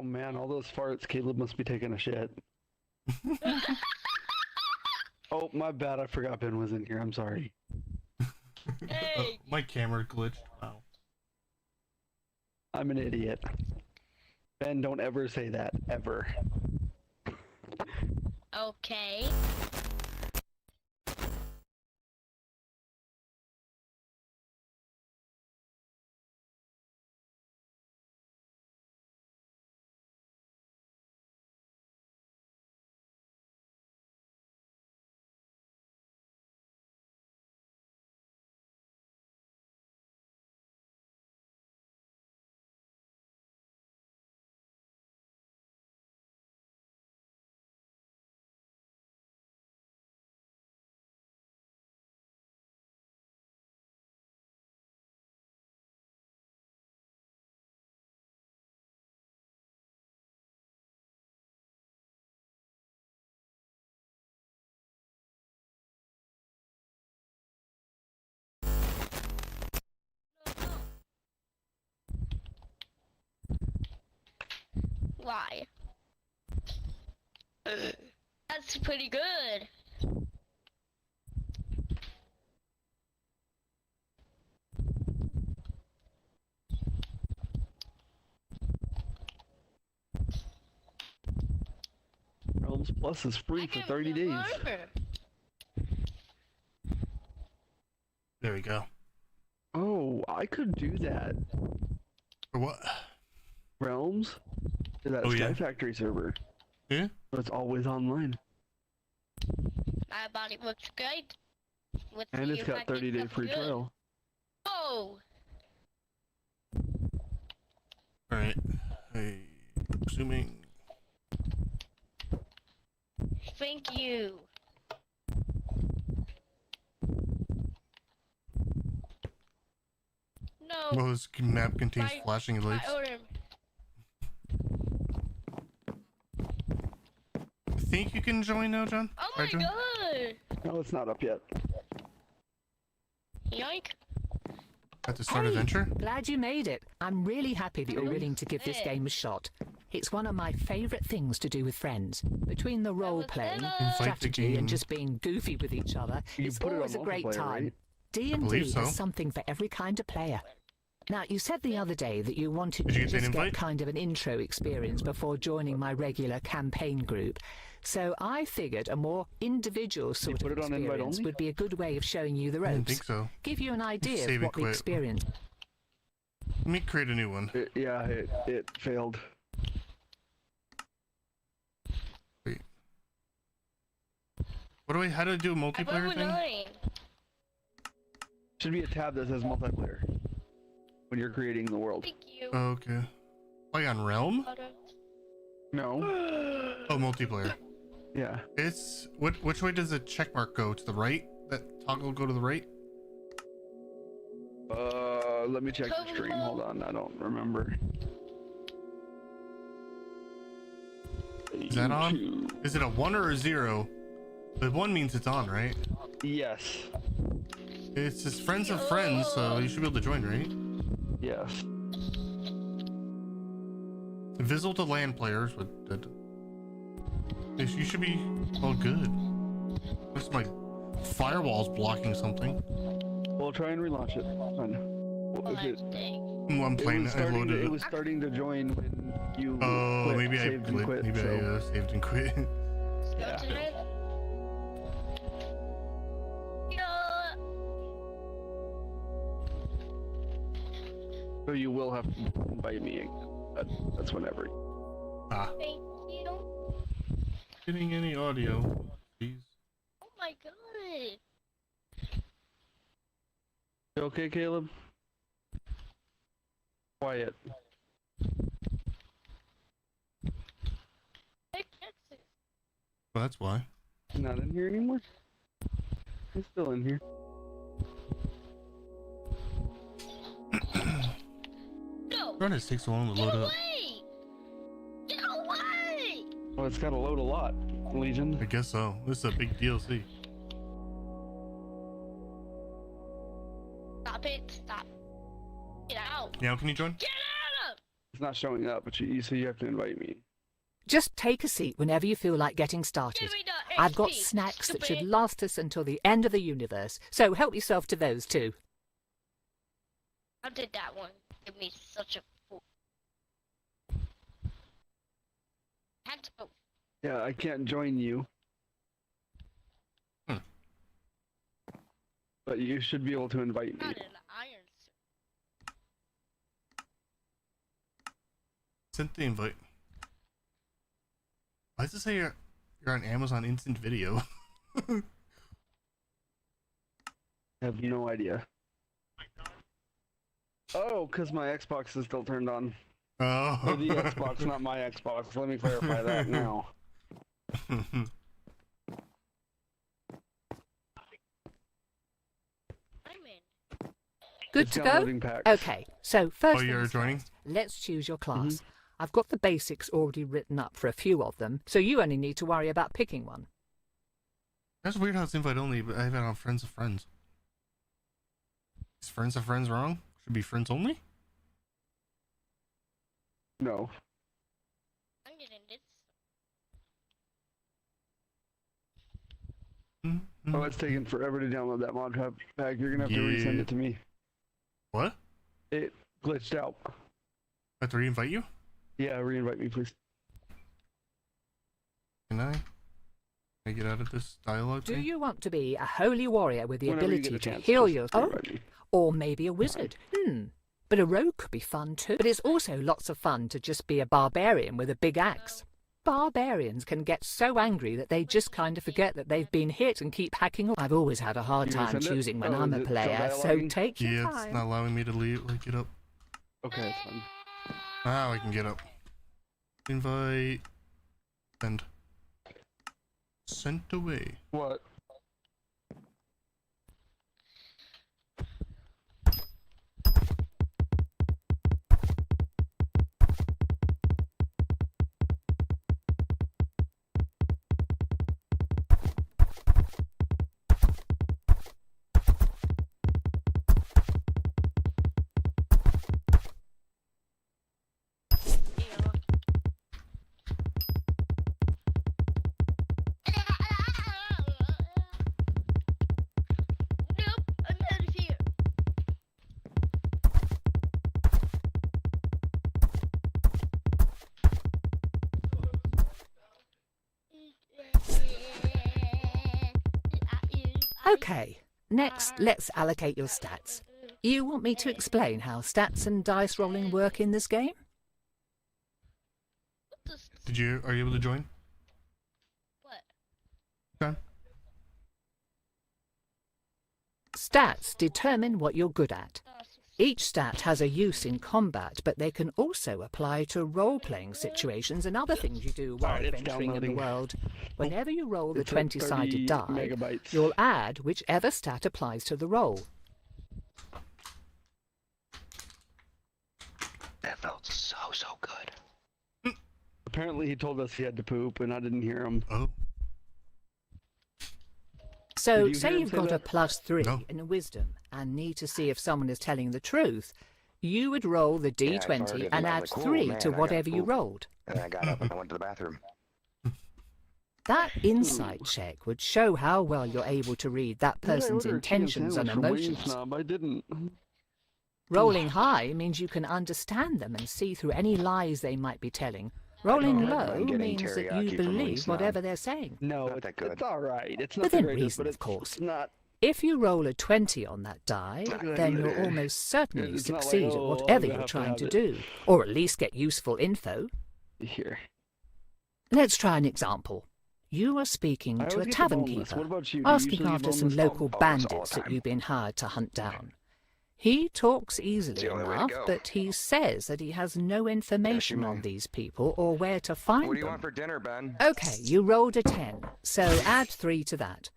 Oh man, all those farts. Caleb must be taking a shit. Oh, my bad. I forgot Ben was in here. I'm sorry. Hey. My camera glitched. Wow. I'm an idiot. Ben, don't ever say that. Ever. Okay. Why? That's pretty good. Realms Plus is free for 30 days. There we go. Oh, I could do that. For what? Realms? To that Oh, Sky yeah? Factory server. Yeah? So it's always online. My body looks great. Let's And see it's if got I can 30-day get free good. trial. Oh! Alright. Hey, assuming. Thank you. No. Well, this map contains My- flashing my lights. order. I think you can join now, John? Oh my Right, John? god! No, it's not up yet. Yoink. At the start Hey, adventure? glad you made it. I'm really happy that you're willing to give this Hey. game a shot. It's one of my favourite things to do with friends. Between the role-playing, Invite the strategy, game. and just being goofy with each other, You it's put it on always a great multiplayer, time. right? D&D believe so. has something for every kind of player. Now, you said the other day that you wanted Did you to get an just invite? get kind of an intro experience before joining my regular campaign group. So I figured a more individual sort put of it on invite experience only? would be a good way of showing you the I don't ropes. think so. Give you an idea Save of and what the quit. experience. Let me create a new one. It failed. Wait. What do I, how do I do a I'm multiplayer over thing? 9. Should be a tab that says multiplayer when you're creating the world. Thank you. Oh, okay. Play on Realm? No. Oh, multiplayer. Yeah. It's, which way does the check mark go? To the right? That toggle go to the right? Let me check the stream. Hold on, I don't remember. Is that on? YouTube. Is it a 1 or a 0? The 1 means it's on, right? Yes. It says friends of friends, so you should be able to join, right? Yes. Visible to LAN players, but you should be all good. This my firewall's blocking something. We'll try and relaunch it. Fine. Well, if it, I'm playing it. I loaded it it. was starting to join when you Oh, quit, maybe I saved and quit. maybe so. I saved and quit. Yeah. So you will have to invite me again. That's whenever. Ah, Thank you. getting any audio? Please. Oh my god. You okay, Caleb? Quiet. I can't see. Well, that's why. He's not in here anymore? He's still in here. No. Darn, it takes so long to Get load up. away. Get away. Well, it's gotta load a lot, Legion. I guess so. This is a big DLC. Stop it. Stop. Get out. Now, can you join? Get out of. It's not showing up, but so you have to invite me. Just take a seat whenever you feel like getting started. Give me the I've got HP, snacks that should stupid. last us until the end of the universe, so help yourself to those too. How did that one give me such a fool? Had to go. Yeah, I can't join you. But you should be able to invite me. Not an iron. Sent the invite. Why does it say you're on Amazon Instant Video? I have no idea. Oh, because my Xbox is still turned on. Oh. Or the Xbox, not my Xbox. Let me clarify that now. I'm in. Good It's to go? downloading packs. Okay, so first Oh, you're things joining? first, let's choose your class. I've got the basics already written up for a few of them, so you only need to worry about picking one. That's weird how it's invite only, but I have it on friends of friends. Is friends of friends wrong? Should be friends only? No. I'm getting this. Mm-hmm. Oh, it's taking forever to download that mod pack. You're gonna have to resend it to me. What? It glitched out. I have to re-invite you? Yeah, reinvite me, please. Can I? Can I get out of this dialogue Do thing? you want to be a holy warrior with the Whenever you ability get a to chance, heal just your... Oh, reinvite me. or maybe a wizard. But a rogue could be fun too. But it's also lots of fun to just be a barbarian with a big axe. Barbarians can get so angry that they just kind of forget that they've been hit and keep hacking on. I've always had a hard You time resend it? choosing when Oh, I'm is a it still player, so dialoguing? take your Yeah, time. it's not allowing me to leave. Like, get up. Okay, it's fine. Now I can get up. Invite. Send. Sent away. What? Nope, I'm out of here. Okay, next let's allocate your stats. You want me to explain how stats and dice rolling work in this game? Are you able to join? What? John? Stats determine what you're good at. Each stat has a use in combat, but they can also apply to role-playing situations and other things you do while Alright, it's venturing in the downloading. world. Whenever you roll the It's at 20-sided 30 die, megabytes. you'll add whichever stat applies to the roll. That felt so good. Apparently he told us he had to poop and I didn't hear him. Oh. So, Did you say hear him you've say got a that? +3 No. in wisdom and need to see if someone is telling the truth, you would roll the Yeah, I D20 farted and and I add was like, "Ooh, 3 man, to I gotta whatever you poop." rolled. And I got up and I went to the bathroom. That insight check would show how well you're able to read that Did I person's order a chicken intentions and sandwich from Wayne emotions. Snob? I didn't. Rolling high means you can understand them and see through any lies they might be telling. Rolling Oh, low I'm getting means that teriyaki you from Wayne believe Snob. whatever they're saying. No, Not that good. it's alright. It's not Within the greatest, reason, but of course. it's not. If you roll a 20 on that die, Good then idea. you'll almost certainly It's not like, succeed at "Oh, whatever I'm gonna you're have to trying have to it." do, or at least get useful info. Here. Let's try an example. You are speaking I to always a get the tavern boneless. keeper, What about you? Do you asking usually get after some boneless? local Almost all bandits the that time. you've been hired to hunt down. He talks easily the only way to enough, go. but he says that he has no information on Mom. these people or where to find What do you them. want for dinner, Ben? Okay, you rolled a 10, so add 3 to that.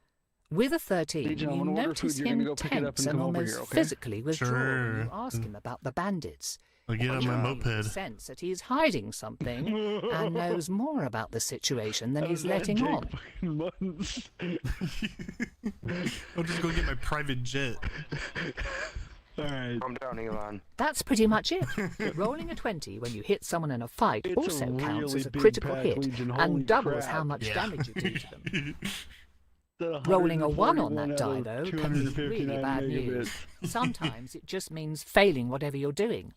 With a 13, Hey, John, you when I order notice food, you're gonna him go pick it up tense and and come over almost here, okay? physically withdraw when you Sure. ask him about the bandits. I'll get on my You moped. sense that he's hiding something and knows more about the situation than he's letting on. Months. I'll just go get my private jet. Alright. Calm down, Elon. That's pretty much it. Rolling a 20 when you hit someone in a fight It's also a counts really as a big critical pack, hit Legion. Holy and doubles crap. how much Yeah. damage you do to them. That Rolling a 1 on 141 that out die, of though, can be really 259 bad news. megabits. Sometimes it just means failing whatever you're doing.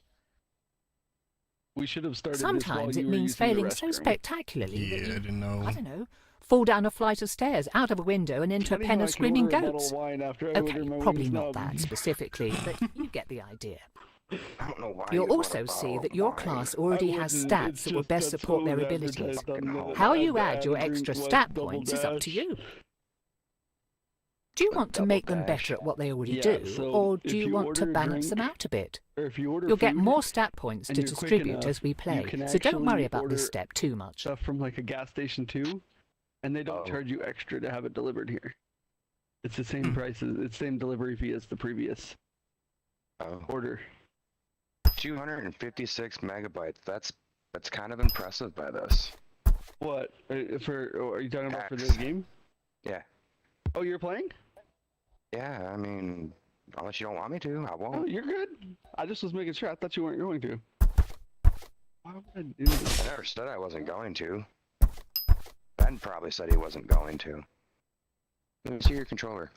We should have started Sometimes this it while you means were using failing the so restroom. spectacularly that Yeah, I you, didn't know. I don't know, fall down a flight of stairs, out of a window and into a Funny pen how of I can screaming order a bottle goats. of wine after I Okay, order my probably wings not knob. that specifically, but you get the idea. I don't know why. You'll you also want a see bottle that of your wine. class already I has wouldn't, stats it's that will just best that's support what their was abilities. advertised on the How ad you add your drink extra was stat double points is up to dash. you. Do you want to Double make them dash. better at what they already Yeah, do, so or if do you you want to order a balance them drink, out a bit? Or if you order You'll get food more stat points and to you're quick distribute enough, as we you play, can so don't worry actually about this order step too much. stuff from like a gas station too, and they don't Oh. charge you extra to have it delivered here. It's the same price, it's the same delivery fee as the previous Oh. order. 256 megabytes. That's kind of impressive by this. What? Are you talking about for Hacks. this game? Yeah. Oh, you're playing? Yeah, I mean, unless you don't want me to, I Oh, won't. you're good. I just was making sure. I thought you weren't going to. Why would I do this? I never said I wasn't going to. Ben probably said he wasn't going to. Let me see your controller.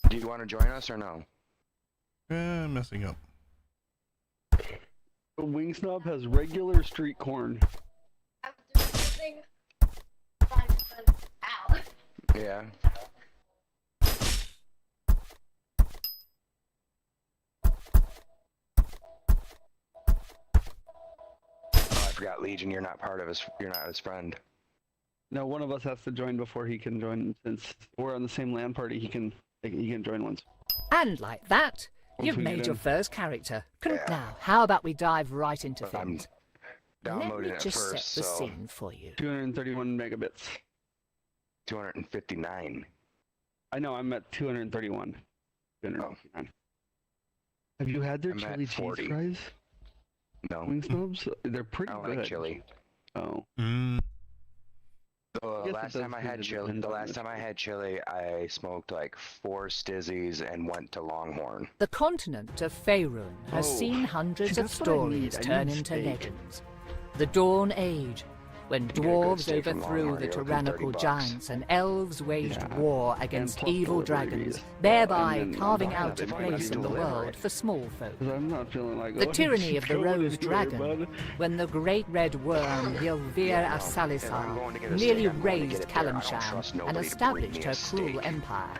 Do you want to join us or no? Messing up. The wing snob has regular street corn. Ow. Yeah. Oh, I forgot, Legion. You're not part of his. You're not his friend. No, one of us has to join before he can join. Since we're on the same LAN party, he can join once. And like that, Once you've we get made your in. first character. Yeah. Now, how about we dive right into But I'm things? Let downloading me it just first, set the so scene for you. 231 megabits. 259. I know. I'm at 231. 259. Have you had their I'm at chili cheese 40. fries? No, Wing snobs? They're pretty I don't good. like chili. Oh. Mm. The guess it last does time I kinda had chili, depend the on last the time I had chili, I smoked like 4 Stizzies and went to Longhorn. The continent of Faerun has Oh, seen hundreds see, of that's what I need. stories I turn need into steak. legends. The Dawn Age, when get a good dwarves steak from overthrew Longhorn, the you're looking tyrannical 30 bucks. giants and elves waged Yeah. war And against plus evil delivery dragons, fees. thereby And then carving on top of out that, a they might place even in the deliver world it. for small folk. 'Cause I'm not feeling like The going- tyranny of the going Rose anywhere, Dragon, bud. when the great red worm Ylvir Yeah, no. If I'm Asalisar going to get a nearly steak, I'm going to razed get it there. I don't Kalimshan trust and nobody to established bring me her a cruel steak. empire.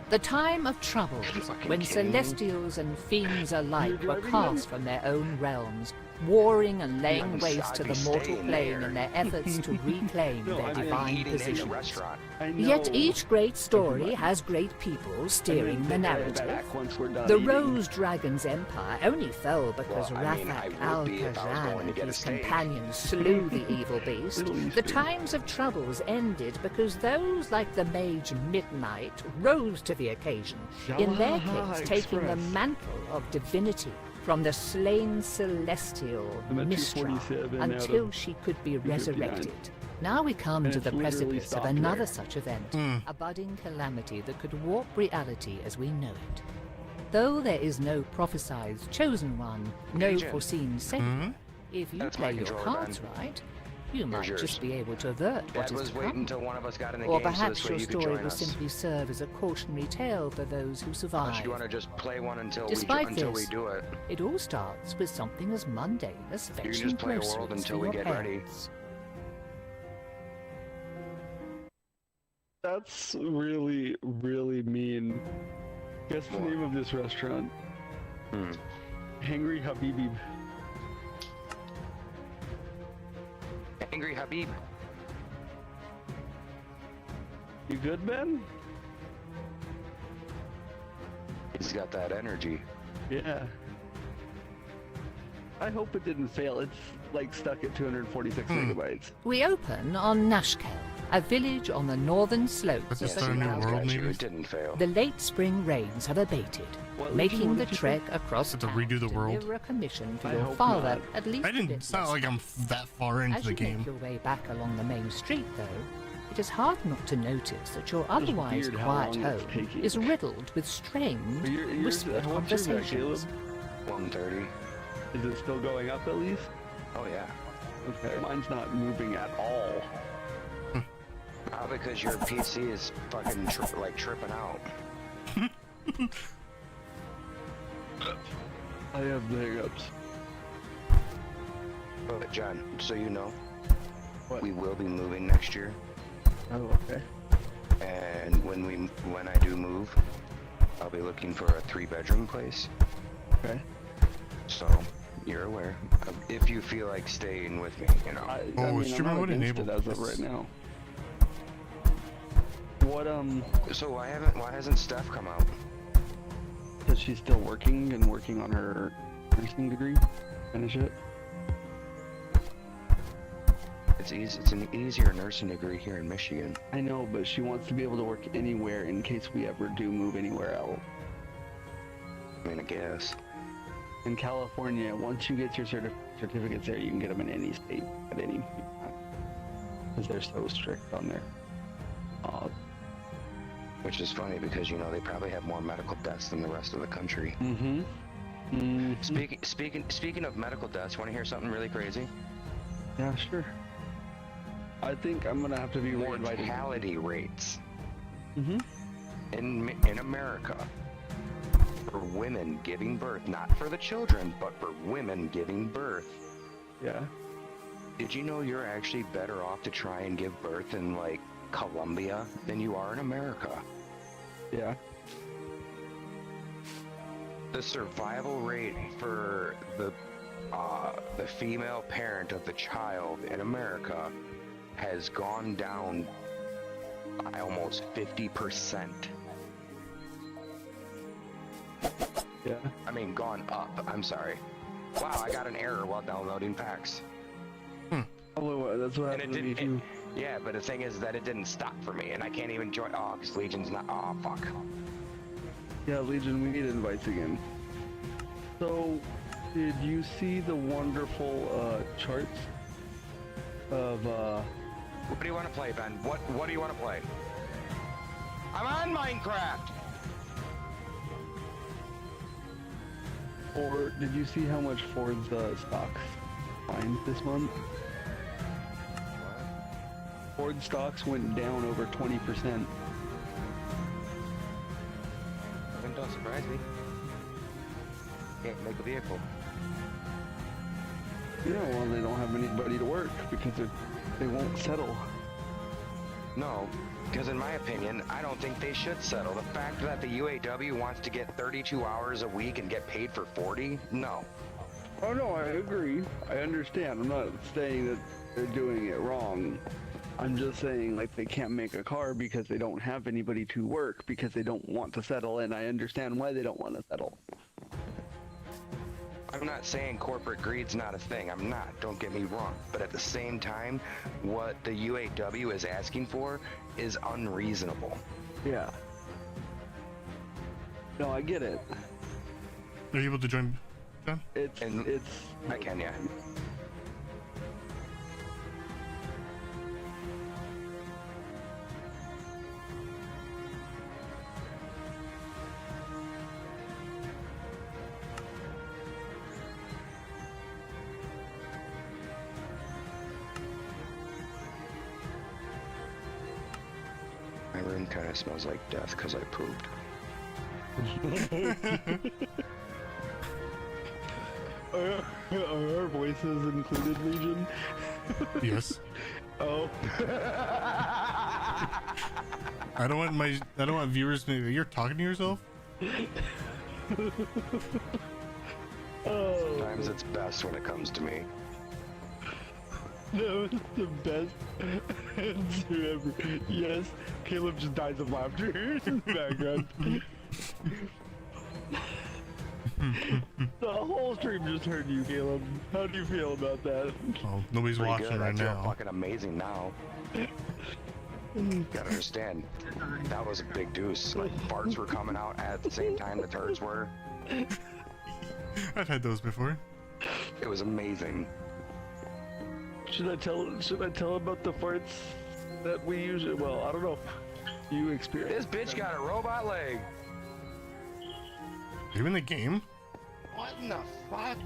The time of troubles, fucking when king. celestials and fiends alike were driving cast from their own realms, warring and laying I'm waste to I'd the be mortal staying plane there. in their efforts to reclaim No, their I mean, divine Eating in the positions. restaurant. I know. Yet each great story Everybody. has great people And steering then the they head narrative. back once we're done The eating. Rose Dragon's empire only fell because Well, I mean, I Rafak would al be if I was Kazan going to and get a his steak. companions slew the evil beast. Little The Easter. times of troubles ended because those like the mage Midnight rose to the occasion, in their Yamaha case taking the Express. mantle of divinity from the slain celestial I'm at Mistra 247 out until of she could be 259. resurrected. Now we come And to it's the literally precipice of stopped another there. such event, Mm. a budding calamity that could warp reality as we know it. Though there is no prophesied chosen one, no Agent. foreseen savior, Mhm. if you That's play my your controller, cards Ben. right, you might yours. just be able to avert what Dad is was to waiting come. until one of us got in the Or game so perhaps this way your you could story join will us. simply serve as a cautionary tale for those who Or survive. should you want to just play one until Despite until we this, do it? It all starts with something as mundane as can fetching just play a groceries world for until we your get ready. parents. That's really, really mean. Guess the What? name of this restaurant. Hmm. Hangry Habibi. Angry Habib. You good, Ben? He's got that energy. Yeah. I hope it didn't fail. It's like stuck at 246 megabytes. We open on Nashkel, a village on the northern slopes Let's of just the start a new South. world, Got you, maybe? it didn't fail. The late spring rains have abated, What making region the did you trek across Have to town redo the to world. deliver a commission to I your hope father, not. at least I a didn't. bit It's not less like I'm that far into As the you game. make your way back along the main street, though, it is hard not to notice that your otherwise weird how quiet long it's home taking. is riddled with strained, whispered what's yours at, Caleb? conversations. 130. Is it still going up at least? Oh yeah. Okay, mine's not moving at all. Probably because your PC is fucking tripping out. I have the hiccups. But John, so you know, What? we will be moving next year, Oh, okay. and when I do move, I'll be looking for a 3-bedroom place. Okay. So you're aware. If you feel like staying with me, you know. Streamer I'm not mode against enabled. it as of right now. What, So why hasn't Steph come out? because she's still working on her nursing degree? Finish it? It's easy. It's an easier nursing degree here in Michigan. I know, but she wants to be able to work anywhere in case we ever do move anywhere else. I mean, I guess. In California, once you get your certificates there, you can get them in any state at any time. Because they're so strict on their Which is funny because you know they probably have more medical deaths than the rest of the country. Speaking of medical deaths, want to hear something really crazy? Yeah, sure. I think I'm gonna have to be reinvited. Mortality rates Mm-hmm. in America for women giving birth, not for the children, but for women giving birth. Yeah. Did you know you're actually better off to try and give birth in like Colombia than you are in America? Yeah. The survival rate for the female parent of the child in America has gone down by almost 50%. Yeah. I mean, gone up. I'm sorry. Wow, I got an error while downloading packs. Oh, that's what And it happened to me didn't. too. Yeah, but the thing is that it didn't stop for me, and I can't even join. Oh, because Legion's not. Oh, fuck. Yeah, Legion, we need invites again. So, did you see the wonderful charts of What do you want to play, Ben? What do you want to play? I'm on Minecraft. or did you see how much Ford's stocks climbed this month? Ford stocks went down over 20%. Don't surprise me. Can't make a vehicle. Yeah, well, they don't have anybody to work because they won't settle. No, because in my opinion, I don't think they should settle. The fact that the UAW wants to get 32 hours a week and get paid for 40? No. Oh no, I agree. I understand. I'm not saying that they're doing it wrong. I'm just saying, like, they can't make a car because they don't have anybody to work because they don't want to settle, and I understand why they don't want to settle. I'm not saying corporate greed's not a thing. I'm not. Don't get me wrong. But at the same time, what the UAW is asking for is unreasonable. Yeah. No, I get it. Are you able to join, John? It's I can, yeah. My room kind of smells like death because I pooped. Are our voices included, Legion? Yes. Oh. I don't want viewers to. You're talking to yourself. Oh. Sometimes it's best when it comes to me. That was the best answer ever. Yes, Caleb just dies of laughter in the background. The whole stream just heard you, Caleb. How do you feel about that? Oh, nobody's Pretty watching good. right I feel now. fucking amazing now. Gotta understand, that was a big deuce. Like, farts were coming out at the same time the turds were. I've had those before. It was amazing. Should I tell about the farts that we usually, well, I don't know if you experience. This bitch got a robot leg. You in the game? What in the fuck?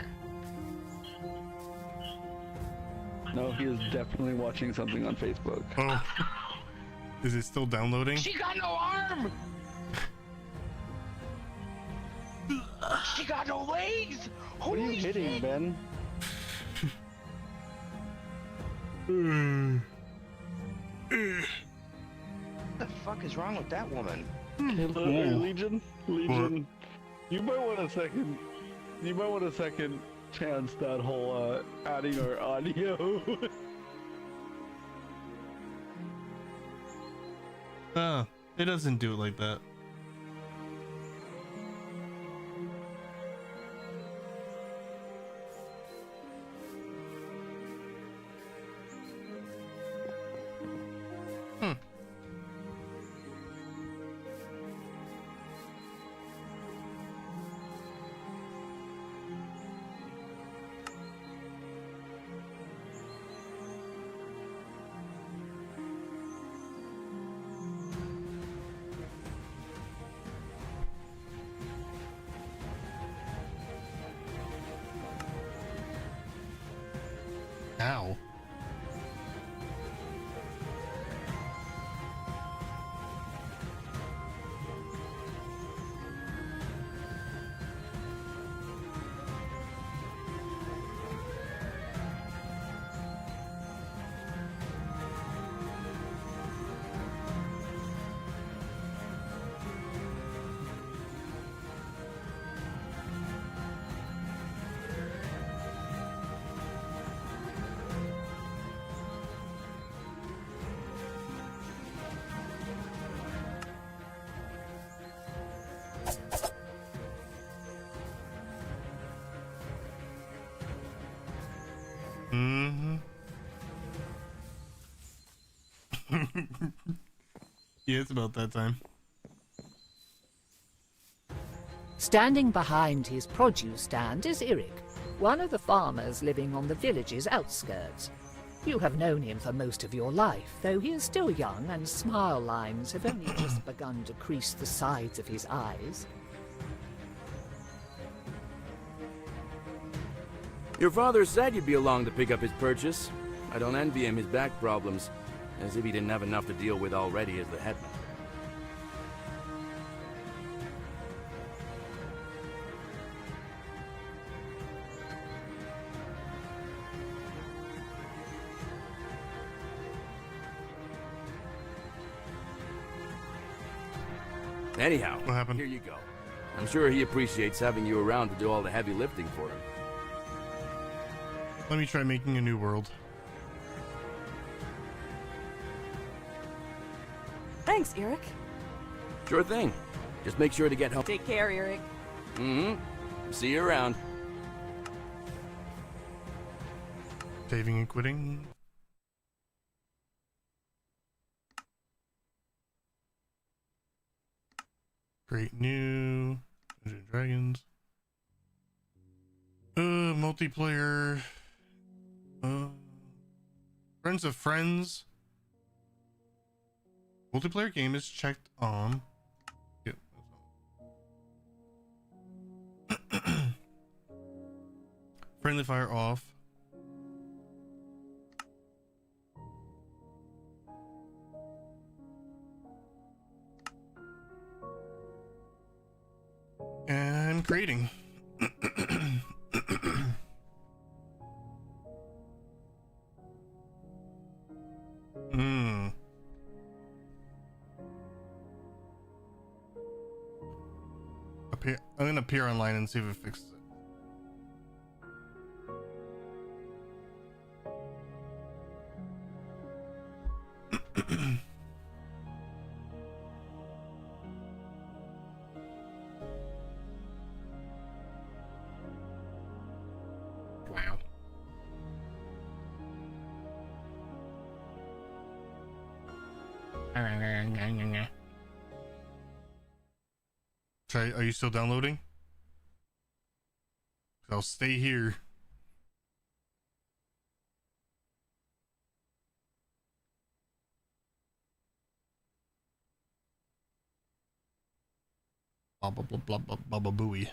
No, he is definitely watching something on Facebook. Oh. Is it still downloading? She got no arm. She got no legs. What are you hitting, Ben? What the fuck is wrong with that woman? Hey, Legion, you might want a second. You might want a second chance that whole adding our audio. It doesn't do it like that. Ow. Yeah, it's about that time. Standing behind his produce stand is Eric, one of the farmers living on the village's outskirts. You have known him for most of your life, though he is still young and smile lines have only just begun to crease the sides of his eyes. Your father said you'd be along to pick up his purchase. I don't envy him his back problems, as if he didn't have enough to deal with already as the headman. Anyhow, What happened? here you go. I'm sure he appreciates having you around to do all the heavy lifting for him. Let me try making a new world. Thanks, Eric. Sure thing. Just make sure to get home. Take care, Eric. See you around. Saving and quitting. Create new Dungeons and Dragons. Multiplayer. Friends of Friends. Multiplayer game is checked on. Yep. Friendly fire off. And creating. I'm gonna peer online and see if it fixes it. Wow. Are you still downloading? I'll stay here. Blah blah blah blah blah blah blah booey.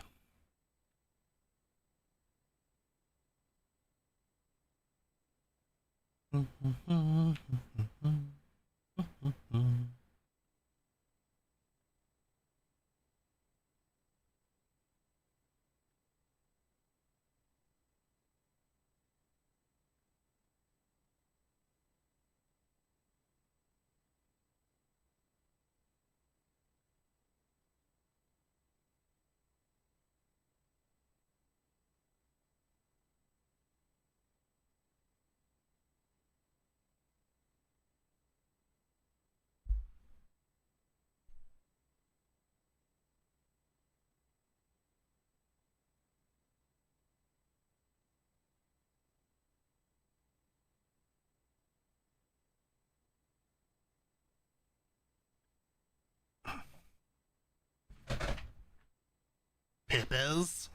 Pipples.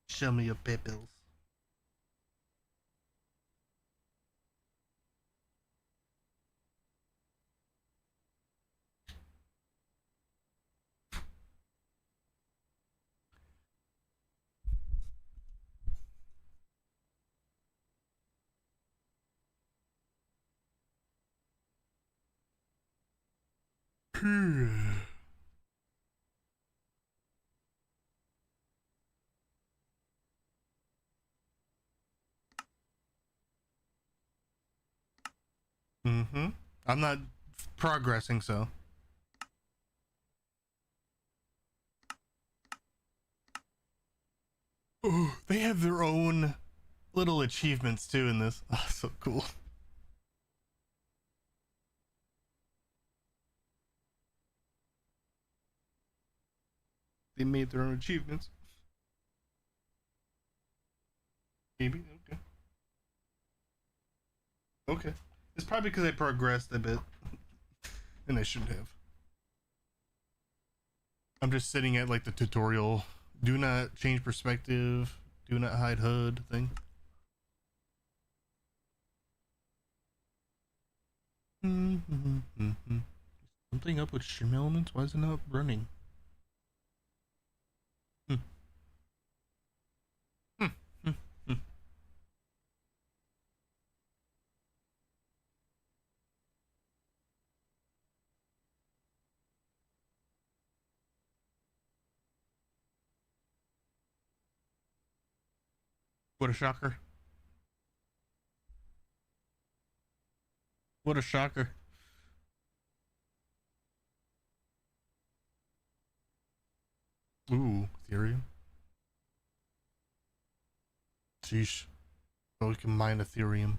Show me your pipples. Mm-hmm. I'm not progressing, so. Oh, they have their own little achievements too in this. Oh, so cool. They made their own achievements. Maybe, okay. Okay. It's probably because I progressed a bit. And I shouldn't have. I'm just sitting at like the tutorial. Do not change perspective. Do not hide HUD thing. Something up with stream elements? Why is it not running? What a shocker. What a shocker. Ooh, Ethereum. Sheesh. So we can mine Ethereum.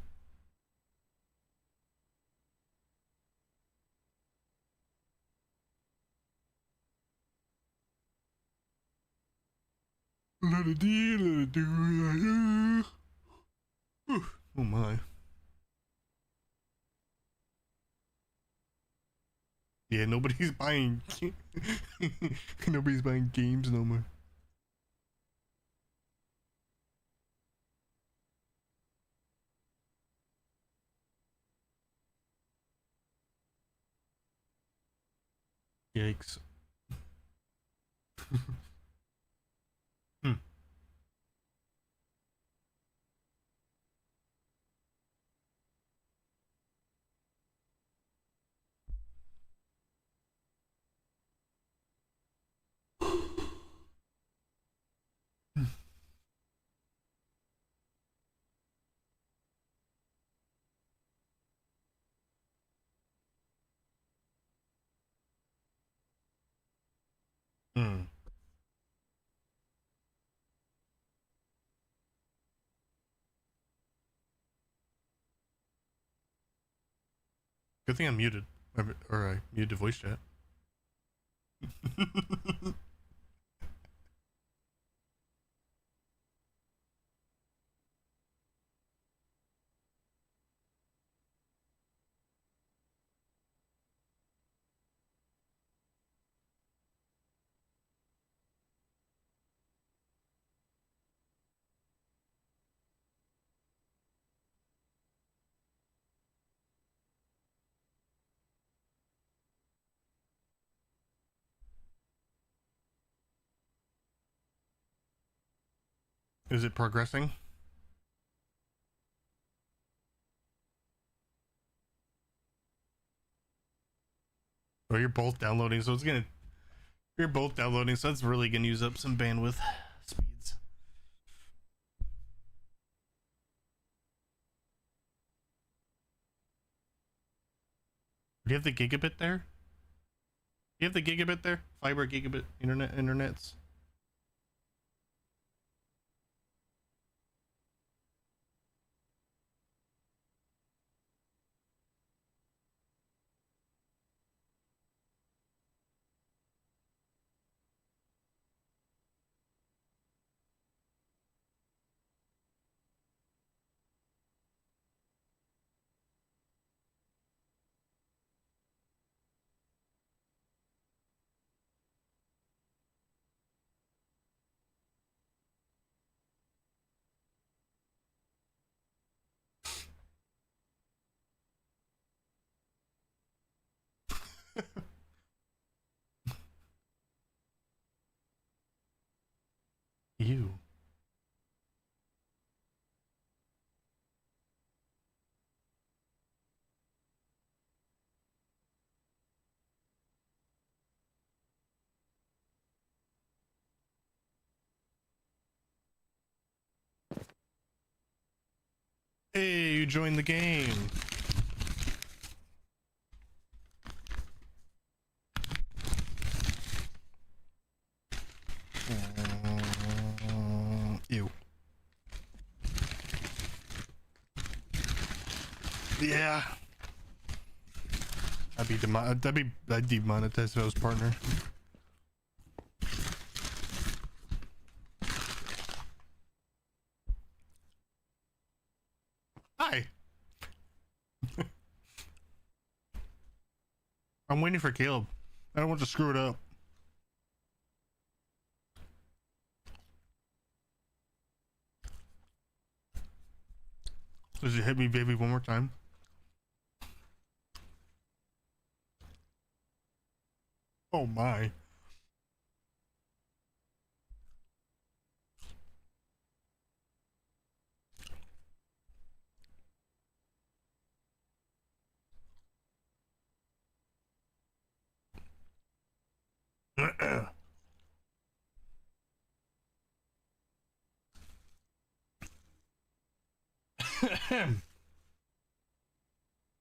Let it do, let it do. Oh my. Yeah, nobody's buying. Nobody's buying games no more. Yikes. Hmm. Hmm. Good thing I'm muted. Or I muted the voice chat. Is it progressing? Oh, you're both downloading, so it's gonna. You're both downloading, so that's really gonna use up some bandwidth speeds. Do you have the gigabit there? Do you have the gigabit there? Fiber gigabit internets? You. Hey, you joined the game. Ew. Yeah. I'd demonetize if I was partner. Hi. I'm waiting for Caleb. I don't want to screw it up. Does it hit me, baby, one more time? Oh my.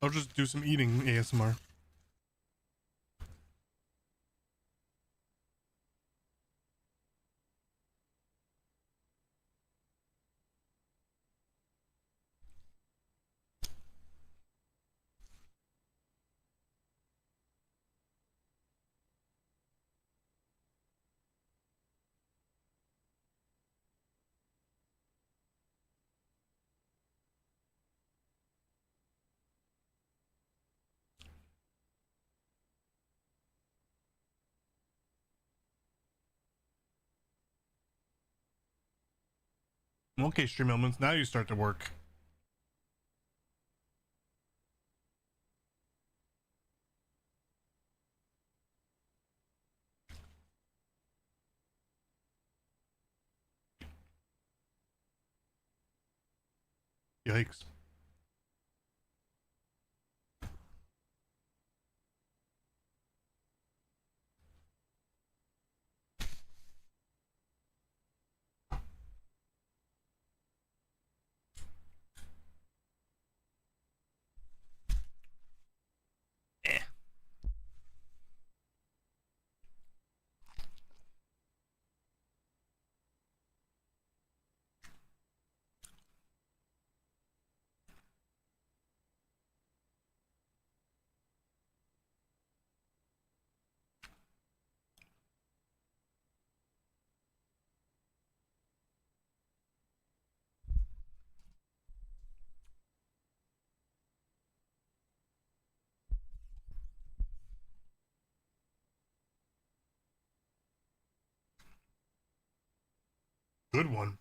I'll just do some eating ASMR. Okay, stream elements, now you start to work. Yikes. Good one.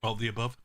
All the above.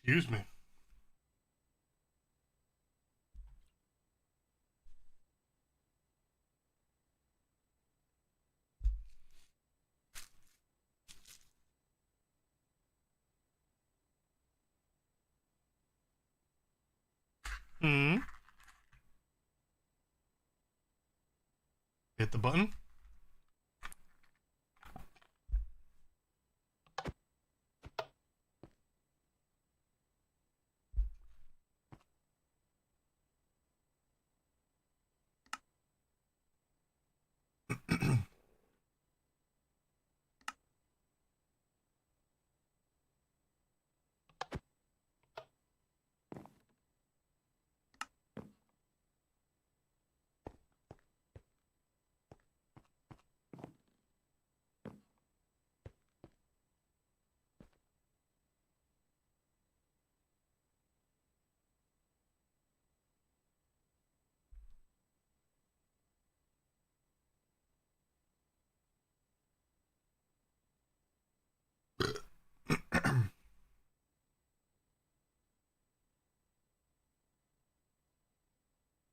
Excuse me. Hmm. Hit the button.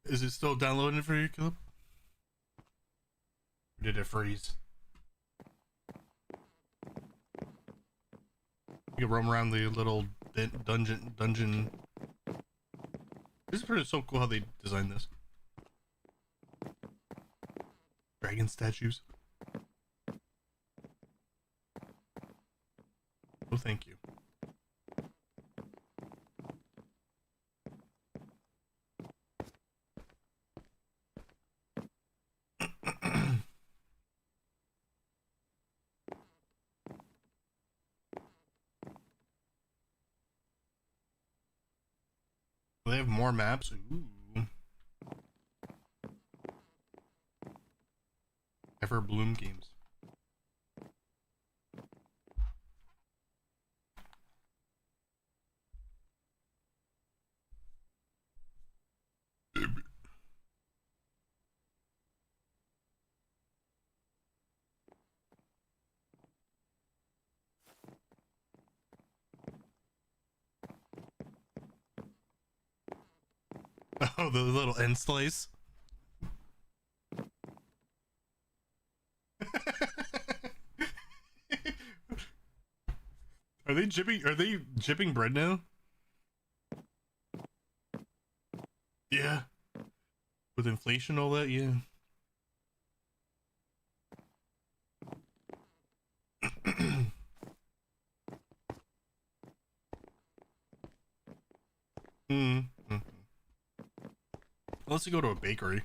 Is it still downloading for you, Caleb? Or did it freeze? You can roam around the little dungeon. This is pretty so cool how they designed this. Dragon statues. Oh, thank you. They have more maps. Ooh. Ever Bloom games. Oh, the little end slice. Are they jipping bread now? Yeah. With inflation, all that, yeah. Mm-hmm. Unless you go to a bakery.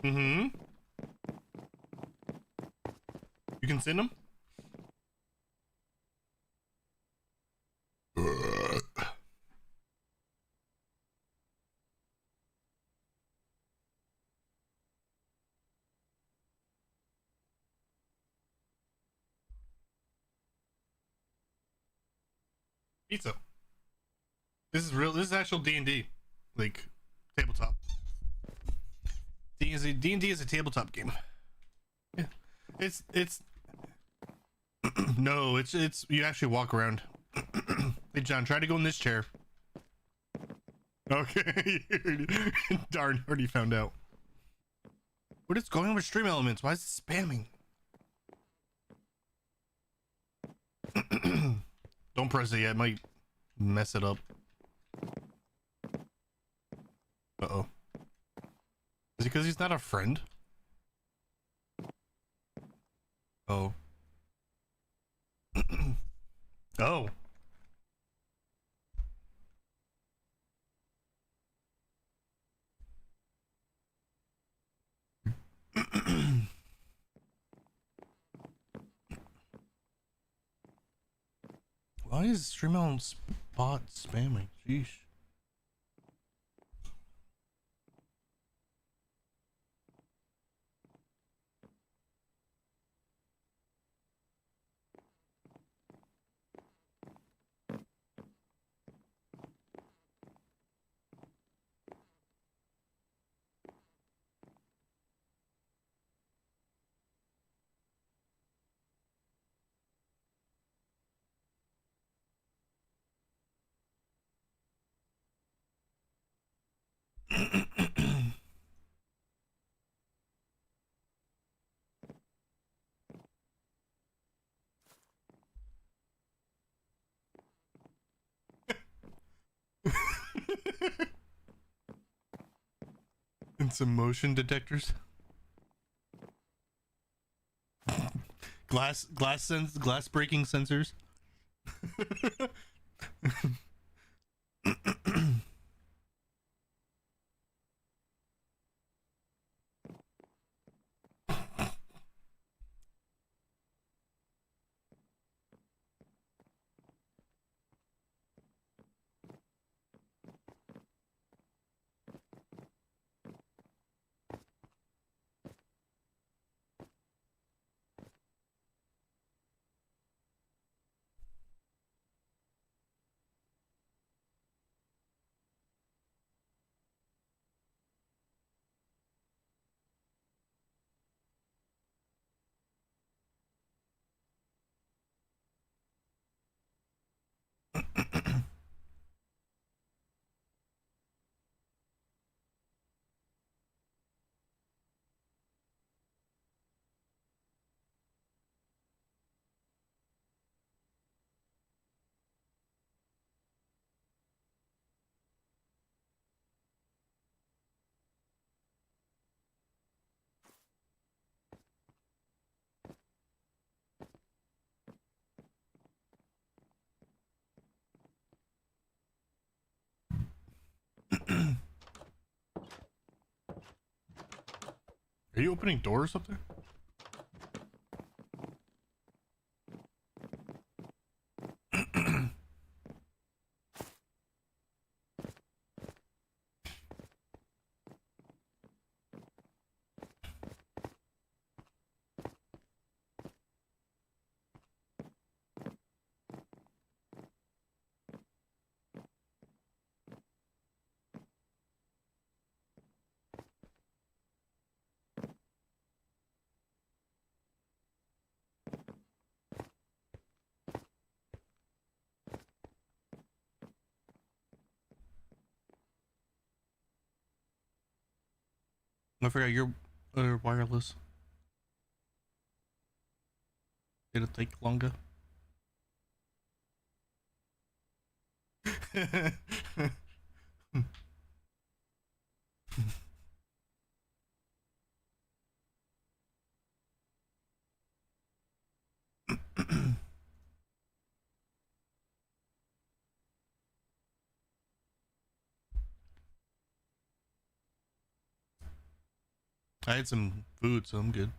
Mm-hmm. You can send them? Pizza. This is real. This is actual D&D, like tabletop. D&D is a tabletop game. Yeah. It's no, it's you actually walk around. Hey John, try to go in this chair. Okay. Darn, already found out. What is going on with Stream Elements? Why is it spamming? Don't press it yet, it might mess it up. Uh-oh. Is it because he's not a friend? Oh. Oh. Why is StreamOn spot spamming? Sheesh. And some motion detectors. Glass breaking sensors. Are you opening doors up there? I forgot your other wireless. Did it take longer? I had some food, so I'm good.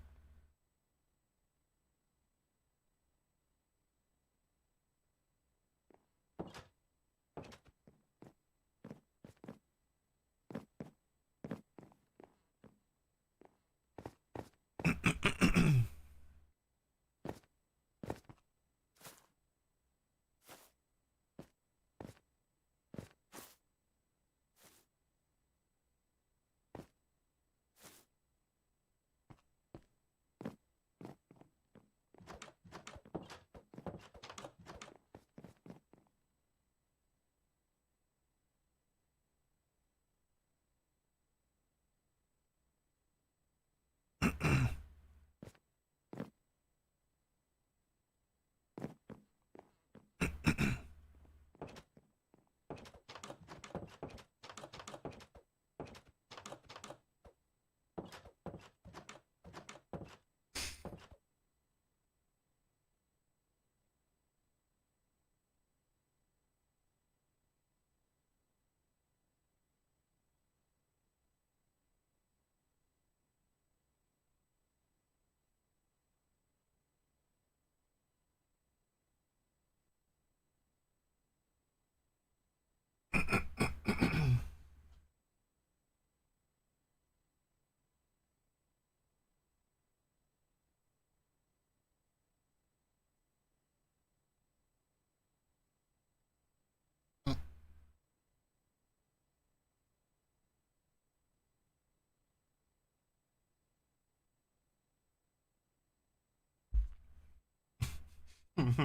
I don't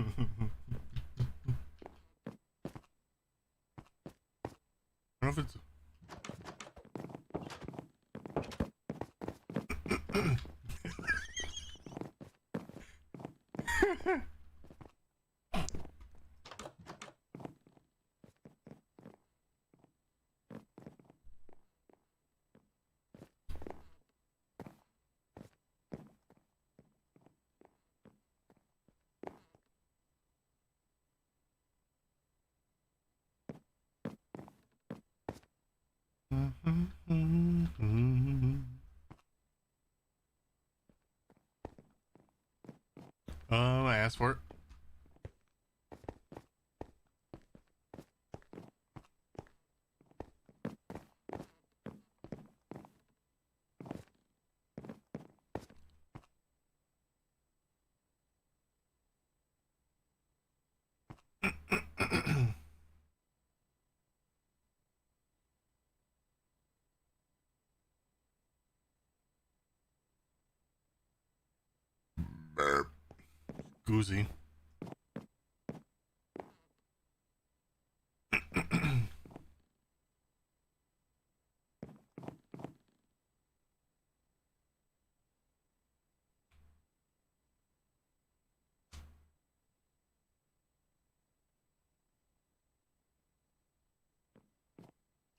know if it's. I asked for it. Burp. Goozy.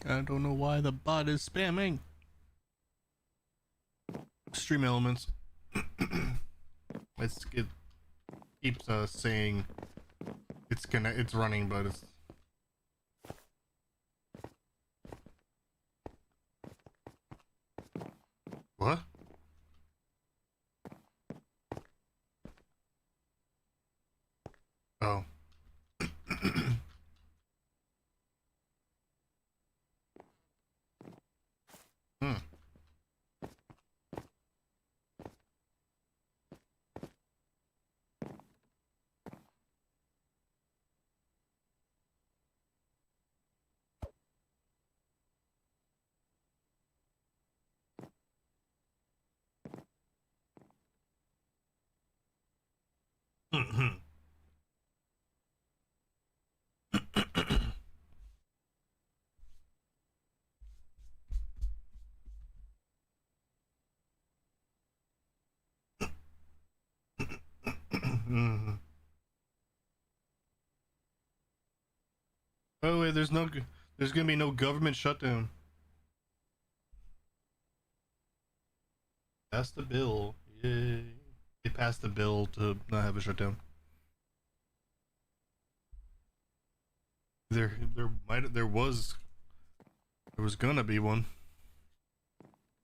I don't know why the bot is spamming. Stream elements. It keeps saying it's running, but it's. What? Oh. Hmm. Mm-hmm. Oh wait, there's gonna be no government shutdown. Pass the bill. Yay. They passed the bill to not have a shutdown. There was gonna be one.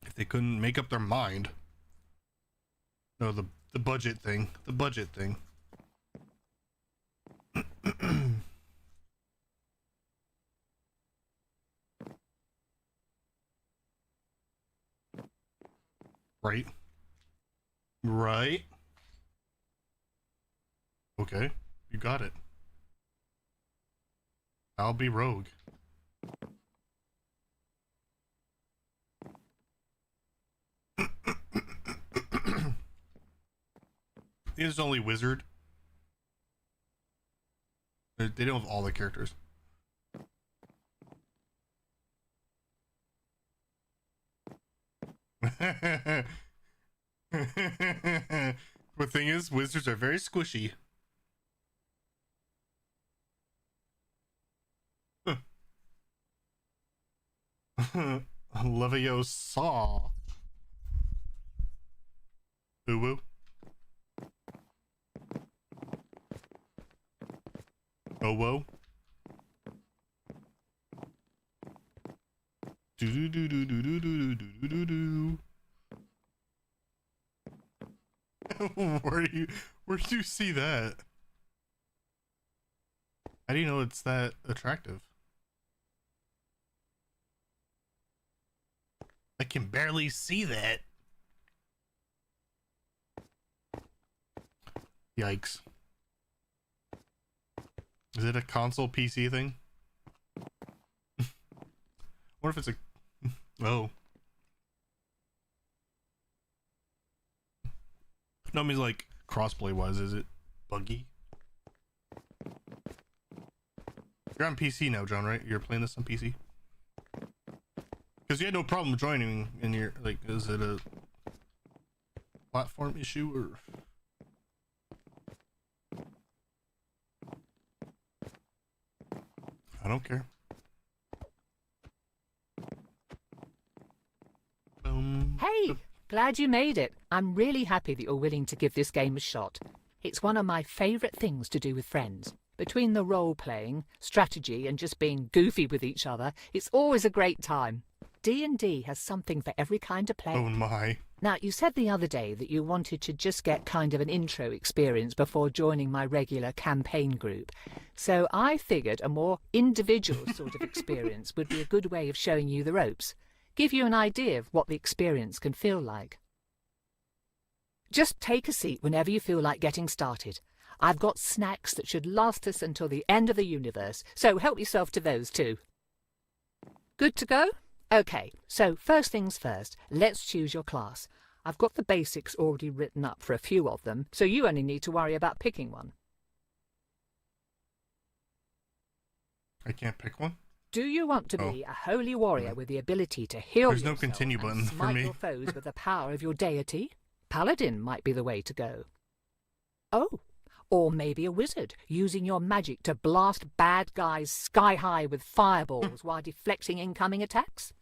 If they couldn't make up their mind. No, the budget thing. The budget thing. Right. Right. Okay, you got it. I'll be rogue. It's only wizard. They don't have all the characters. The thing is, wizards are very squishy. Leviosa. Uwu. Owo. Do do do do do do do do do do. Where do you see that? How do you know it's that attractive? I can barely see that. Yikes. Is it a console PC thing? What if it's a... Oh. No, I mean like crossplay wise, is it buggy? You're on PC now, John, right? You're playing this on PC? Because you had no problem joining in your, like, is it a platform issue or... I don't care. Hey, glad you made it. I'm really happy that you're willing to give this game a shot. It's one of my favourite things to do with friends. Between the role-playing, strategy and just being goofy with each other, it's always a great time. D&D has something for every kind of player. Oh my. Now, you said the other day that you wanted to just get kind of an intro experience before joining my regular campaign group. So I figured a more individual sort of experience would be a good way of showing you the ropes. Give you an idea of what the experience can feel like. Just take a seat whenever you feel like getting started. I've got snacks that should last us until the end of the universe, so help yourself to those too. Good to go? Okay, so first things first, let's choose your class. I've got the basics already written up for a few of them, so you only need to worry about picking one. I can't pick one? Do you want to be a holy warrior with the ability to heal There's no yourself continue and button for smite me. your foes with the power of your deity? Paladin might be the way to go. Oh, or maybe a wizard, using your magic to blast bad guys sky high with fireballs while deflecting incoming attacks?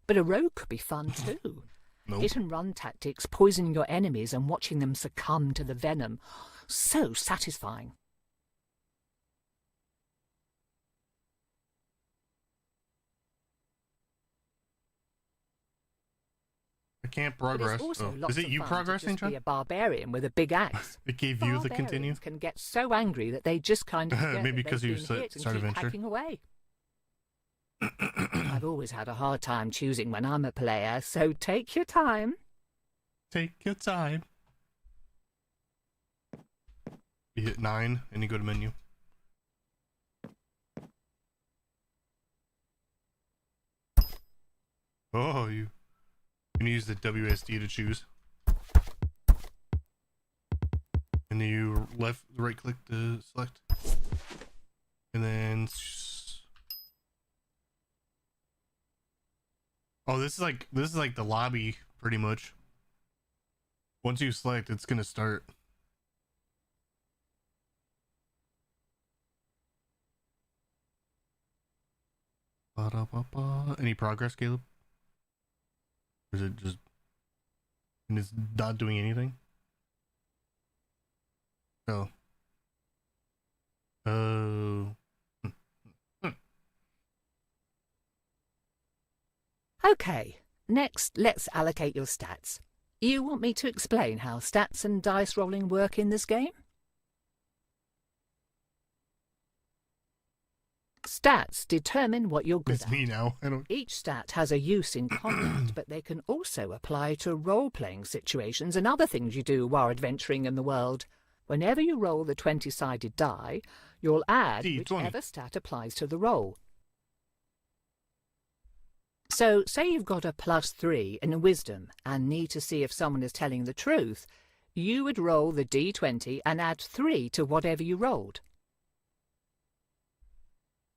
But a rogue could be fun too. Nope. Hit and run tactics, poisoning your enemies and watching them succumb to the venom. So satisfying. I can't But it's progress. also Oh. lots Is it of you fun progressing, to just John? be a barbarian with a big axe. It gave you the continue? Barbarians can get so angry that they just kind of forget Maybe that because they've you been said hit and start keep adventure. hacking away. I've always had a hard time choosing when I'm a player, so take your time. Take your time. You hit 9 and you go to menu. Oh, you can use the WSD to choose. And then you right click to select. And then oh, this is like the lobby pretty much. Once you select, it's gonna start. Ba-da-ba-ba. Any progress, Caleb? Or is it just... and it's not doing anything? Oh. Oh. Okay, next let's allocate your stats. You want me to explain how stats and dice rolling work in this game? Stats determine what you're good It's at. me now. I don't... Each stat has a use in combat, but they can also apply to role-playing situations and other things you do while adventuring in the world. Whenever you roll the 20-sided die, you'll add D20. whichever stat applies to the roll. So, say you've got a +3 in wisdom and need to see if someone is telling the truth, you would roll the d20 and add 3 to whatever you rolled.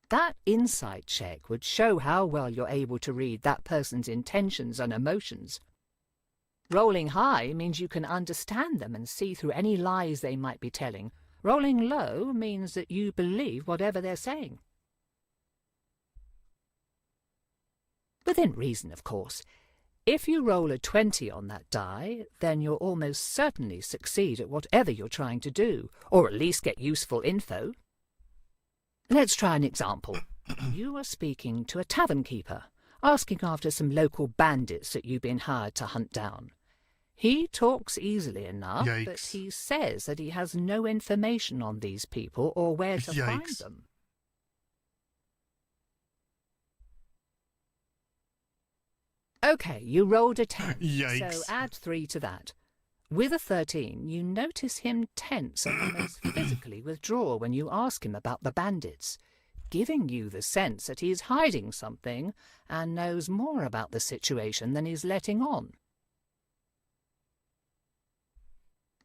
That insight check would show how well you're able to read that person's intentions and emotions. Rolling high means you can understand them and see through any lies they might be telling. Rolling low means that you believe whatever they're saying. Within reason, of course. If you roll a 20 on that die, then you'll almost certainly succeed at whatever you're trying to do, or at least get useful info. Let's try an example. You are speaking to a tavern keeper, asking after some local bandits that you've been hired to hunt down. He talks easily enough, but Yikes. he says that he has no information on these people or where to find Yikes. them. Okay, you rolled a 10, Yikes. so add 3 to that. With a 13, you notice him tense and almost physically withdraw when you ask him about the bandits, giving you the sense that he's hiding something and knows more about the situation than he's letting on.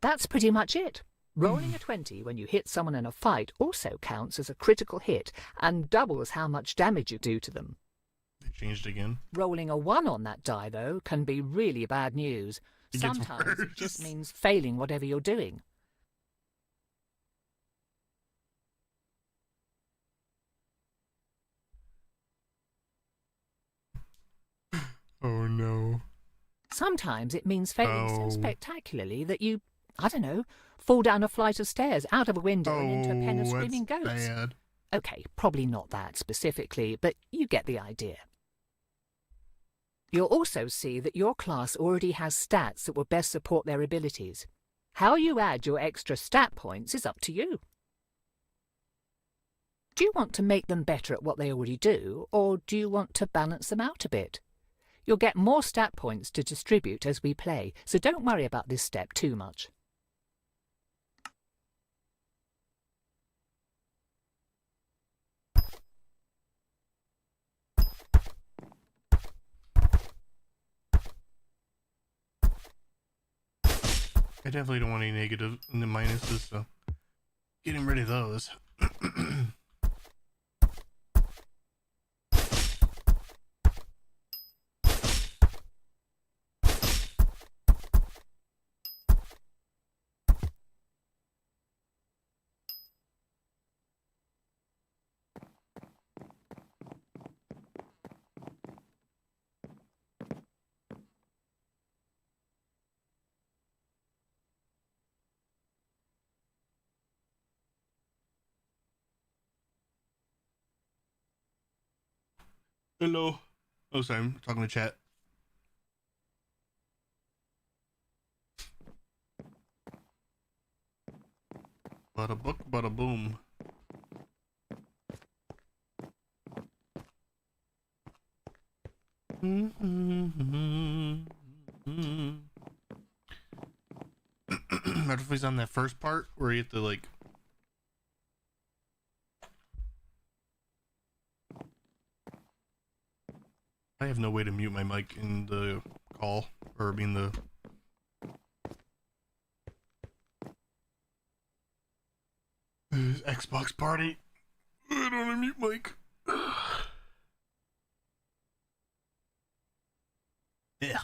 That's pretty much it. Rolling a 20 when you hit someone in a fight also counts as a critical hit and doubles how much damage you do to them. They changed again. Rolling a 1 on that die, though, can be really bad news. It gets Sometimes it just worse. means failing whatever you're doing. Oh no. Sometimes it means failing Oh. so spectacularly that you, I don't know, fall down a flight of stairs, out of a window and into a pen of screaming that's goats. bad. Okay, probably not that specifically, but you get the idea. You'll also see that your class already has stats that will best support their abilities. How you add your extra stat points is up to you. Do you want to make them better at what they already do, or do you want to balance them out a bit? You'll get more stat points to distribute as we play, so don't worry about this step too much. I definitely don't want any negative and the minuses, so getting rid of those. Hello. Oh, sorry, I'm talking to chat. Bada book, bada boom. What if he's on that first part where you have to like... I have no way to mute my mic in the call, or I mean the... Xbox party. I don't have a mute mic. Yeah.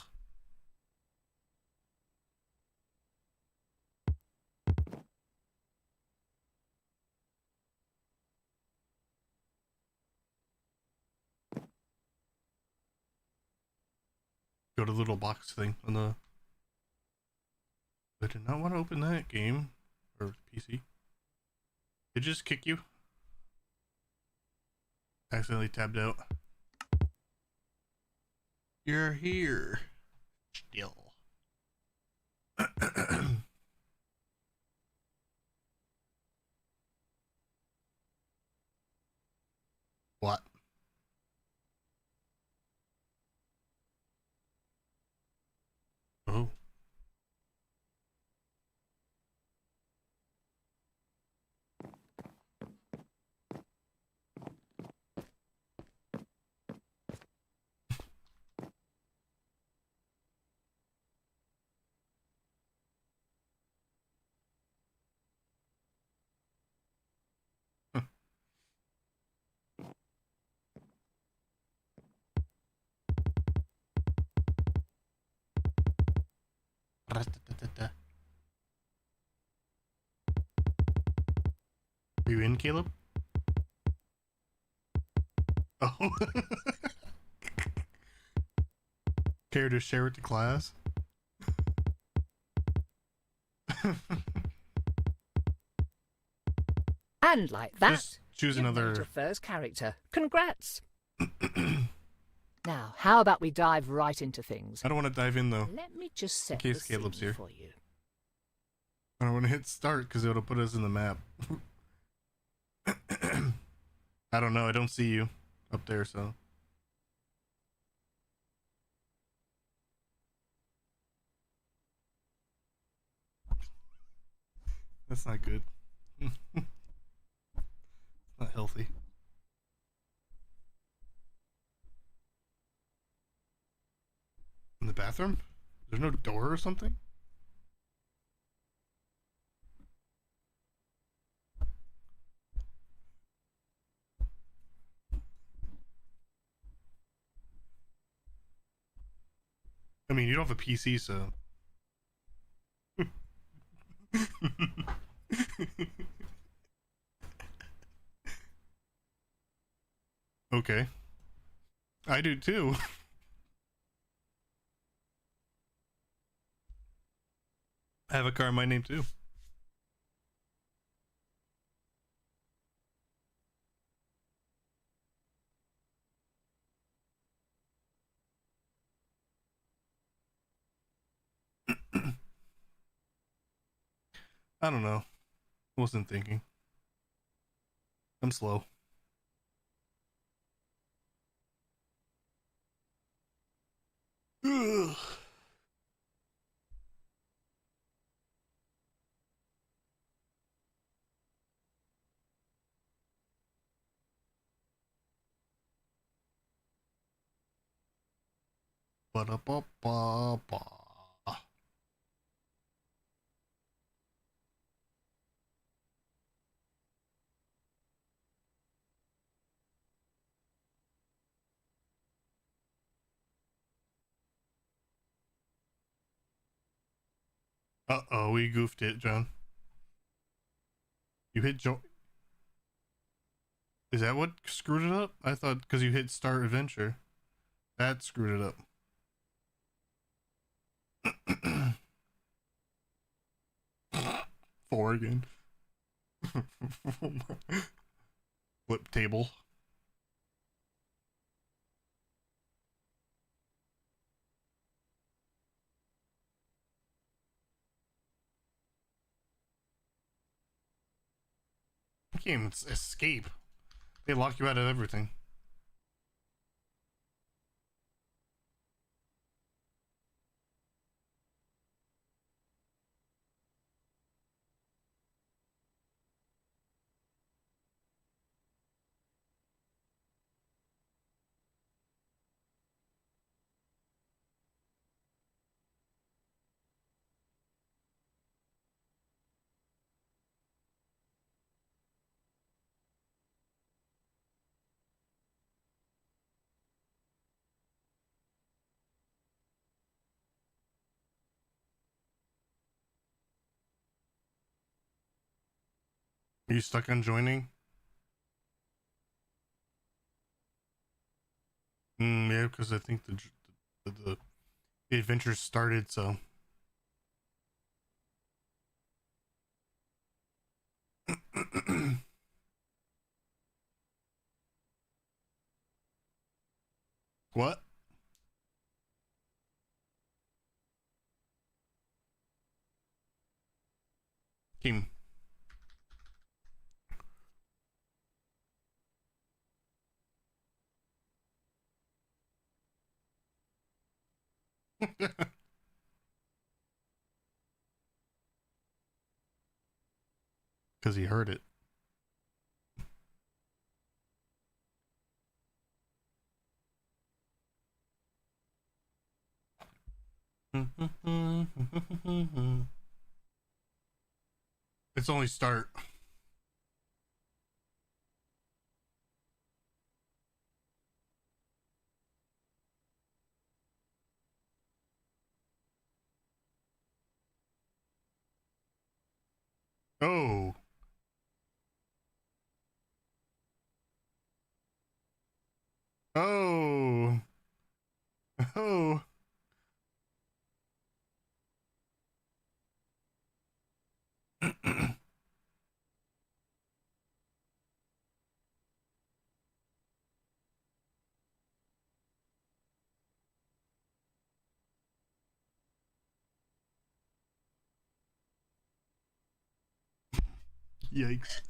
go to the little box thing on the... I did not want to open that game. Or PC. Did it just kick you? Accidentally tabbed out. You're here. Still. What? Oh. Are you in, Caleb? Oh. Care to share it to class? And like that, Just choose you've made another... your first character. Congrats. Now, how about we dive right into things? I don't want to dive in though. Let me just set case the Caleb's scene here. for you. I don't want to hit start because it'll put us in the map. I don't know. I don't see you up there, so. That's not good. Not healthy. In the bathroom? There's no door or something? I mean, you don't have a PC, so. Okay. I do too. I have a car in my name too. I don't know. Wasn't thinking. I'm slow. Ugh. Ba-da-ba-ba-ba. Uh-oh, we goofed it, John. You hit Is that what screwed it up? I thought because you hit Start Adventure. That screwed it up. 4 again. Flip table. You can't even escape. They lock you out of everything. Are you stuck on joining? Yeah, because I think the The adventure started, so. What? Kim. Because he heard it. It's only start. Oh. Oh. Oh. Yikes.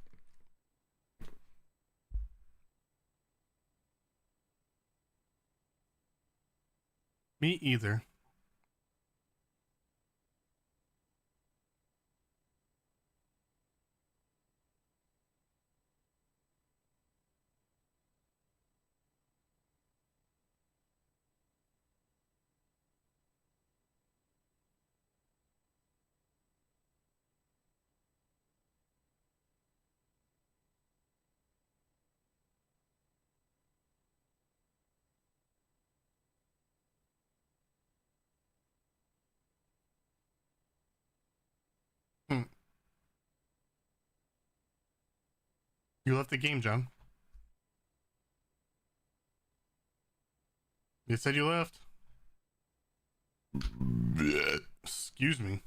Me either. Hmm. You left the game, John. You said you left. Excuse me.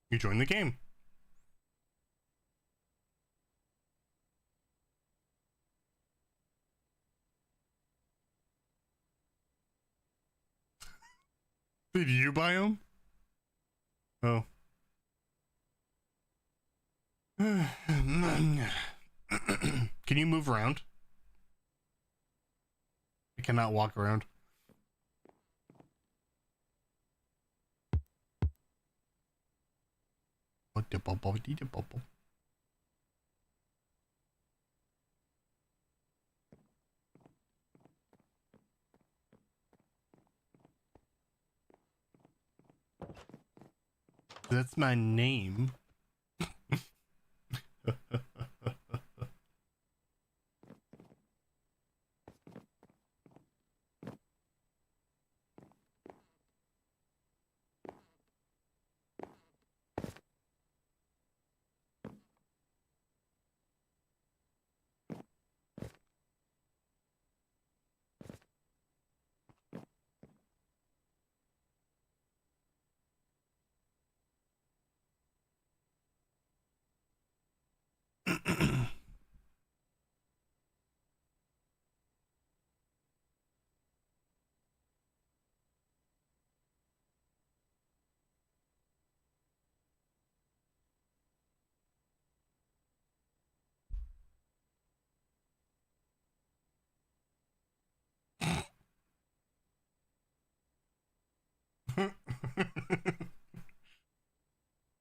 You joined the game. Did you buy them? Oh. Can you move around? I cannot walk around. That's my name.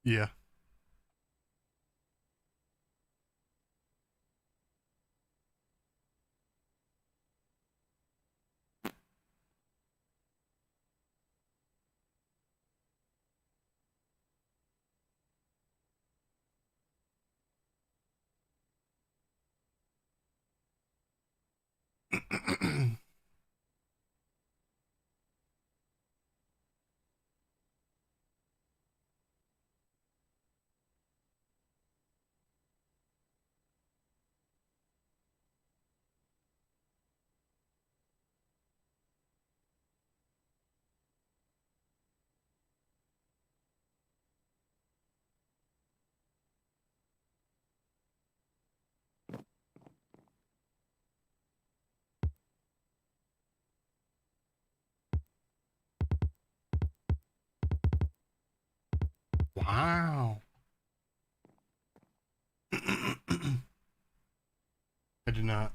Yeah. Wow. I did not.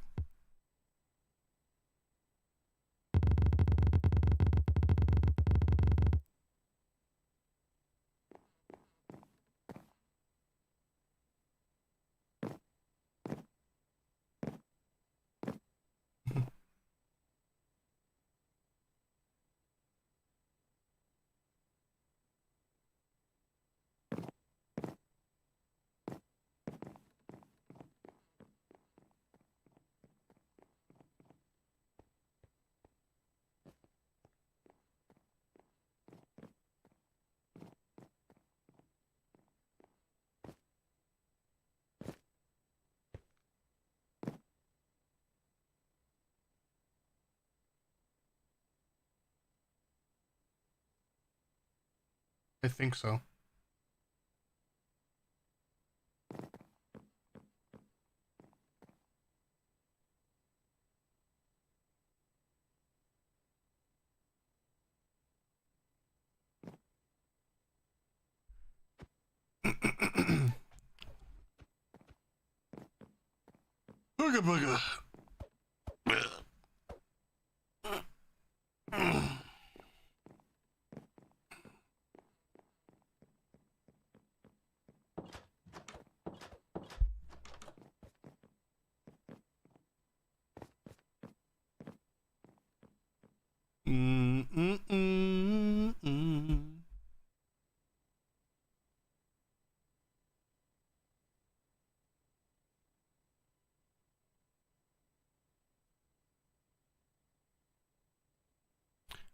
I think so. Booga booga.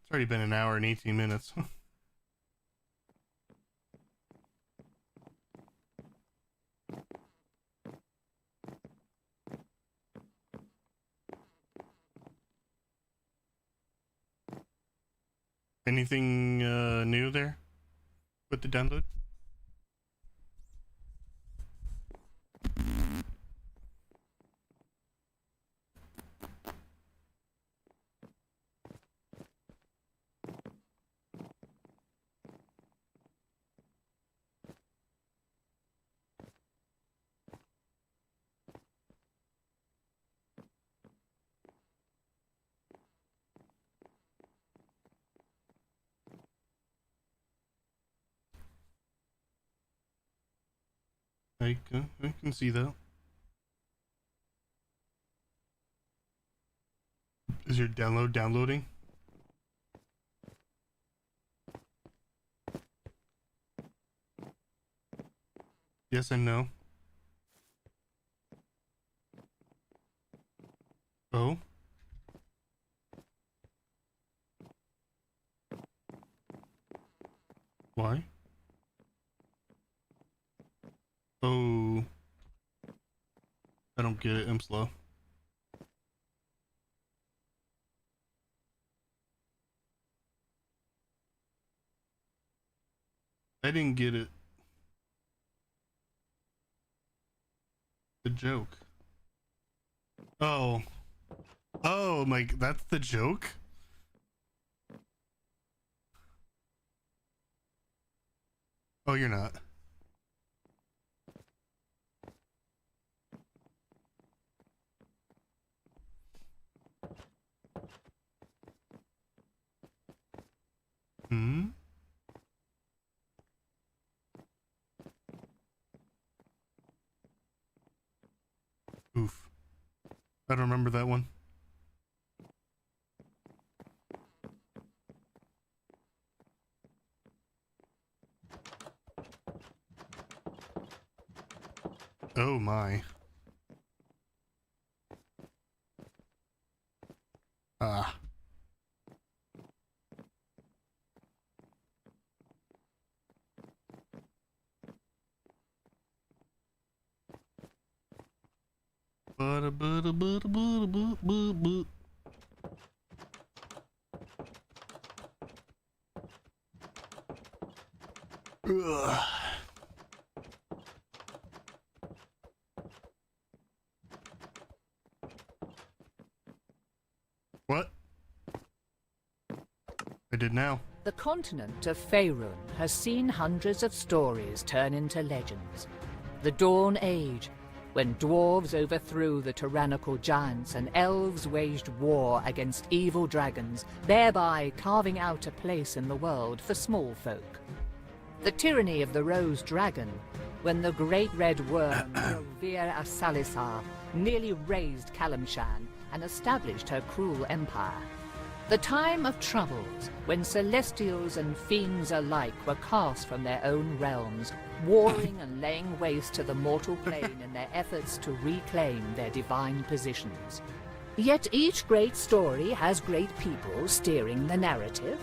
It's already been an hour and 18 minutes. Anything new there with the download? I can see that. Is your download downloading? Yes and no. Oh? Why? Oh. I don't get it. I'm slow. I didn't get it. The joke. Oh. Oh, that's the joke? Oh, you're not. Hmm? Oof. I don't remember that one. Oh my. Ah. Bada bada bada bada bada bada. Ugh. What? I did now. The continent of Faerun has seen hundreds of stories turn into legends. The Dawn Age, when dwarves overthrew the tyrannical giants and elves waged war against evil dragons, thereby carving out a place in the world for small folk. The tyranny of the Rose Dragon, when the great red worm Elvira Salisar nearly razed Kalimshan and established her cruel empire. The time of troubles, when celestials and fiends alike were cast from their own realms, warring and laying waste to the mortal plane in their efforts to reclaim their divine positions. Yet each great story has great people steering the narrative.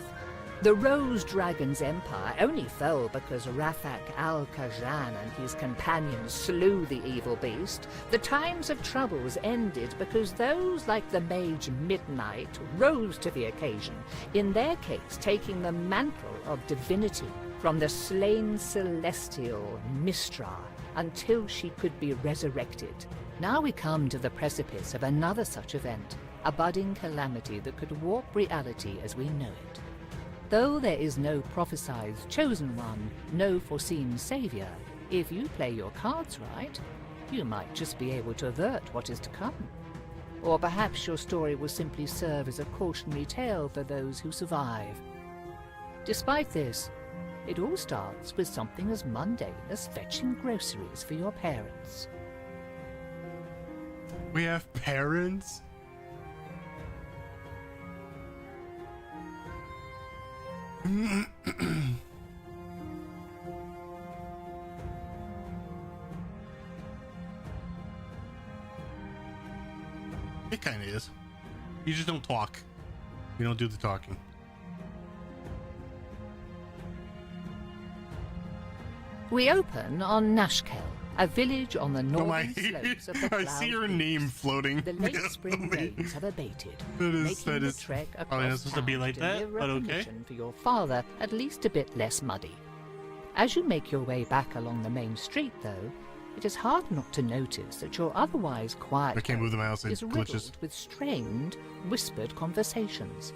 The Rose Dragon's empire only fell because Rafak al-Khajan and his companions slew the evil beast. The times of troubles ended because those like the mage Midnight rose to the occasion, in their case taking the mantle of divinity from the slain celestial Mistra until she could be resurrected. Now we come to the precipice of another such event, a budding calamity that could warp reality as we know it. Though there is no prophesied chosen one, no foreseen savior, if you play your cards right, you might just be able to avert what is to come. Or perhaps your story will simply serve as a cautionary tale for those who survive. Despite this, it all starts with something as mundane as fetching groceries for your parents. We have parents? It kind of is. You just don't talk. You don't do the talking. We open on Nashkel, a village on the northern slopes of the I see your name floating. The late spring rains have abated, that making the is trek probably not across supposed to be town like that, deliver but a okay. permission for your father at least a bit less muddy. As you make your way back along the main street, though, it is hard not to notice that your otherwise quiet I can't move the home mouse, it is glitches. riddled with strained, whispered conversations.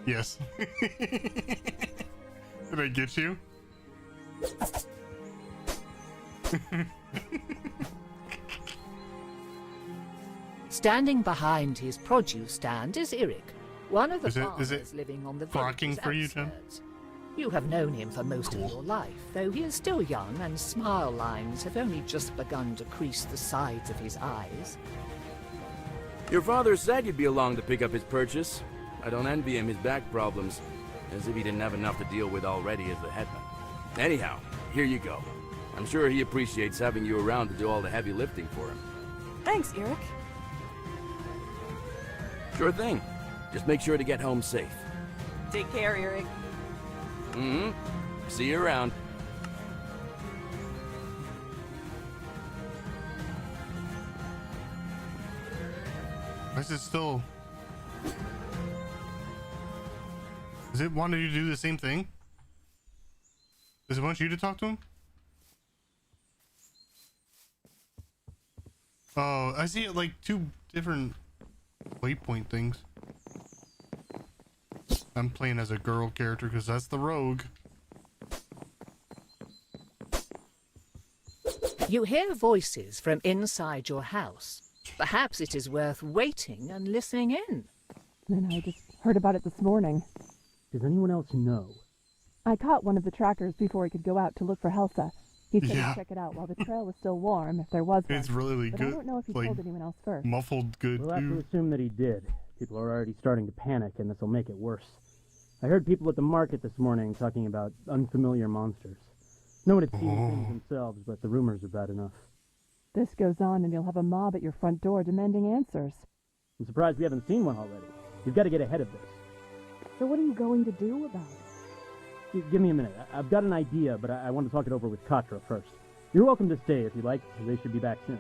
Yes. Did I get you? Standing behind his produce stand is Eric, one of the Is farmers it living on the barking village's for you, Jen? outskirts. You have known him for most Cool. of your life, though he is still young and smile lines have only just begun to crease the sides of his eyes. Your father said you'd be along to pick up his purchase. I don't envy him his back problems, as if he didn't have enough to deal with already as the headman. Anyhow, here you go. I'm sure he appreciates having you around to do all the heavy lifting for him. Thanks, Eric. Sure thing. Just make sure to get home safe. Take care, Eric. Mm-hmm. See you around. Why is it still... Does it want you to do the same thing? Does it want you to talk to him? Oh, I see it like two different waypoint things. I'm playing as a girl character because that's the rogue. You hear voices from inside your house. Perhaps it is worth waiting and listening in. And I just heard about it this morning. Does anyone else know? I caught one of the trackers before he could go out to look for Helsa. He said Yeah. he'd check it out while the trail was still warm, if there was one. It's really But good. I don't know if he like, told anyone else first. muffled good We'll have to too. assume that he did. People are already starting to panic, and this will make it worse. I heard people at the market this morning talking about unfamiliar monsters. No one had seen things themselves, but the rumors are bad enough. This goes on and you'll have a mob at your front door demanding answers. I'm surprised we haven't seen one already. You've got to get ahead of this. So what are you going to do about it? Give me a minute. I've got an idea, but I want to talk it over with Katra first. You're welcome to stay if you like. They should be back soon.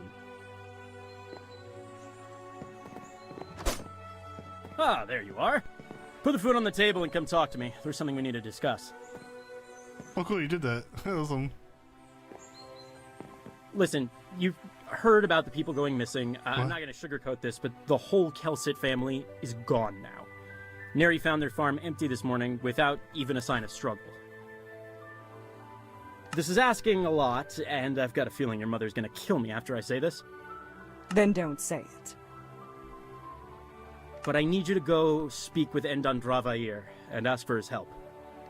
Ah, there you are. Put the food on the table and come talk to me. There's something we need to discuss. Oh, cool, you did that. Awesome. Listen, you've heard about the people going missing. I'm What? not going to sugarcoat this, but the whole Kelsit family is gone now. Neri found their farm empty this morning without even a sign of struggle. This is asking a lot, and I've got a feeling your mother's going to kill me after I say this. Then don't say it. But I need you to go speak with Endan Dravair and ask for his help.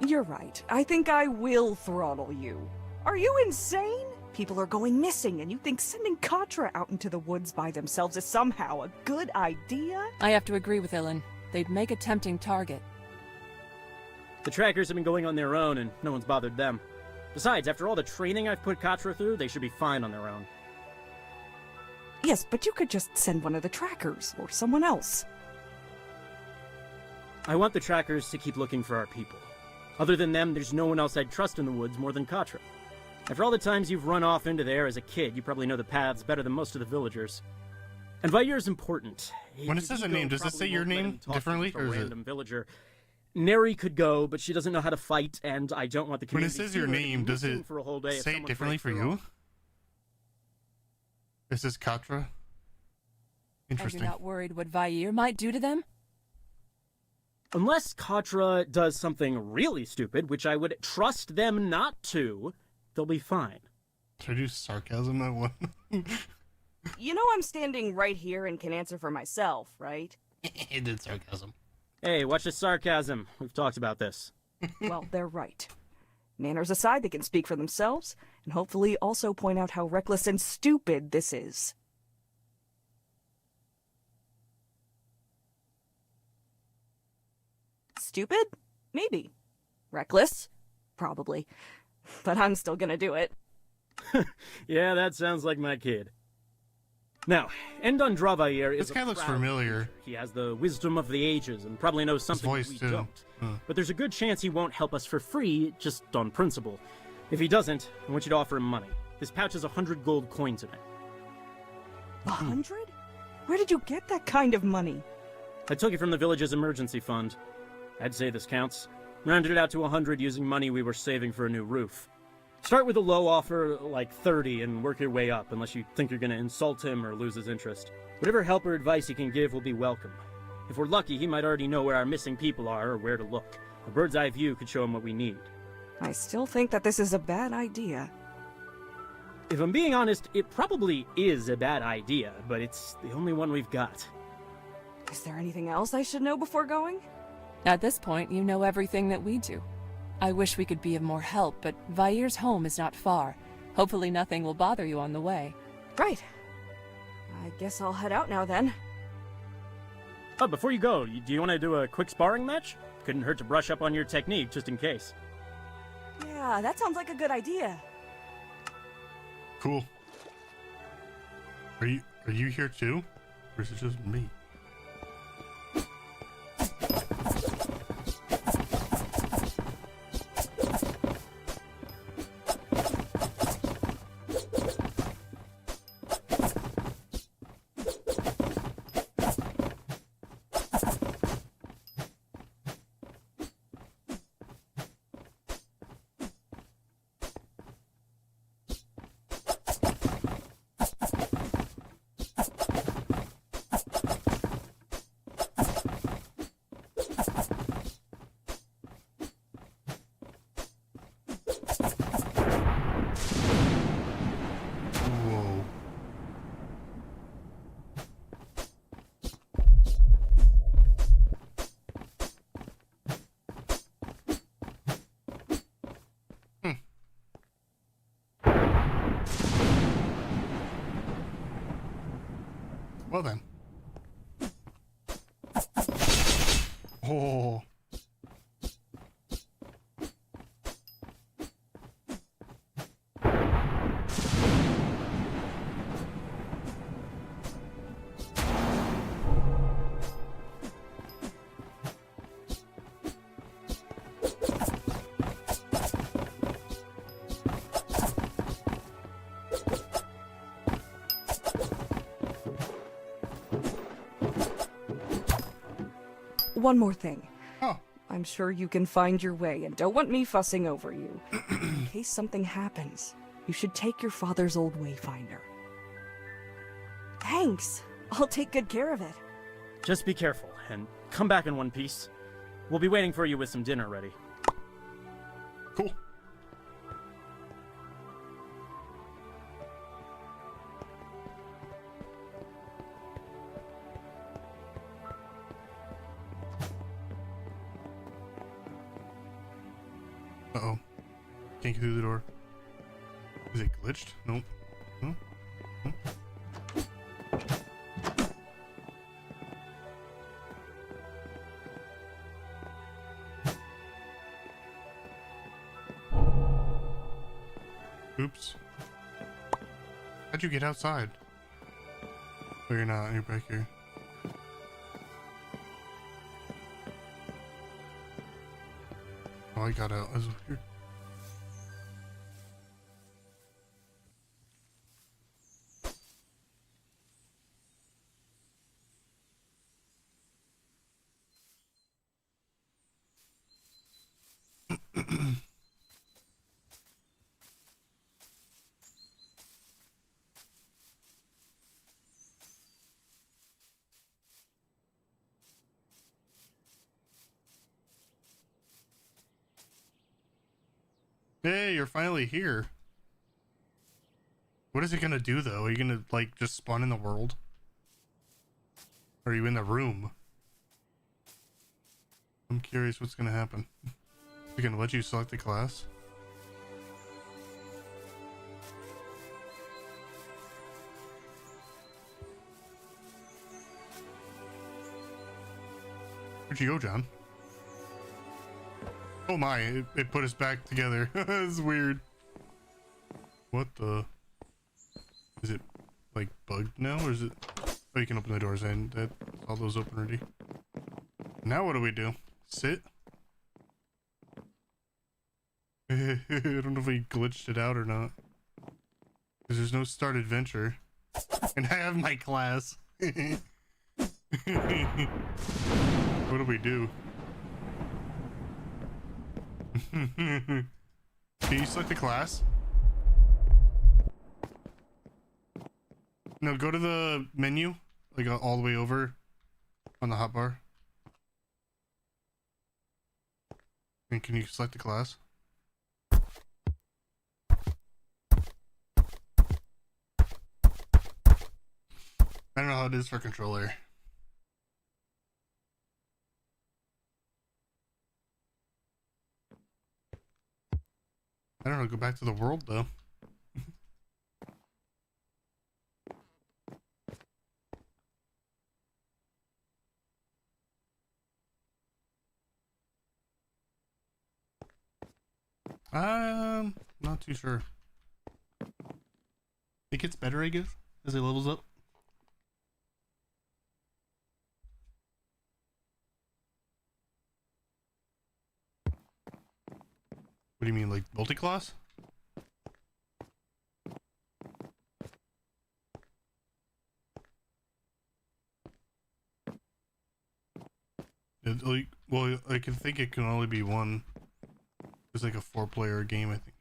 You're right. I think I will throttle you. Are you insane? People are going missing, and you think sending Katra out into the woods by themselves is somehow a good idea? I have to agree with Ilan. They'd make a tempting target. The trackers have been going on their own, and no one's bothered them. Besides, after all the training I've put Katra through, they should be fine on their own. Yes, but you could just send one of the trackers, or someone else. I want the trackers to keep looking for our people. Other than them, there's no one else I'd trust in the woods more than Katra. After all the times you've run off into there as a kid, you probably know the paths better than most of the villagers. And Vair is important. When it says a name, does it say your name differently, or is it... random villager. Neri could go, but she doesn't know how to fight, and I don't want the When it community says your name, does it for a whole day if say it someone differently breaks for their you? own. This is Katra? And Interesting. you're not worried what Vair might do to them? Unless Katra does something really stupid, which I would trust them not to, they'll be fine. Should I do sarcasm that one? You know I'm standing right here and can answer for myself, right? It did sarcasm. Hey, watch the sarcasm. We've talked about this. Well, they're right. Manners aside, they can speak for themselves, and hopefully also point out how reckless and stupid this is. Stupid? Maybe. Reckless? Probably. But I'm still gonna do it. Yeah, that sounds like my kid. Now, Endan Dravair is This guy a looks proud familiar. leader. He has the wisdom of the ages and probably knows something voice, we too. don't. Huh. But there's a good chance he won't help us for free, just on principle. If he doesn't, I want you to offer him money. His pouch has 100 gold coins in it. 100? Where did you get that kind of money? I took it from the village's emergency fund. I'd say this counts. Rounded it out to 100 using money we were saving for a new roof. Start with a low offer, like 30, and work your way up, unless you think you're gonna insult him or lose his interest. Whatever help or advice he can give will be welcome. If we're lucky, he might already know where our missing people are or where to look. A bird's eye view could show him what we need. I still think that this is a bad idea. If I'm being honest, it probably is a bad idea, but it's the only one we've got. Is there anything else I should know before going? At this point, you know everything that we do. I wish we could be of more help, but Vair's home is not far. Hopefully nothing will bother you on the way. Right. I guess I'll head out now then. Oh, before you go, do you want to do a quick sparring match? Couldn't hurt to brush up on your technique, just in case. Yeah, that sounds like a good idea. Cool. Are you here too? Or is it just me? Whoa. Well then. Oh. One more thing. Oh. I'm sure you can find your way and don't want me fussing over you. In case something happens, you should take your father's old wayfinder. Thanks. I'll take good care of it. Just be careful, and come back in one piece. We'll be waiting for you with some dinner ready. Cool. Uh-oh. Can't get through the door. Is it glitched? Nope. Huh? Huh? Oops. How'd you get outside? Oh, you're not. You're back here. Oh, I got out. I was weird. Hey, you're finally here. What is it gonna do though? Are you gonna like just spawn in the world? Or are you in the room? I'm curious what's gonna happen. Is it gonna let you select the class? Where'd you go, John? Oh my, it put us back together. It's weird. What the? Is it like bugged now, or is it? Oh, you can open the doors and that all those open already. Now what do we do? Sit? I don't know if we glitched it out or not. Because there's no start adventure. And I have my class. What do we do? Can you select the class? No, go to the menu, like all the way over on the hotbar. And can you select the class? I don't know how it is for controller. I don't know, go back to the world though. Not too sure. It gets better, I guess, as it levels up. What do you mean, like multi-class? Like, well, I can think it can only be one. It's like a 4-player game, I think.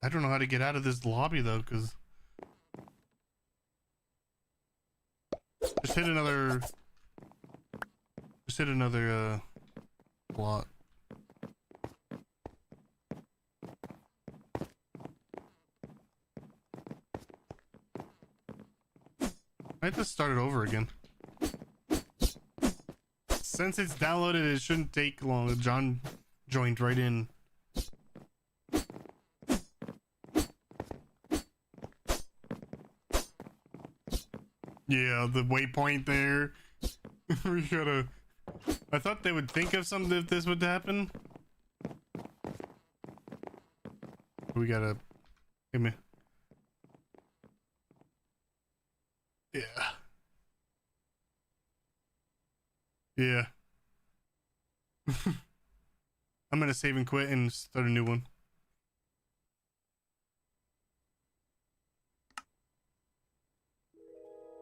I don't know how to get out of this lobby though, because just hit another slot. I have to start it over again. Since it's downloaded, it shouldn't take long. John joined right in. Yeah, the waypoint there. We gotta... I thought they would think of something if this would happen. We gotta... Give me... Yeah. Yeah. I'm gonna save and quit and start a new one.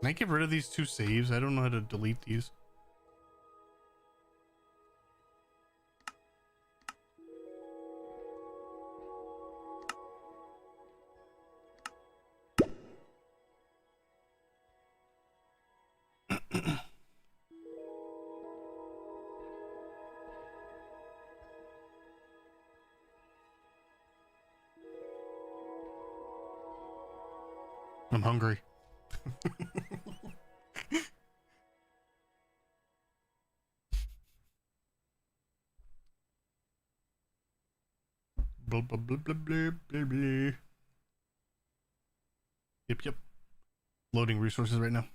Can I get rid of these 2 saves? I don't know how to delete these. I'm hungry. Blah, blah, blah, blah, blah, blah, blah. Yep. Loading resources right now.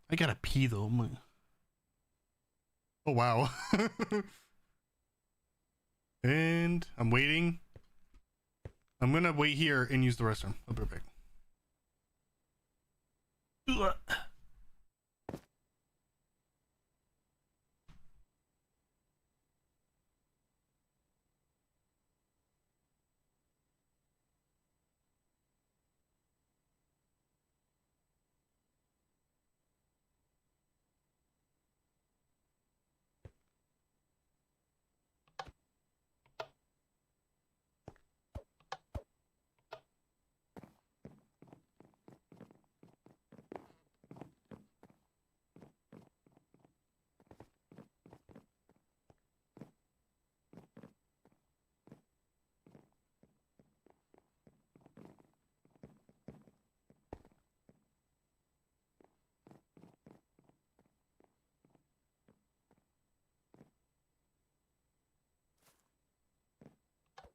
I gotta pee though. Oh wow. And I'm waiting. I'm gonna wait here and use the restroom. I'll be right back. Ugh.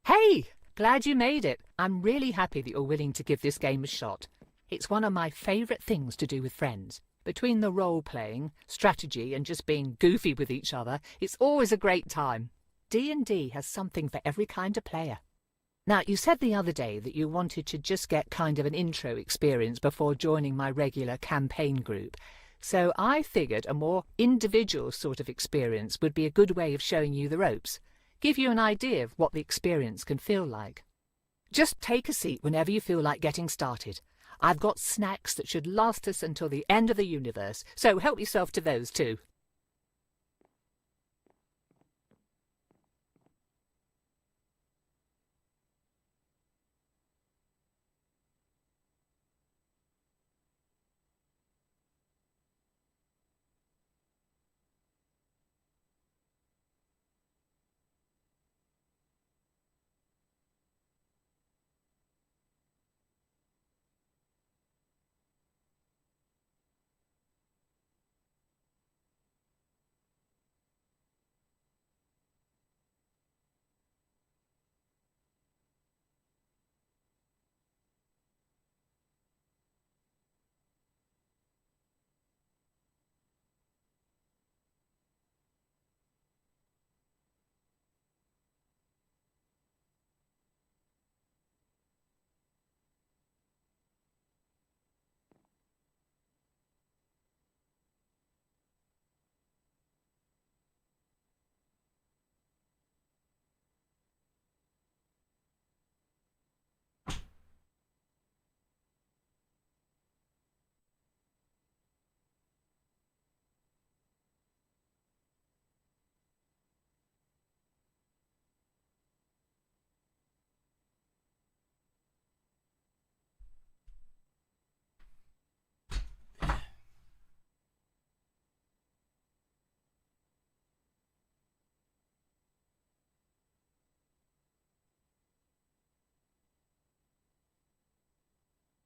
Hey! Glad you made it. I'm really happy that you're willing to give this game a shot. It's one of my favourite things to do with friends. Between the role-playing, strategy and just being goofy with each other, it's always a great time. D&D has something for every kind of player. Now, you said the other day that you wanted to just get kind of an intro experience before joining my regular campaign group. So I figured a more individual sort of experience would be a good way of showing you the ropes. Give you an idea of what the experience can feel like. Just take a seat whenever you feel like getting started. I've got snacks that should last us until the end of the universe, so help yourself to those too.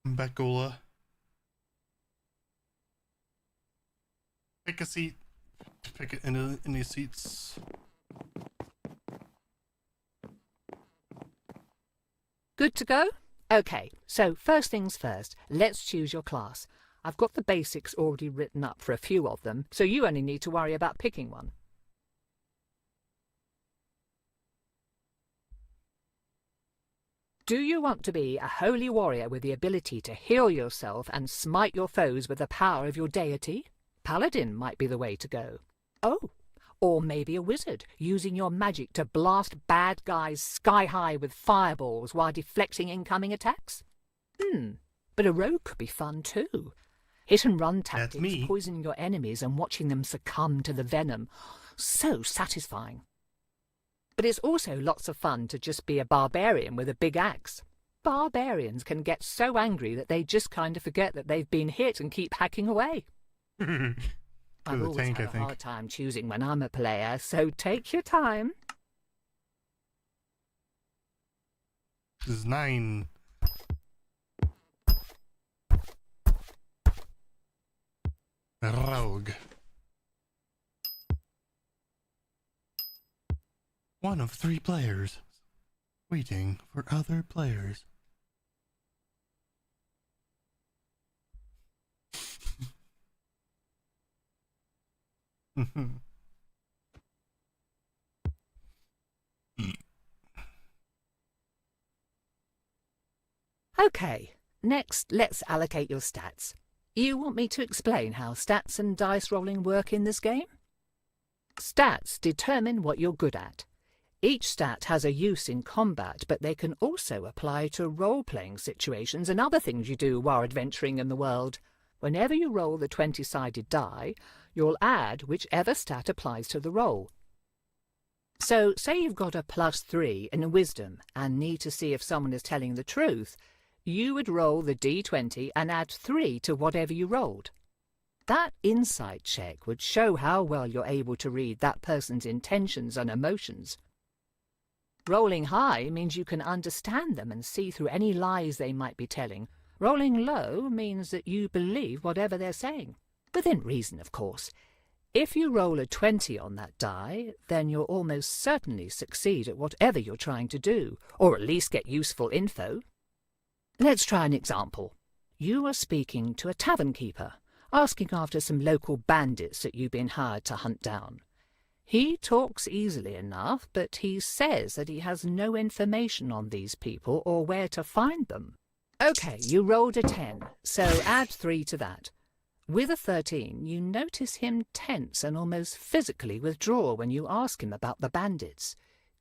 Beckola. Pick a seat. Pick it in any seats. Good to go? Okay, so first things first, let's choose your class. I've got the basics already written up for a few of them, so you only need to worry about picking one. Do you want to be a holy warrior with the ability to heal yourself and smite your foes with the power of your deity? Paladin might be the way to go. Oh, or maybe a wizard, using your magic to blast bad guys sky high with fireballs while deflecting incoming attacks? But a rogue could be fun too. Hit-and-run That's tactics, me. poisoning your enemies and watching them succumb to the venom. So satisfying. But it's also lots of fun to just be a barbarian with a big axe. Barbarians can get so angry that they just kind of forget that they've been hit and keep hacking away. I've the always tank, had I a think. hard time choosing when I'm a player, so take your time. This is 9. Rogue. One of 3 players. Waiting for other players. Okay, next let's allocate your stats. You want me to explain how stats and dice rolling work in this game? Stats determine what you're good at. Each stat has a use in combat, but they can also apply to role-playing situations and other things you do while adventuring in the world. Whenever you roll the 20-sided die, you'll add whichever stat applies to the roll. So, say you've got a +3 in wisdom and need to see if someone is telling the truth, you would roll the d20 and add 3 to whatever you rolled. That insight check would show how well you're able to read that person's intentions and emotions. Rolling high means you can understand them and see through any lies they might be telling. Rolling low means that you believe whatever they're saying. Within reason, of course. If you roll a 20 on that die, then you'll almost certainly succeed at whatever you're trying to do, or at least get useful info. Let's try an example. You are speaking to a tavern keeper, asking after some local bandits that you've been hired to hunt down. He talks easily enough, but he says that he has no information on these people or where to find them. Okay, you rolled a 10, so add 3 to that. With a 13, you notice him tense and almost physically withdraw when you ask him about the bandits,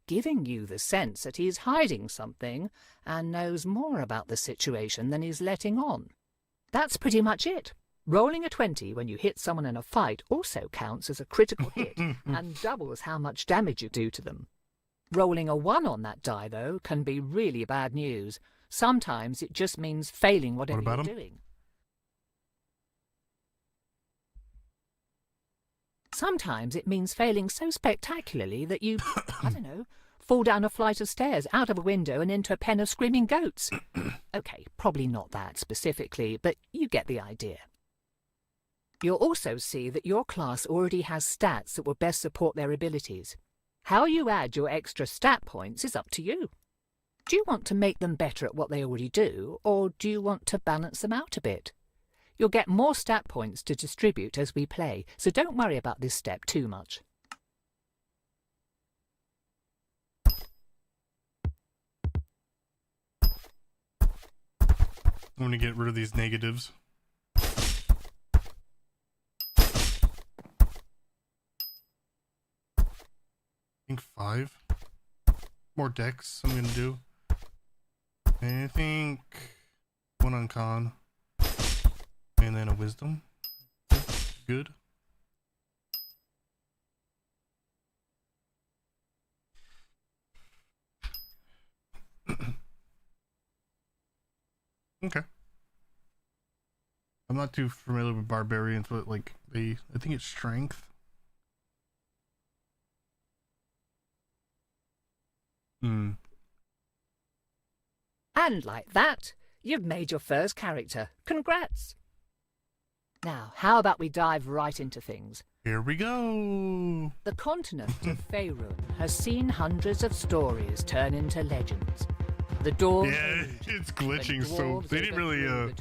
giving you the sense that he is hiding something and knows more about the situation than he's letting on. That's pretty much it. Rolling a 20 when you hit someone in a fight also counts as a critical hit and doubles how much damage you do to them. Rolling a 1 on that die, though, can be really bad news. Sometimes it just means failing whatever you're doing. Sometimes it means failing so spectacularly that you, I don't know, fall down a flight of stairs, out of a window and into a pen of screaming goats. Okay, probably not that specifically, but you get the idea. You'll also see that your class already has stats that will best support their abilities. How you add your extra stat points is up to you. Do you want to make them better at what they already do, or do you want to balance them out a bit? You'll get more stat points to distribute as we play, so don't worry about this step too much. I'm going to get rid of these negatives. I think 5. More decks I'm going to do. And I think 1 on con. And then a wisdom. Good. Okay. I'm not too familiar with barbarians, but like I think it's strength. And like that, you've made your first character. Congrats! Now, how about we dive right into things? Here we go! The continent of Faerun has seen hundreds of stories turn into legends. The dwarves, yeah, it's glitching, so they didn't really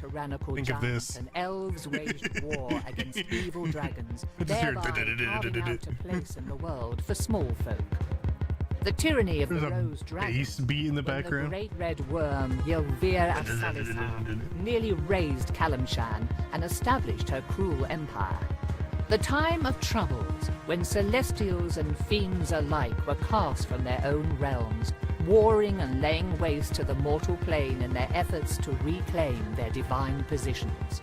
think of this. And elves waged war against evil dragons, I just hear thereby carving out a place in the world for small folk. The tyranny of the Rose Dragon, bass beat in the background. The great red worm Ylvir Asalisar nearly razed Kalimshan and established her cruel empire. The time of troubles, when celestials and fiends alike were cast from their own realms, warring and laying waste to the mortal plane in their efforts to reclaim their divine positions.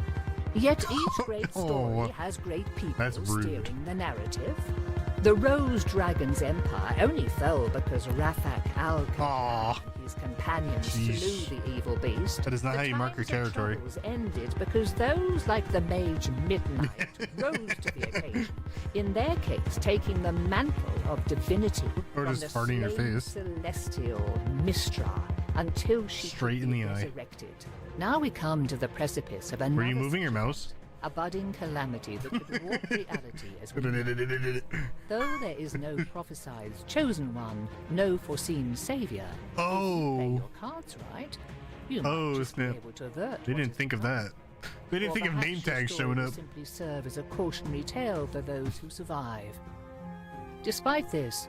Yet each great story has great people steering the narrative. The Rose Dragon's empire only fell because Rafak Al-Khan and his companions slew the evil beast. That is not how you mark your territory. The times of troubles ended because those like the mage Midnight rose to the occasion, in their case taking the mantle of divinity or from just the farting in your slain face. celestial Mistra until she Straight could in be the eye. resurrected. Now we come to the precipice of another. Were you moving your mouse? A budding calamity that could warp reality as we know. Though there is no prophesied chosen one, no foreseen savior, if you play your cards right, you might just be able to avert. They didn't think of that. They didn't think of name tags showing up. Simply serve as a cautionary tale for those who survive. Despite this,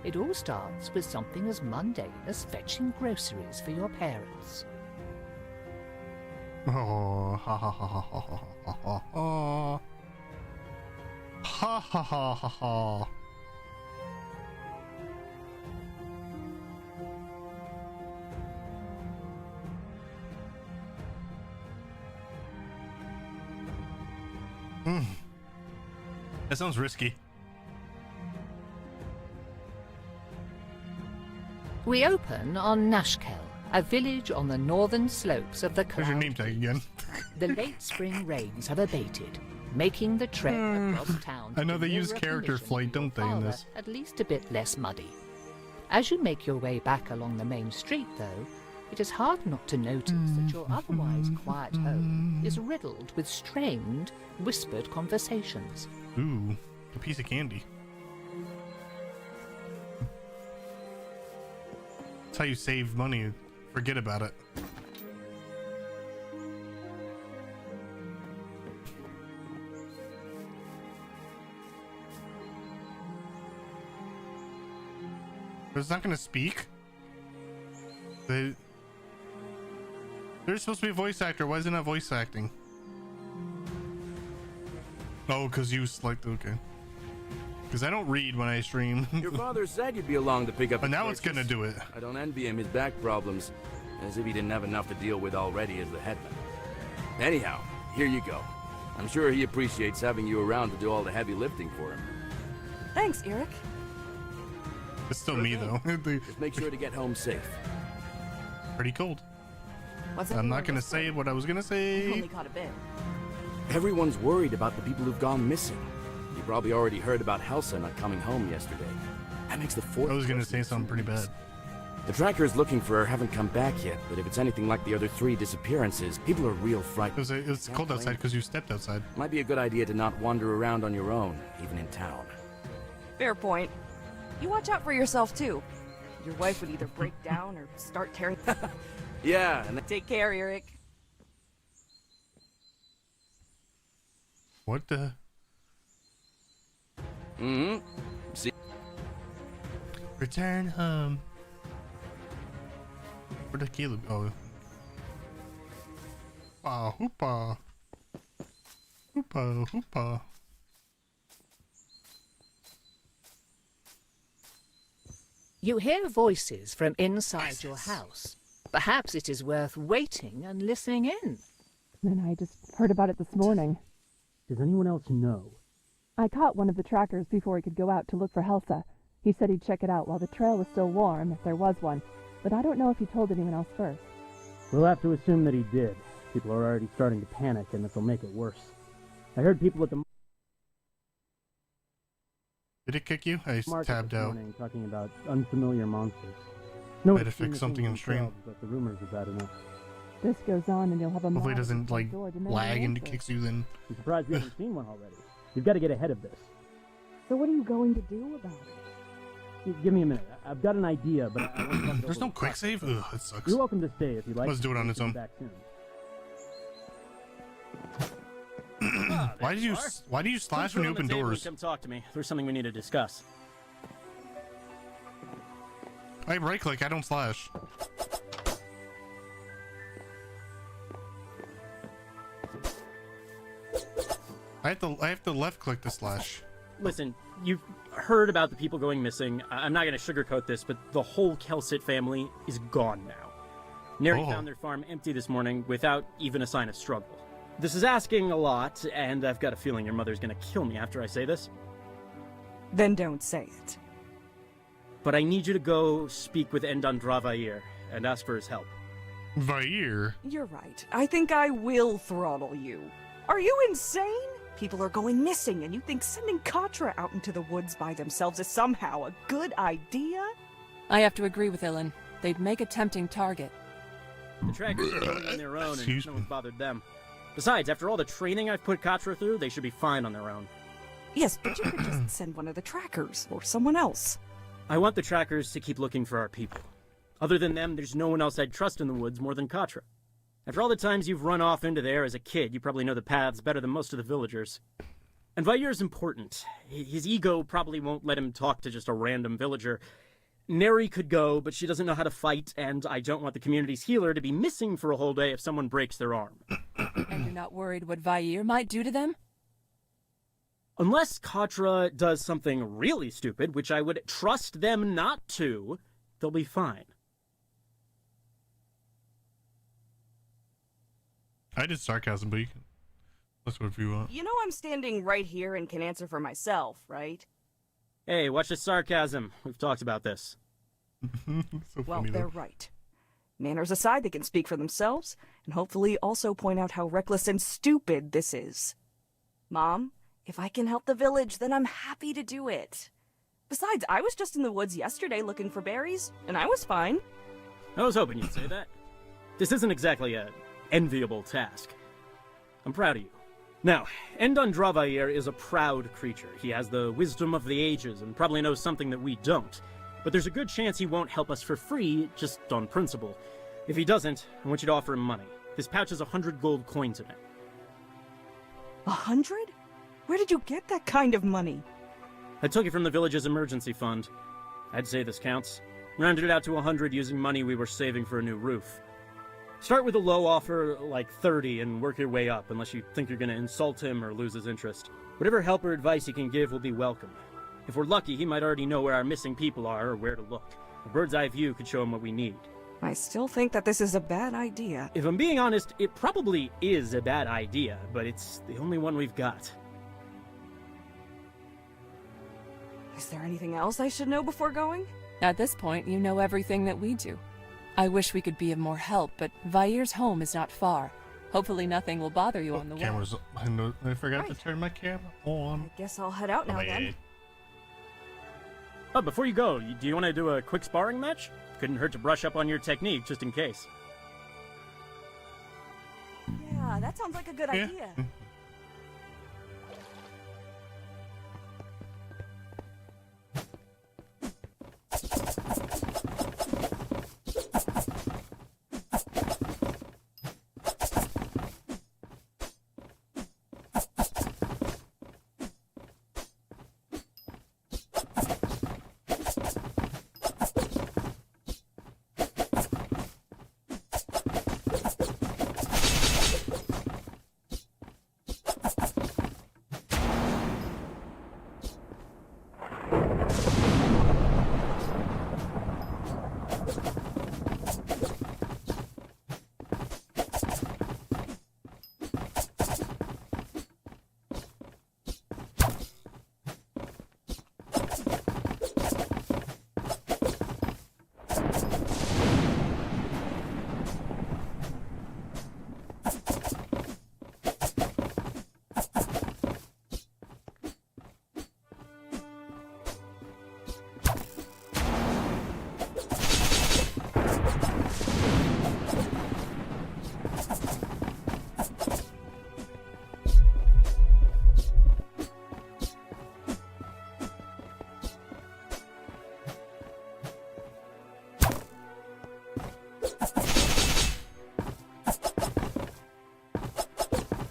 it all starts with something as mundane as fetching groceries for your parents. Oh, ha ha ha ha ha ha ha ha ha ha ha ha ha. That sounds risky. We open on Nashkel, a village on the northern slopes of the Cloud. There's your name tag again. The late spring rains have abated, making the trek across town. I know they use character flight, don't they, in this? At least a bit less muddy. As you make your way back along the main street, though, it is hard not to notice that your otherwise quiet home is riddled with strained, whispered conversations. Ooh, a piece of candy. That's how you save money. Forget about it. But it's not gonna speak? They're supposed to be a voice actor. Why is it not voice acting? Oh, because you select. Okay. Because I don't read when I stream. Your father said you'd be along to pick up. But now it's gonna do it. I don't envy him his back problems, as if he didn't have enough to deal with already as the headman. Anyhow, here you go. I'm sure he appreciates having you around to do all the heavy lifting for him. Thanks, Eric. It's still me though. Just make sure to get home safe. Pretty cold. What's I'm not gonna say what I was gonna say. Only caught a bit. Everyone's worried about the people who've gone missing. You probably already heard about Helsa not coming home yesterday. That makes the fourth. I was gonna say something pretty bad. The trackers looking for her haven't come back yet, but if it's anything like the other 3 disappearances, people are real frightened. It's cold outside because you stepped outside. Might be a good idea to not wander around on your own, even in town. Fair point. You watch out for yourself, too. Your wife would either break down or start tearing... Yeah, and Take care, Eric. What the? See. Return home. Where did Caleb? Oh. Hoopa. Hoopa. Hoopa. You hear voices from inside your house. Perhaps it is worth waiting and listening in. Then I just heard about it this morning. Does anyone else know? I caught one of the trackers before he could go out to look for Helsa. He said he'd check it out while the trail was still warm, if there was one. But I don't know if he told anyone else first. We'll have to assume that he did. People are already starting to panic, and this will make it worse. I heard people at the Did it kick you? I market tabbed this out. morning talking about unfamiliar monsters. No Might have fixed something in stream. But the rumors are bad enough. This goes on and you'll have a Hopefully it mob doesn't at the like door demanding lag and it answers. kicks you then. I'm surprised we haven't seen one already. You've got to get ahead of this. So what are you going to do about it? Give me a minute. I've got an idea, but I want to talk it There's over no with quick Fox. save? Ugh, that sucks. You're welcome to stay if you'd like. Let's do it on its own. Back soon. Why do you slash when you open doors? Come talk to me. There's something we need to discuss. I right click, I don't slash. I have to left click to slash. Listen, you've heard about the people going missing. I'm not going to sugarcoat this, but the whole Kelsit family is gone now. Neri found their farm empty this morning without even a sign of struggle. This is asking a lot, and I've got a feeling your mother's gonna kill me after I say this. Then don't say it. But I need you to go speak with Endon Dravair and ask for his help. Vair? You're right. I think I will throttle you. Are you insane? People are going missing, and you think sending Katra out into the woods by themselves is somehow a good idea? I have to agree with Ilan. They'd make a tempting target. The trackers are going on their own, and Excuse no me. one's bothered them. Besides, after all the training I've put Katra through, they should be fine on their own. Yes, but you could just send one of the trackers, or someone else. I want the trackers to keep looking for our people. Other than them, there's no one else I'd trust in the woods more than Katra. After all the times you've run off into there as a kid, you probably know the paths better than most of the villagers. And Vair's important. His ego probably won't let him talk to just a random villager. Neri could go, but she doesn't know how to fight, and I don't want the community's healer to be missing for a whole day if someone breaks their arm. And you're not worried what Vair might do to them? Unless Katra does something really stupid, which I would trust them not to, they'll be fine. I did sarcasm, but you can. That's what you want. You know I'm standing right here and can answer for myself, right? Hey, watch the sarcasm. We've talked about this. So Well, funny, they're though. right. Manners aside, they can speak for themselves, and hopefully also point out how reckless and stupid this is. Mom, if I can help the village, then I'm happy to do it. Besides, I was just in the woods yesterday looking for berries, and I was fine. I was hoping you'd say that. This isn't exactly a enviable task. I'm proud of you. Now, Endon Dravair is a proud creature. He has the wisdom of the ages and probably knows something that we don't. But there's a good chance he won't help us for free, just on principle. If he doesn't, I want you to offer him money. This pouch has 100 gold coins in it. 100? Where did you get that kind of money? I took it from the village's emergency fund. I'd say this counts. Rounded it out to 100 using money we were saving for a new roof. Start with a low offer, like 30, and work your way up, unless you think you're gonna insult him or lose his interest. Whatever help or advice he can give will be welcome. If we're lucky, he might already know where our missing people are or where to look. A bird's eye view could show him what we need. I still think that this is a bad idea. If I'm being honest, it probably is a bad idea, but it's the only one we've got. Is there anything else I should know before going? At this point, you know everything that we do. I wish we could be of more help, but Vair's home is not far. Hopefully nothing will bother you on the way. Camera's. I forgot to turn my camera on. I guess I'll head out now Oh, then. yeah. Oh, before you go, do you want to do a quick sparring match? Couldn't hurt to brush up on your technique, just in case. Yeah, that sounds like a good Yeah. idea.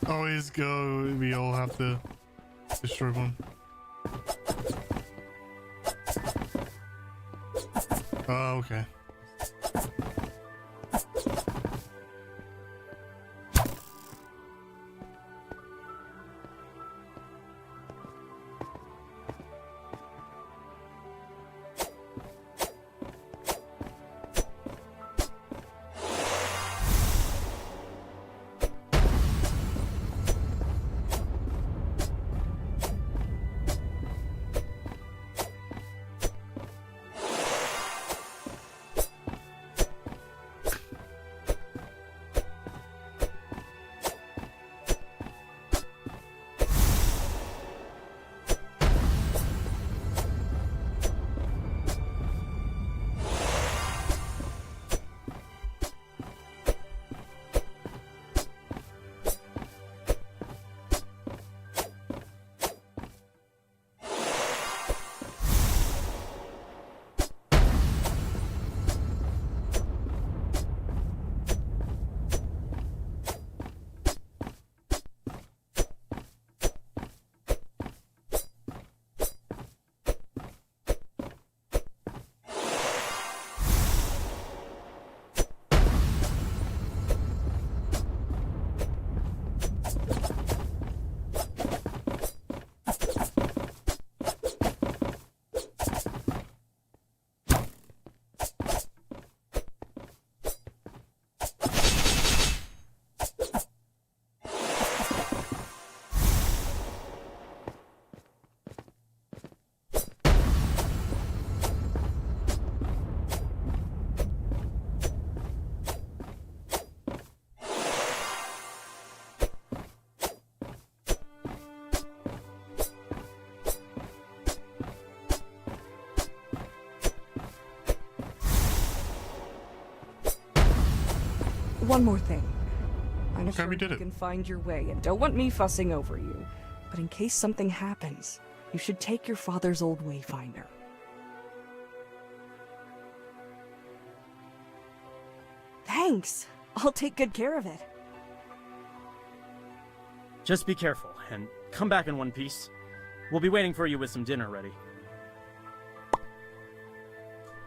Always go. We all have to destroy one. Oh, okay. one more thing. I'm Okay, sure we did you it. can find your way and don't want me fussing over you. But in case something happens, you should take your father's old wayfinder. Thanks. I'll take good care of it. Just be careful, and come back in one piece. We'll be waiting for you with some dinner ready.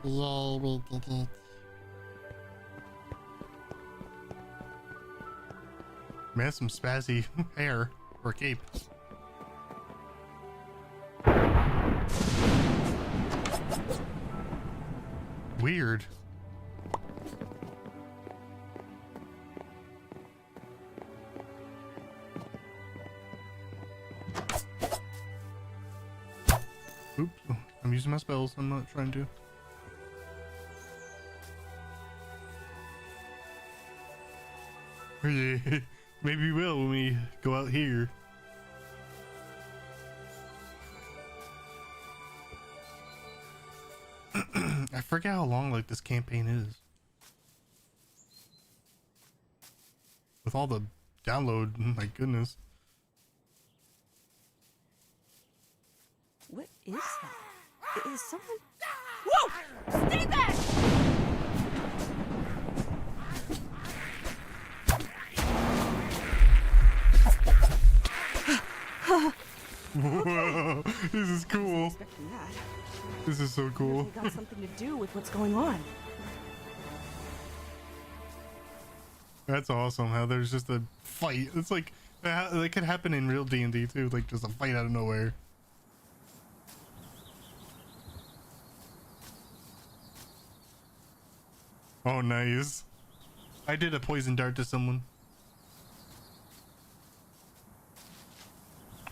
Yay, we did it. Man, some spazzy hair or cape. Weird. Oops, I'm using my spells. I'm not trying to. Yeah, maybe we will when we go out here. I forget how long like this campaign is. With all the download, my goodness. What is that? Is someone... Whoa! Stay back! Whoa, this is cool. Expecting that. This is so cool. It got something to do with what's going on. That's awesome how there's just a fight. It's like that could happen in real D&D too, like just a fight out of nowhere. Oh, nice. I did a poison dart to someone.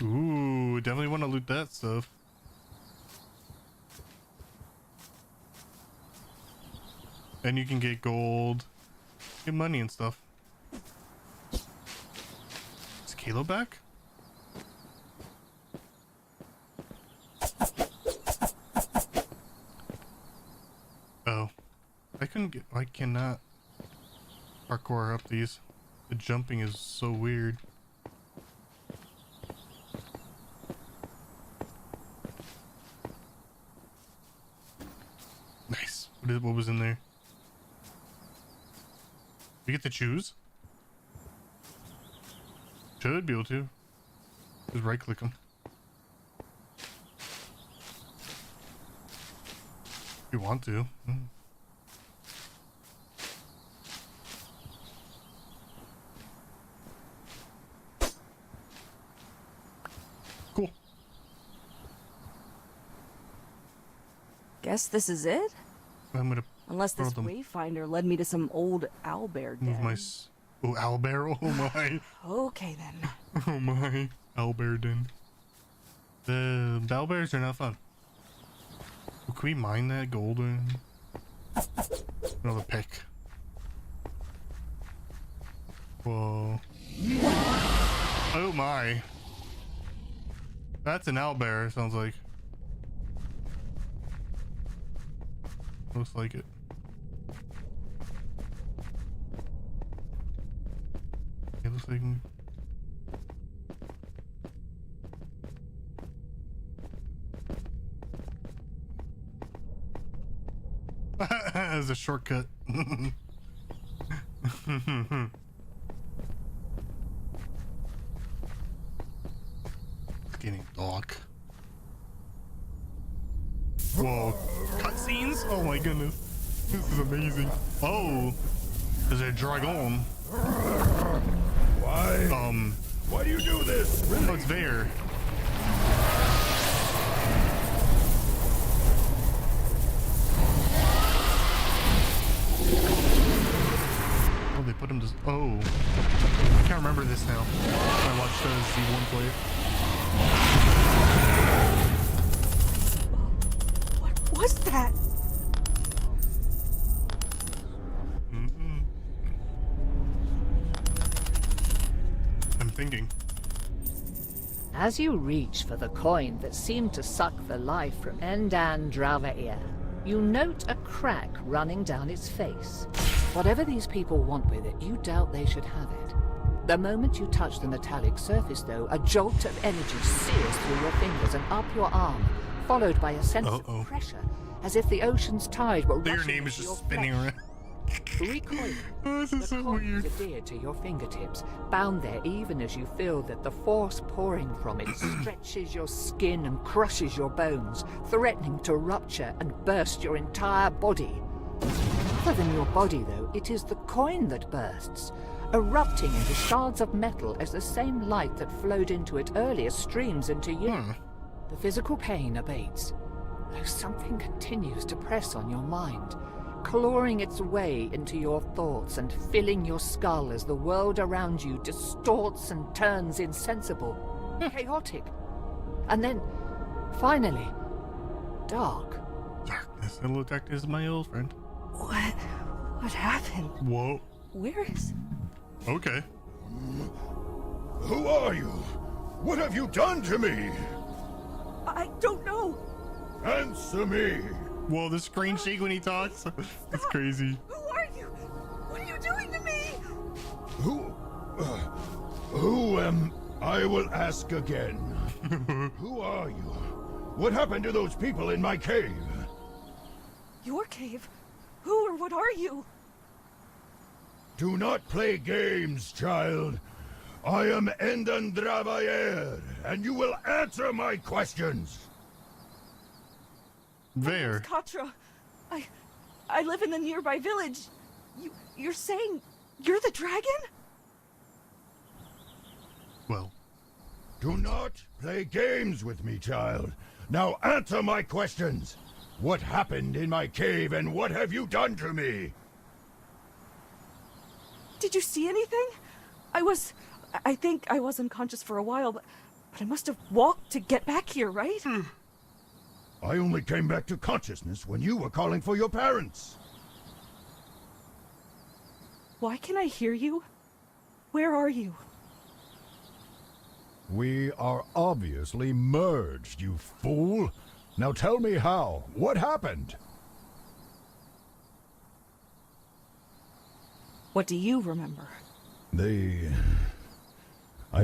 Ooh, definitely want to loot that stuff. And you can get gold, get money and stuff. Is Kalo back? Oh, I cannot parkour up these. The jumping is so weird. Nice. What was in there? You get to choose? Should be able to. Just right click them. If you want to. Cool. Guess this is it? I'm gonna Unless this throw them. wayfinder led me to some old owlbear Move den. my owlbear. Oh my. Okay then. Oh my. Owlbear den. The owlbears are not fun. Well, can we mine that golden? Another pick. Whoa. Oh my. That's an owlbear, sounds like. Looks like it. It looks like... As a shortcut. It's getting dark. Whoa. Cutscenes? Oh my goodness. This is amazing. Oh. There's a dragon. Why? Why do you do this? Really? Oh, it's Vare. Oh, they put him to... Oh. I can't remember this now. I watched Z1 play it. What was that? I'm thinking. As you reach for the coin that seemed to suck the life from Endan Dravair, you note a crack running down its face. Whatever these people want with it, you doubt they should have it. The moment you touch the metallic surface, though, a jolt of energy sears through your fingers and up your arm, followed by a sense of pressure, as if the ocean's tide were rushing Your name is into just your spinning flesh. around. Recoiling, This is so weird. adhered to your fingertips, bound there even as you feel that the force pouring from it stretches your skin and crushes your bones, threatening to rupture and burst your entire body. Other than your body, though, it is the coin that bursts, erupting into shards of metal as the same light that flowed into it earlier streams into you. The physical pain abates, though something continues to press on your mind, clawing its way into your thoughts and filling your skull as the world around you distorts and turns insensible, chaotic, and then, finally, dark. Darkness. Hello, darkness, my old friend. What happened? Whoa. Where is... Okay. Who are you? What have you done to me? I don't know. Answer me. Whoa, the screen shake when he talks. That's crazy. Who are you? What are you doing to me? Who am... I will ask again. Who are you? What happened to those people in my cave? Your cave? Who or what are you? Do not play games, child. I am Endan Dravayer, and you will answer my questions. There. Katra. I live in the nearby village. You're saying you're the dragon? Well. Do not play games with me, child. Now answer my questions. What happened in my cave, and what have you done to me? Did you see anything? I think I was unconscious for a while, but I must have walked to get back here, right? I only came back to consciousness when you were calling for your parents. Why can I hear you? Where are you? We are obviously merged, you fool. Now tell me how. What happened? What do you remember? I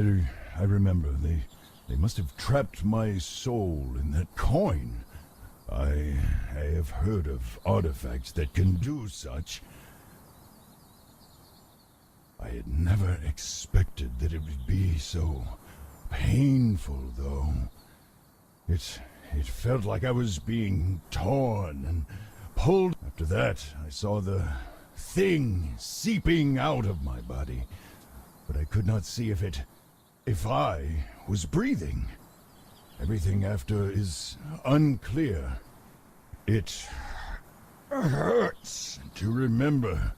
remember. They must have trapped my soul in that coin. I have heard of artifacts that can do such. I had never expected that it would be so painful, though. It felt like I was being torn and pulled. After that, I saw the thing seeping out of my body, but I could not see if I was breathing. Everything after is unclear. It hurts to remember.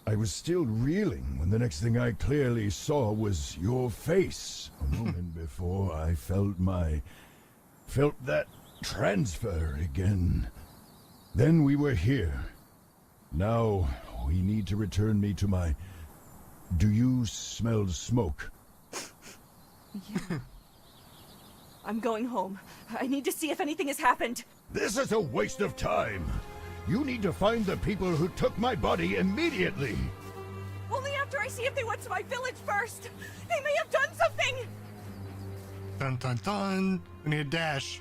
I was still reeling when the next thing I clearly saw was your face. A moment before I felt that transfer again. Then we were here. Now we need to return me to my... Do you smell smoke? Yeah. I'm going home. I need to see if anything has happened. This is a waste of time. You need to find the people who took my body immediately. Only after I see if they went to my village first. They may have done something. Dun dun dun. We need a dash.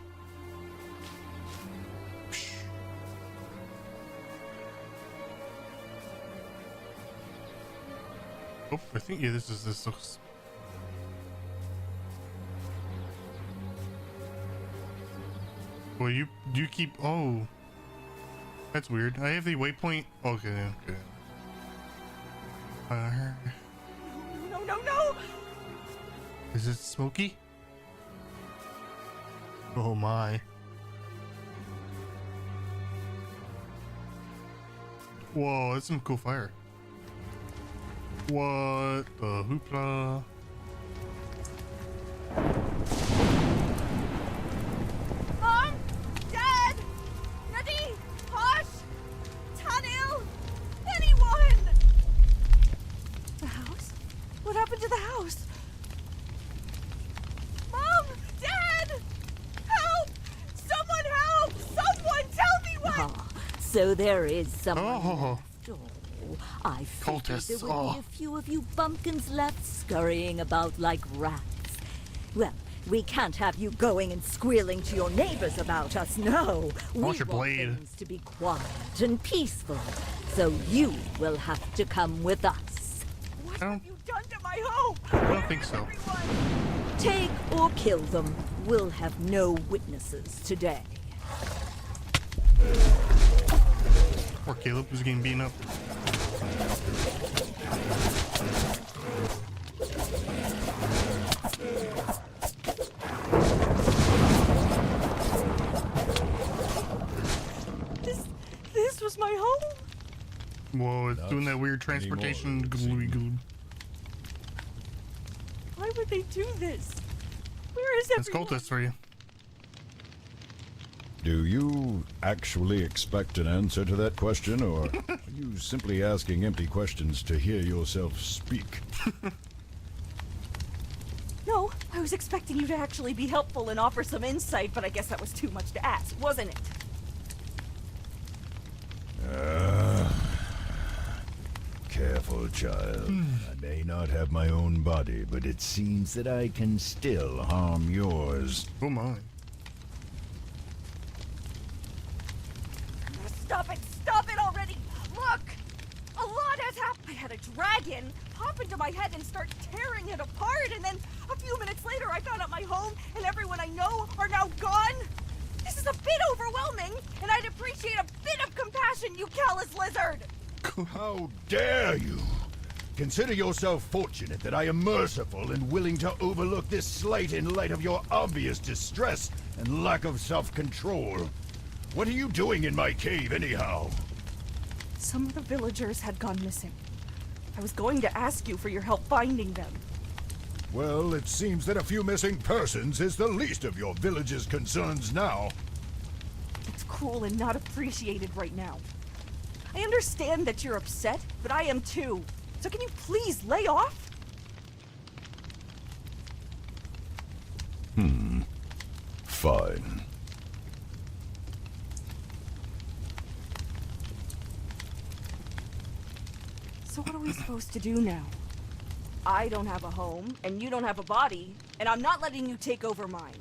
Oh, I think this looks. Well, you keep. Oh, that's weird. I have the waypoint. Okay, okay. No. Is it smoky? Oh my. Whoa, that's some cool fire. What the hoopla? Mom? Dad? Nadi? Posh? Tanil? Anyone? The house? What happened to the house? Mom? Dad? Help! Someone help! Someone tell me what! So there is someone. Oh. Oh, I figured Cultists, there would be a few of you bumpkins left scurrying about like rats. Well, we can't have you going and squealing to your neighbors about us, no. We want your want blade. things to be quiet and peaceful, so you will have to come with us. What have you done to my home? I don't think so. Take or kill them. We'll have no witnesses today. Poor Caleb was getting beaten up. This was my home? Whoa, it's doing that weird transportation glooey glue. Why would they do this? Where is That's everyone? cultists for you. Do you actually expect an answer to that question, or are you simply asking empty questions to hear yourself speak? No, I was expecting you to actually be helpful and offer some insight, but I guess that was too much to ask, wasn't it? Careful, child. I may not have my own body, but it seems that I can still harm yours. Oh my. Stop it already! Look! A lot has happened! I had a dragon pop into my head and start tearing it apart, and then a few minutes later I found out my home and everyone I know are now gone! This is a bit overwhelming, and I'd appreciate a bit of compassion, you callous lizard! How dare you! Consider yourself fortunate that I am merciful and willing to overlook this slight in light of your obvious distress and lack of self-control. What are you doing in my cave, anyhow? Some of the villagers had gone missing. I was going to ask you for your help finding them. Well, it seems that a few missing persons is the least of your village's concerns now. It's cruel and not appreciated right now. I understand that you're upset, but I am too. So can you please lay off? Fine. So what are we supposed to do now? I don't have a home, and you don't have a body, and I'm not letting you take over mine.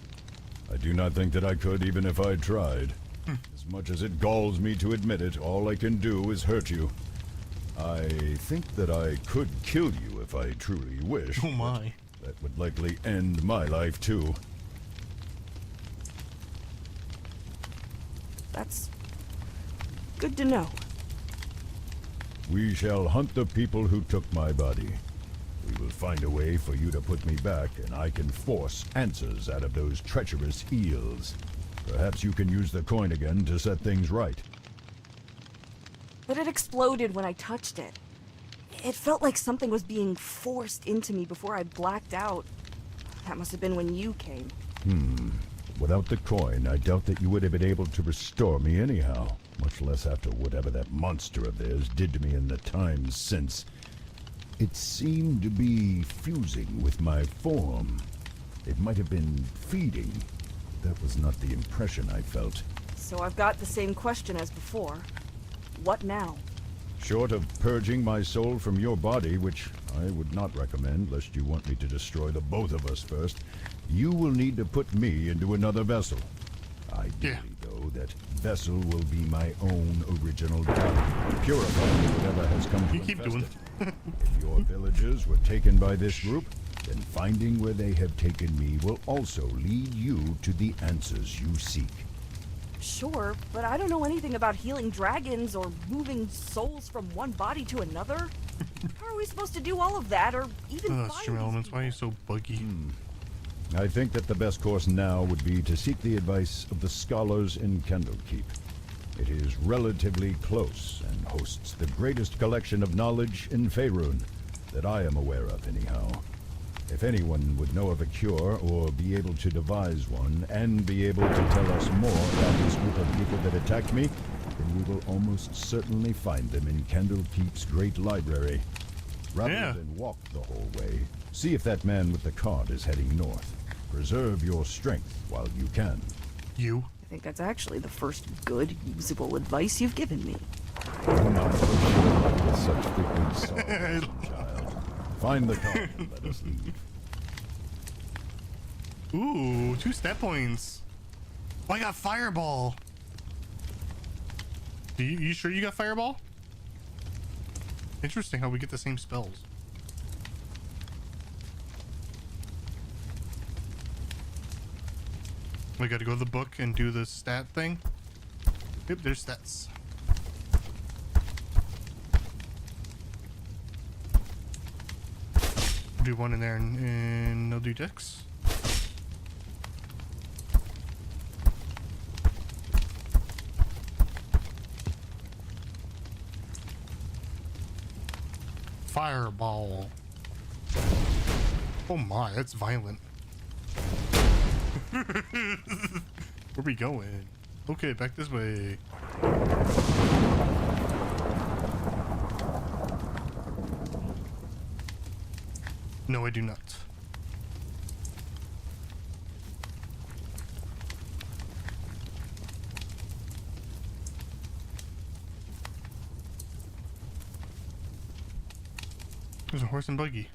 I do not think that I could, even if I tried. As much as it galls me to admit it, all I can do is hurt you. I think that I could kill you if I truly wish. Oh my. That would likely end my life, too. That's good to know. We shall hunt the people who took my body. We will find a way for you to put me back, and I can force answers out of those treacherous eels. Perhaps you can use the coin again to set things right. But it exploded when I touched it. It felt like something was being forced into me before I blacked out. That must have been when you came. Without the coin, I doubt that you would have been able to restore me anyhow, much less after whatever that monster of theirs did to me in the times since. It seemed to be fusing with my form. It might have been feeding. That was not the impression I felt. So I've got the same question as before. What now? Short of purging my soul from your body, which I would not recommend lest you want me to destroy the both of us first, you will need to put me into another vessel. Ideally, though, that vessel will be my own original body, purifying whatever has come to keep infest doing it. If your villagers were taken by this group, then finding where they have taken me will also lead you to the answers you seek. Sure, but I don't know anything about healing dragons or moving souls from one body to another. How are we supposed to do all of that, or even find Stream these elements, why are you people? so buggy? I think that the best course now would be to seek the advice of the scholars in Candlekeep. It is relatively close and hosts the greatest collection of knowledge in Faerun that I am aware of, anyhow. If anyone would know of a cure or be able to devise one and be able to tell us more about this group of people that attacked me, then we will almost certainly find them in Candlekeep's great library. Rather than walk the whole way, see if that man with the cart is heading north. Preserve your strength while you can. You? I think that's actually the first good, usable advice you've given me. Do not pursue with such frequent sorrows, child. Find the car and let us leave. Ooh, 2 stat points. Oh, I got Fireball. You sure you got Fireball? Interesting how we get the same spells. We gotta go to the book and do the stat thing. Yep, there's stats. Do one in there and I'll do Dex. Fireball. Oh my, that's violent. Where we going? Okay, back this way. No, I do not. There's a horse and buggy.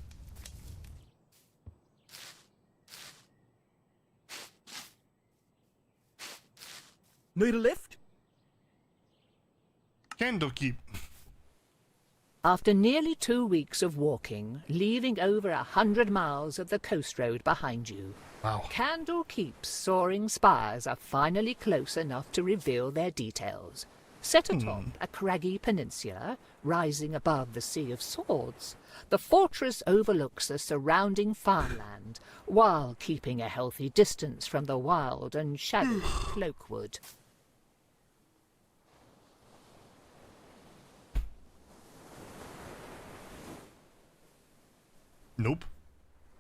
Need a lift? Candlekeep. After nearly 2 weeks of walking, leaving over 100 miles of the coast road behind you, wow. Candlekeep's soaring spires are finally close enough to reveal their details. Set atop a craggy peninsula, rising above the Sea of Swords, the fortress overlooks the surrounding farmland, while keeping a healthy distance from the wild and shadowy Cloakwood. Nope.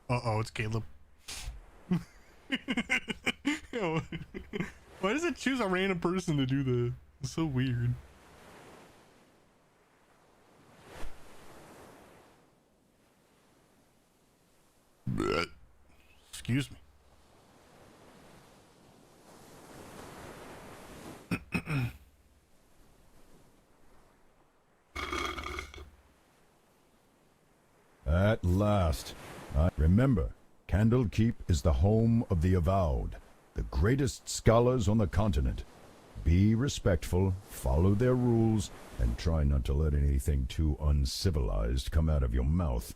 Uh-oh, it's Caleb. Yo, why does it choose a random person to do the... It's so weird. Blech. Excuse me. At last. Remember, Candlekeep is the home of the Avowed, the greatest scholars on the continent. Be respectful, follow their rules, and try not to let anything too uncivilized come out of your mouth.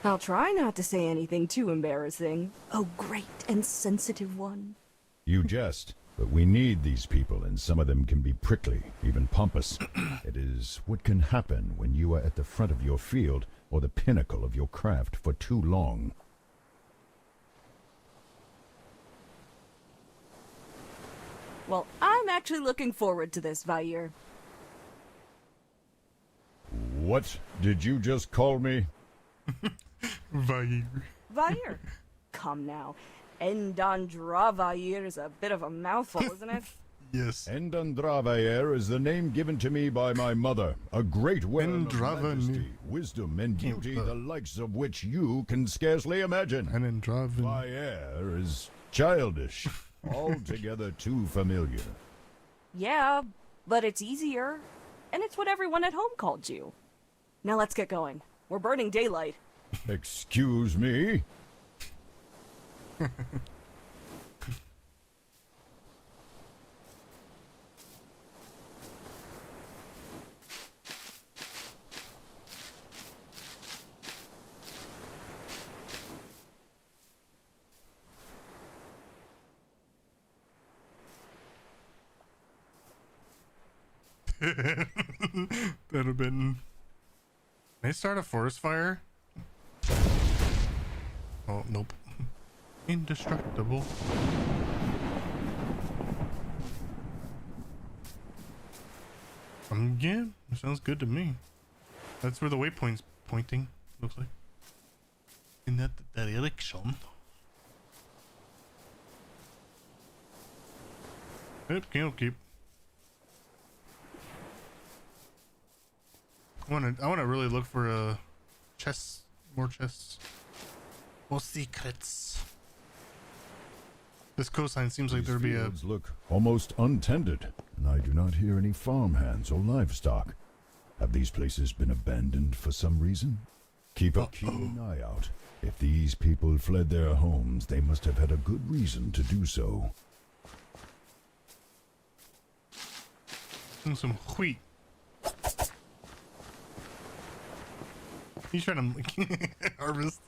I'll try not to say anything too embarrassing. Oh, great and sensitive one. You jest, but we need these people, and some of them can be prickly, even pompous. It is what can happen when you are at the front of your field or the pinnacle of your craft for too long. Well, I'm actually looking forward to this, Vair. What did you just call me? Vair. Vair. Come now. Endandravair is a bit of a mouthful, isn't it? Yes. Endandravair is the name given to me by my mother, a great woman of Endravani. majesty, wisdom, and beauty, the likes of which you can scarcely imagine. Vair is childish, altogether too familiar. Yeah, but it's easier. And it's what everyone at home called you. Now let's get going. We're burning daylight. Excuse me? That'd have been... Can I start a forest fire? Oh, nope. Indestructible. Yeah, that sounds good to me. That's where the waypoint's pointing, looks like. In that direction. Yep, can't keep. I wanna really look for chests, more chests, more secrets. This coastline seems like These there'd be a... fields look almost untended, and I do not hear any farmhands or livestock. Have these places been abandoned for some reason? Keep a keen eye out. If these people fled their homes, they must have had a good reason to do so. And some wheat. He's trying to harvest.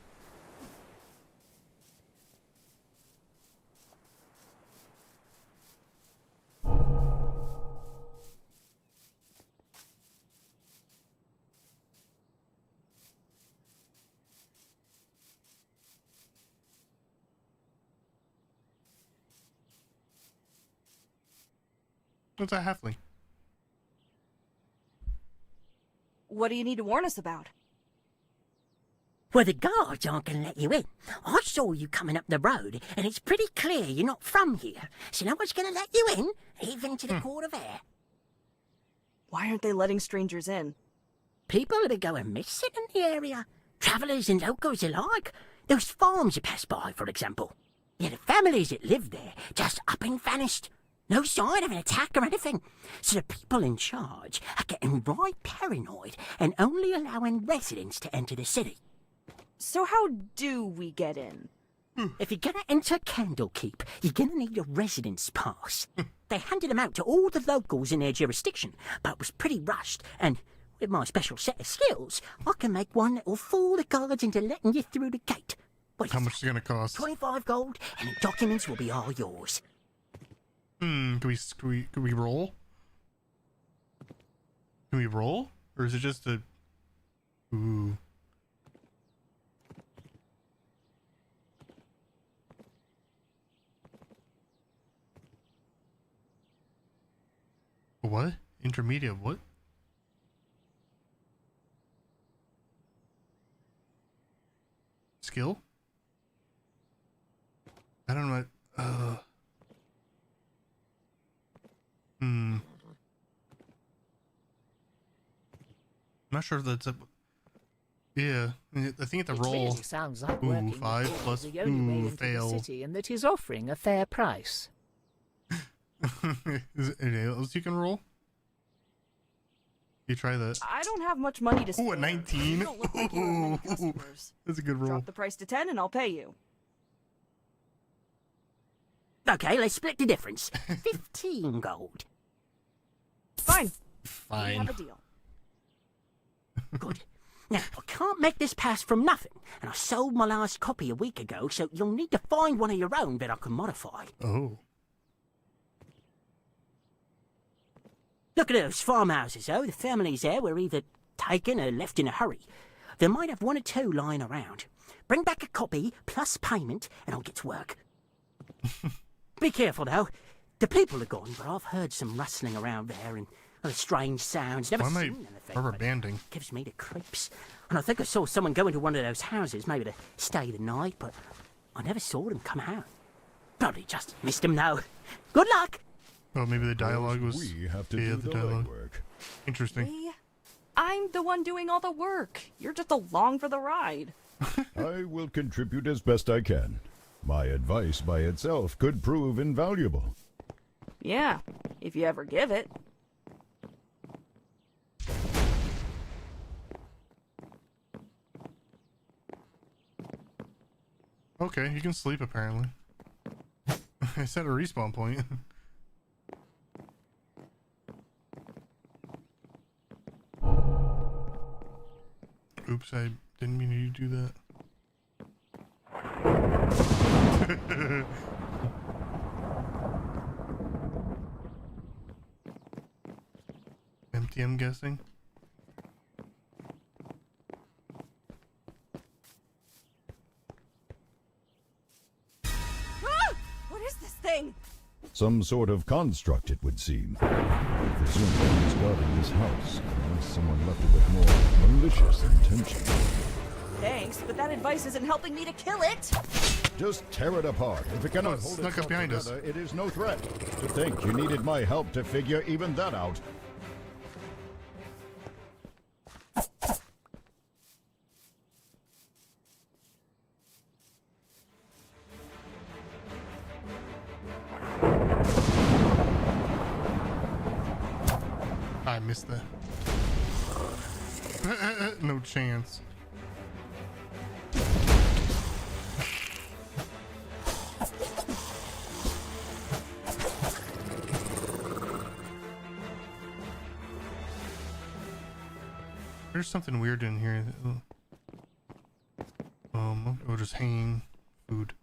What's a halfling? What do you need to warn us about? Well, the guards aren't going to let you in. I saw you coming up the road, and it's pretty clear you're not from here, so no one's going to let you in, even to the Court of Air. Why aren't they letting strangers in? People that are going missing in the area. Travellers and locals alike. Those farms you pass by, for example. Yeah, the families that live there just up and vanished. No sign of an attack or anything. So the people in charge are getting right paranoid and only allowing residents to enter the city. So how do we get in? If you're gonna enter Candlekeep, you're gonna need a residence pass. They handed them out to all the locals in their jurisdiction, but it was pretty rushed, and with my special set of skills, I can make one that will fool the guards into letting you through the gate. How much is it gonna cost? 25 gold, and the documents will be all yours. Can we roll? Can we roll? Or is it just a... Ooh. What? Intermediate what? Skill? I don't know. I'm not sure if that's a... Yeah, I think it's a roll. Really sounds like Ooh, working 5 with plus... the only way Ooh, into fail. the city, and that he's offering a fair price. Is it anything else you can roll? You try that. I don't have much money to spare. Ooh, a 19? You don't look like you have many customers. That's a good roll. Drop the price to 10 and I'll pay you. Okay, let's split the difference. 15 gold. Fine. We Fine. have a deal. Good. Now, I can't make this pass from nothing, and I sold my last copy a week ago, so you'll need to find one of your own that I can modify. Oh. Look at those farmhouses, though. The families there were either taken or left in a hurry. There might have one or two lying around. Bring back a copy, plus payment, and I'll get to work. Be careful, though. The people are gone, but I've heard some rustling around there and other strange sounds. Never Why am I seen anything. rubber but banding? it gives me the creeps. And I think I saw someone go into one of those houses, maybe to stay the night, but I never saw them come out. Probably just missed them, though. Good luck! Oh, maybe the dialogue was... We have to yeah, do the the dialogue. legwork. Interesting. I'm the one doing all the work. You're just along for the ride. I will contribute as best I can. My advice by itself could prove invaluable. Yeah, if you ever give it. Okay, you can sleep apparently. I set a respawn point. Oops, I didn't mean you to do that. Empty, I'm guessing. What is this thing? Some sort of construct, it would seem. I presume he's guarding this house, unless someone left it with more malicious intention. Thanks, but that advice isn't helping me to kill it. Just tear it apart. If it cannot hold snuck up itself behind us. together, it is no threat. To think you needed my help to figure even that out. I missed that. No chance. There's something weird in here. I'll just hang food.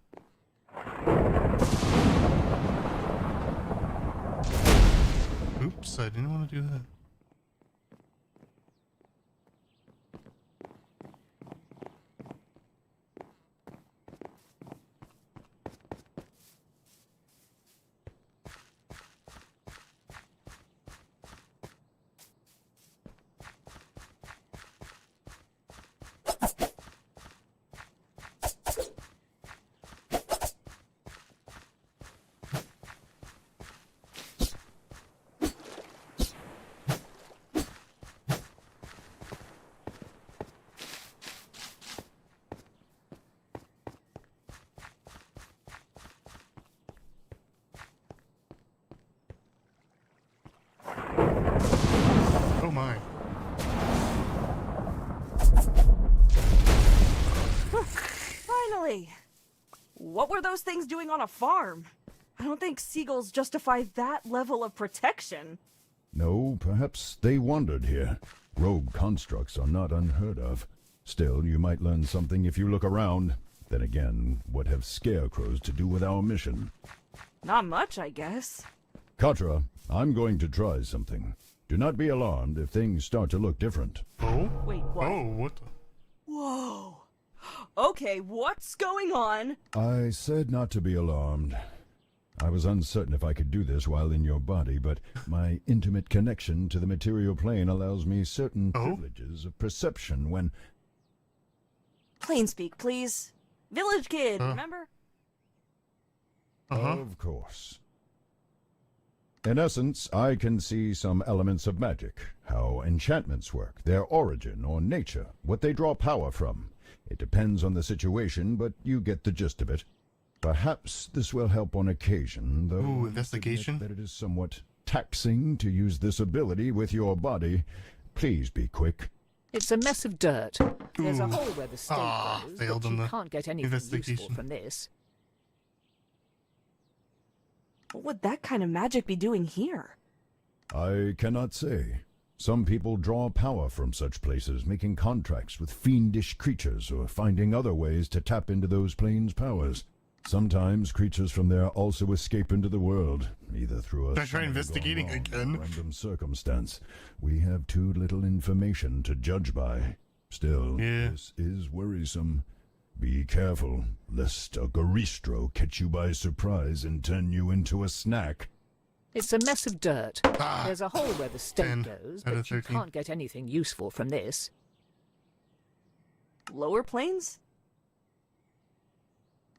Oops, I didn't want to do that. Oh my. Finally! What were those things doing on a farm? I don't think seagulls justify that level of protection. No, perhaps they wandered here. Rogue constructs are not unheard of. Still, you might learn something if you look around. Then again, what have scarecrows to do with our mission? Not much, I guess. Katra, I'm going to try something. Do not be alarmed if things start to look different. Oh? Wait, what? Oh, what the? Whoa! Okay, what's going on? I said not to be alarmed. I was uncertain if I could do this while in your body, but my intimate connection to the material plane allows me certain privileges of perception when... Plain speak, please. Village kid, remember? Of course. In essence, I can see some elements of magic, how enchantments work, their origin or nature, what they draw power from. It depends on the situation, but you get the gist of it. Perhaps this will help on occasion, though. Ooh, investigation? That it is somewhat taxing to use this ability with your body. Please be quick. It's a mess of dirt. There's a hole where the stake goes, failed but on you the can't get anything useful from this. What would that kind of magic be doing here? I cannot say. Some people draw power from such places, making contracts with fiendish creatures or finding other ways to tap into those planes' powers. Sometimes creatures from there also escape into the world, either through a try investigating again. Random circumstance. We have too little information to judge by. Still, this is worrisome. Be careful, lest a Garistro catch you by surprise and turn you into a snack. It's a mess of dirt. There's a hole where the stake goes, but you can't get anything useful from this. Lower planes?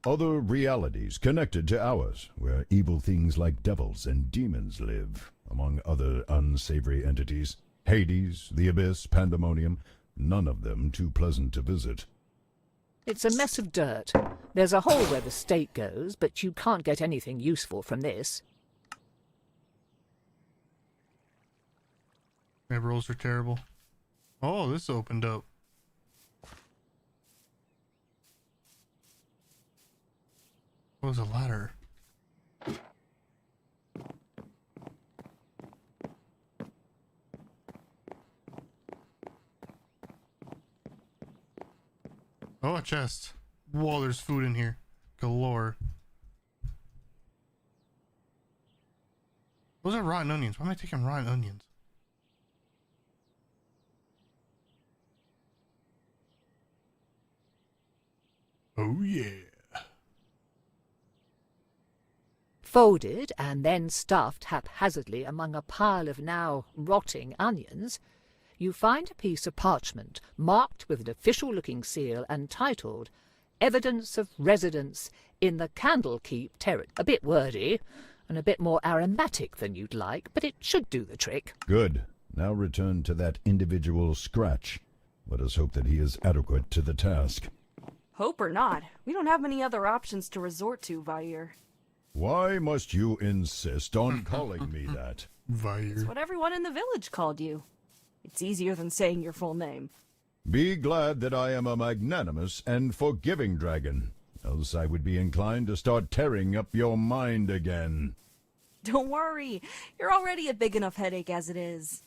Other realities connected to ours, where evil things like devils and demons live, among other unsavory entities. Hades, the Abyss, Pandemonium, none of them too pleasant to visit. It's a mess of dirt. There's a hole where the stake goes, but you can't get anything useful from this. My rolls are terrible. Oh, this opened up. What was a ladder? Oh, a chest. Whoa, there's food in here. Galore. Those are rotten onions. Why am I taking rotten onions? Oh, yeah. Folded and then stuffed haphazardly among a pile of now rotting onions, you find a piece of parchment marked with an official-looking seal and titled Evidence of Residence in the Candlekeep Territory. A bit wordy and a bit more aromatic than you'd like, but it should do the trick. Good. Now return to that individual Scratch. Let us hope that he is adequate to the task. Hope or not, we don't have many other options to resort to, Vair. Why must you insist on calling me that? It's what everyone in the village called you. It's easier than saying your full name. Be glad that I am a magnanimous and forgiving dragon, else I would be inclined to start tearing up your mind again. Don't worry, you're already a big enough headache as it is.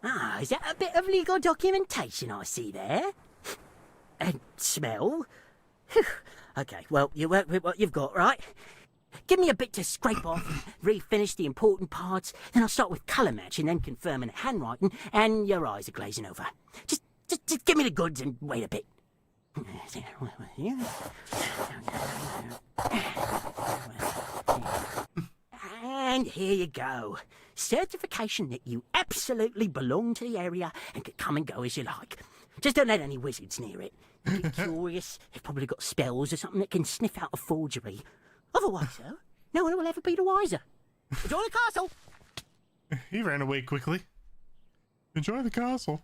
Ah, is that a bit of legal documentation I see there? And smell? Phew. Okay, well, you work with what you've got, right? Give me a bit to scrape off and refinish the important parts, then I'll start with colour matching, then confirming the handwriting, and your eyes are glazing over. Just give me the goods and wait a bit. And here you go. Certification that you absolutely belong to the area and can come and go as you like. Just don't let any wizards near it. You get curious, they've probably got spells or something that can sniff out a forgery. Otherwise, though, no one will ever be the wiser. Enjoy the castle! He ran away quickly. Enjoy the castle.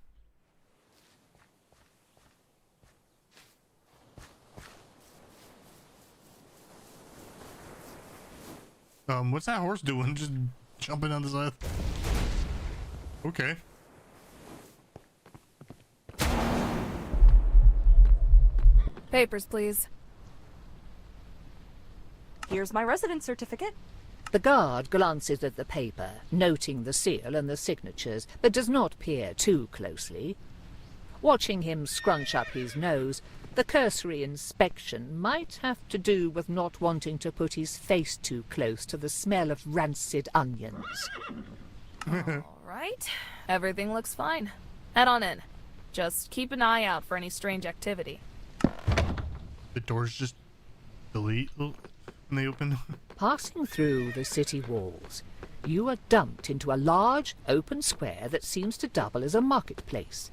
What's that horse doing? Just jumping on the side. Okay. Papers, please. Here's my residence certificate. The guard glances at the paper, noting the seal and the signatures, but does not peer too closely. Watching him scrunch up his nose, the cursory inspection might have to do with not wanting to put his face too close to the smell of rancid onions. All right. Everything looks fine. Head on in. Just keep an eye out for any strange activity. The doors just delete when they open. Passing through the city walls, you are dumped into a large, open square that seems to double as a marketplace.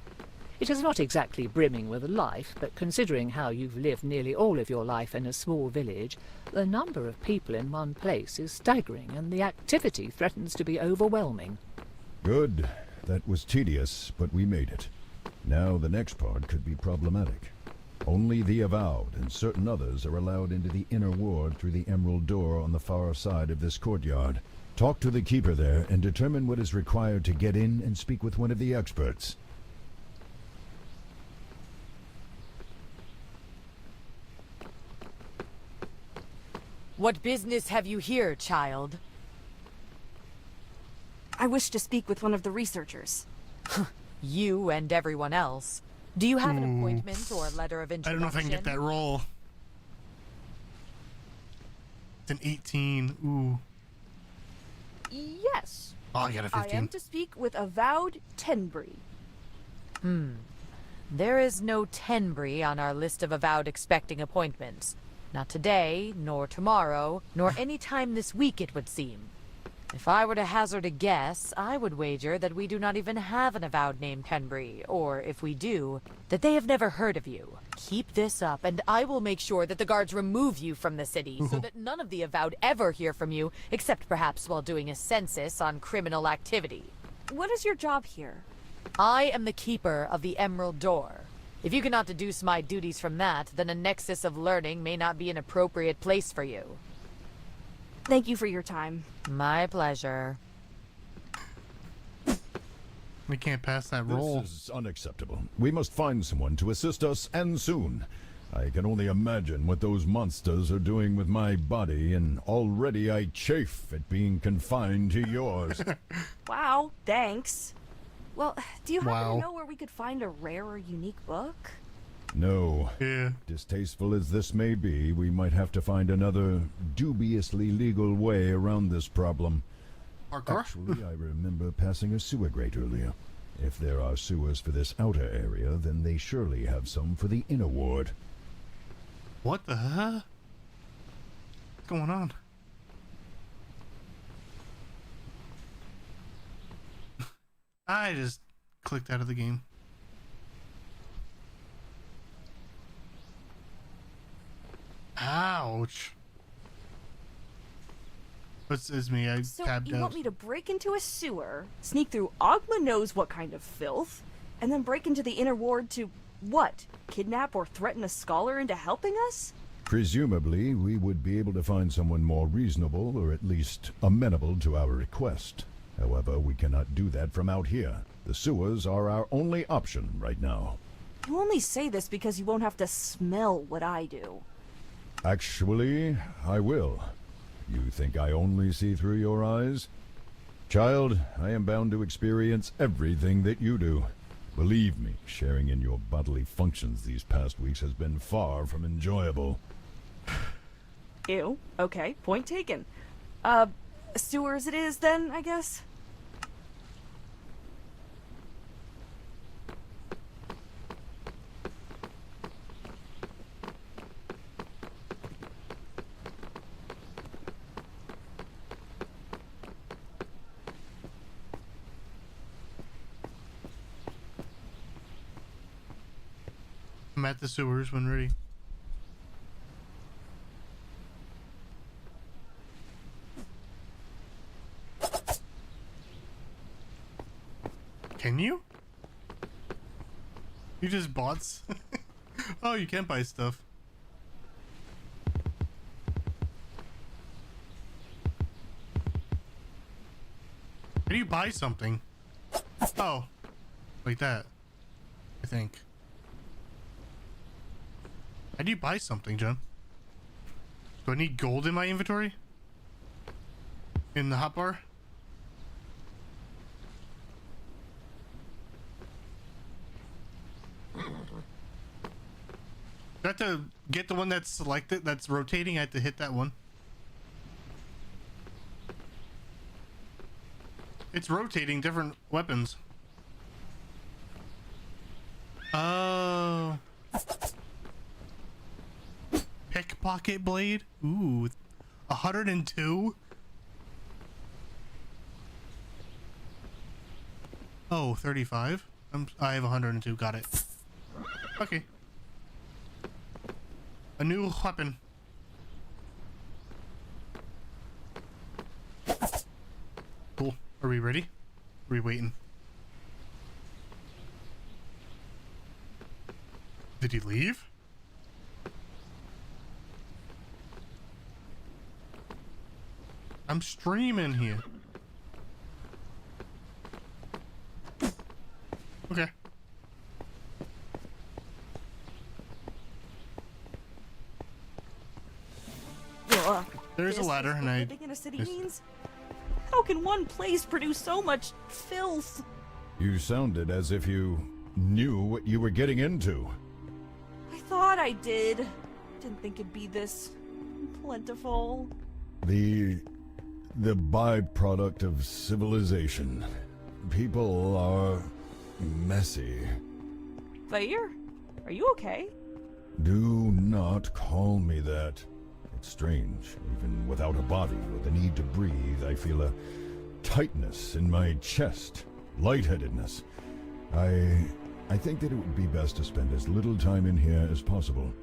It is not exactly brimming with life, but considering how you've lived nearly all of your life in a small village, the number of people in one place is staggering, and the activity threatens to be overwhelming. Good. That was tedious, but we made it. Now the next part could be problematic. Only the Avowed and certain others are allowed into the inner ward through the emerald door on the far side of this courtyard. Talk to the keeper there and determine what is required to get in and speak with one of the experts. What business have you here, child? I wish to speak with one of the researchers. You and everyone else. Do you have an appointment or a letter of introduction? I don't know if I can get that roll. It's an 18. Ooh. Yes. Oh, I got a 15. I am to speak with Avowed Tenbury. There is no Tenbury on our list of avowed expecting appointments. Not today, nor tomorrow, nor any time this week, it would seem. If I were to hazard a guess, I would wager that we do not even have an avowed named Tenbury, or if we do, that they have never heard of you. Keep this up, and I will make sure that the guards remove you from the city, so that none of the avowed ever hear from you, except perhaps while doing a census on criminal activity. What is your job here? I am the keeper of the Emerald Door. If you cannot deduce my duties from that, then a nexus of learning may not be an appropriate place for you. Thank you for your time. My pleasure. We can't pass that roll. This is unacceptable. We must find someone to assist us, and soon. I can only imagine what those monsters are doing with my body, and already I chafe at being confined to yours. Wow, thanks. Well, do you happen Wow. to know where we could find a rare or unique book? No. Yeah. Distasteful as this may be, we might have to find another dubiously legal way around this problem. Actually, I remember passing a sewer grate earlier. If there are sewers for this outer area, then they surely have some for the inner ward. What the hell? What's going on? I just clicked out of the game. Ouch. It's me. I So tabbed you out. want me to break into a sewer, sneak through Ogma knows what kind of filth, and then break into the inner ward to What? Kidnap or threaten a scholar into helping us? Presumably, we would be able to find someone more reasonable, or at least amenable to our request. However, we cannot do that from out here. The sewers are our only option right now. You only say this because you won't have to smell what I do. Actually, I will. You think I only see through your eyes? Child, I am bound to experience everything that you do. Believe me, sharing in your bodily functions these past weeks has been far from enjoyable. Ew. Okay, point taken. Sewers it is then, I guess? I'm at the sewers when ready. Can you? You just bought Oh, you can't buy stuff. How do you buy something? Oh, like that, I think. How do you buy something, John? Do I need gold in my inventory? In the hotbar? Do I have to get the one that's selected, that's rotating? I have to hit that one. It's rotating different weapons. Oh. Pickpocket blade? Ooh. 102? Oh, 35? I have 102, got it. Okay. A new weapon. Cool. Are we ready? Are we waiting? Did he leave? I'm streaming here. Okay. There's a ladder, and living in a city means? How can one place produce so much filth? You sounded as if you knew what you were getting into. I thought I did. Didn't think it'd be this plentiful. The byproduct of civilization. People are messy. Vair, are you okay? Do not call me that. It's strange. Even without a body or the need to breathe, I feel a tightness in my chest. Lightheadedness. I think that it would be best to spend as little time in here as possible.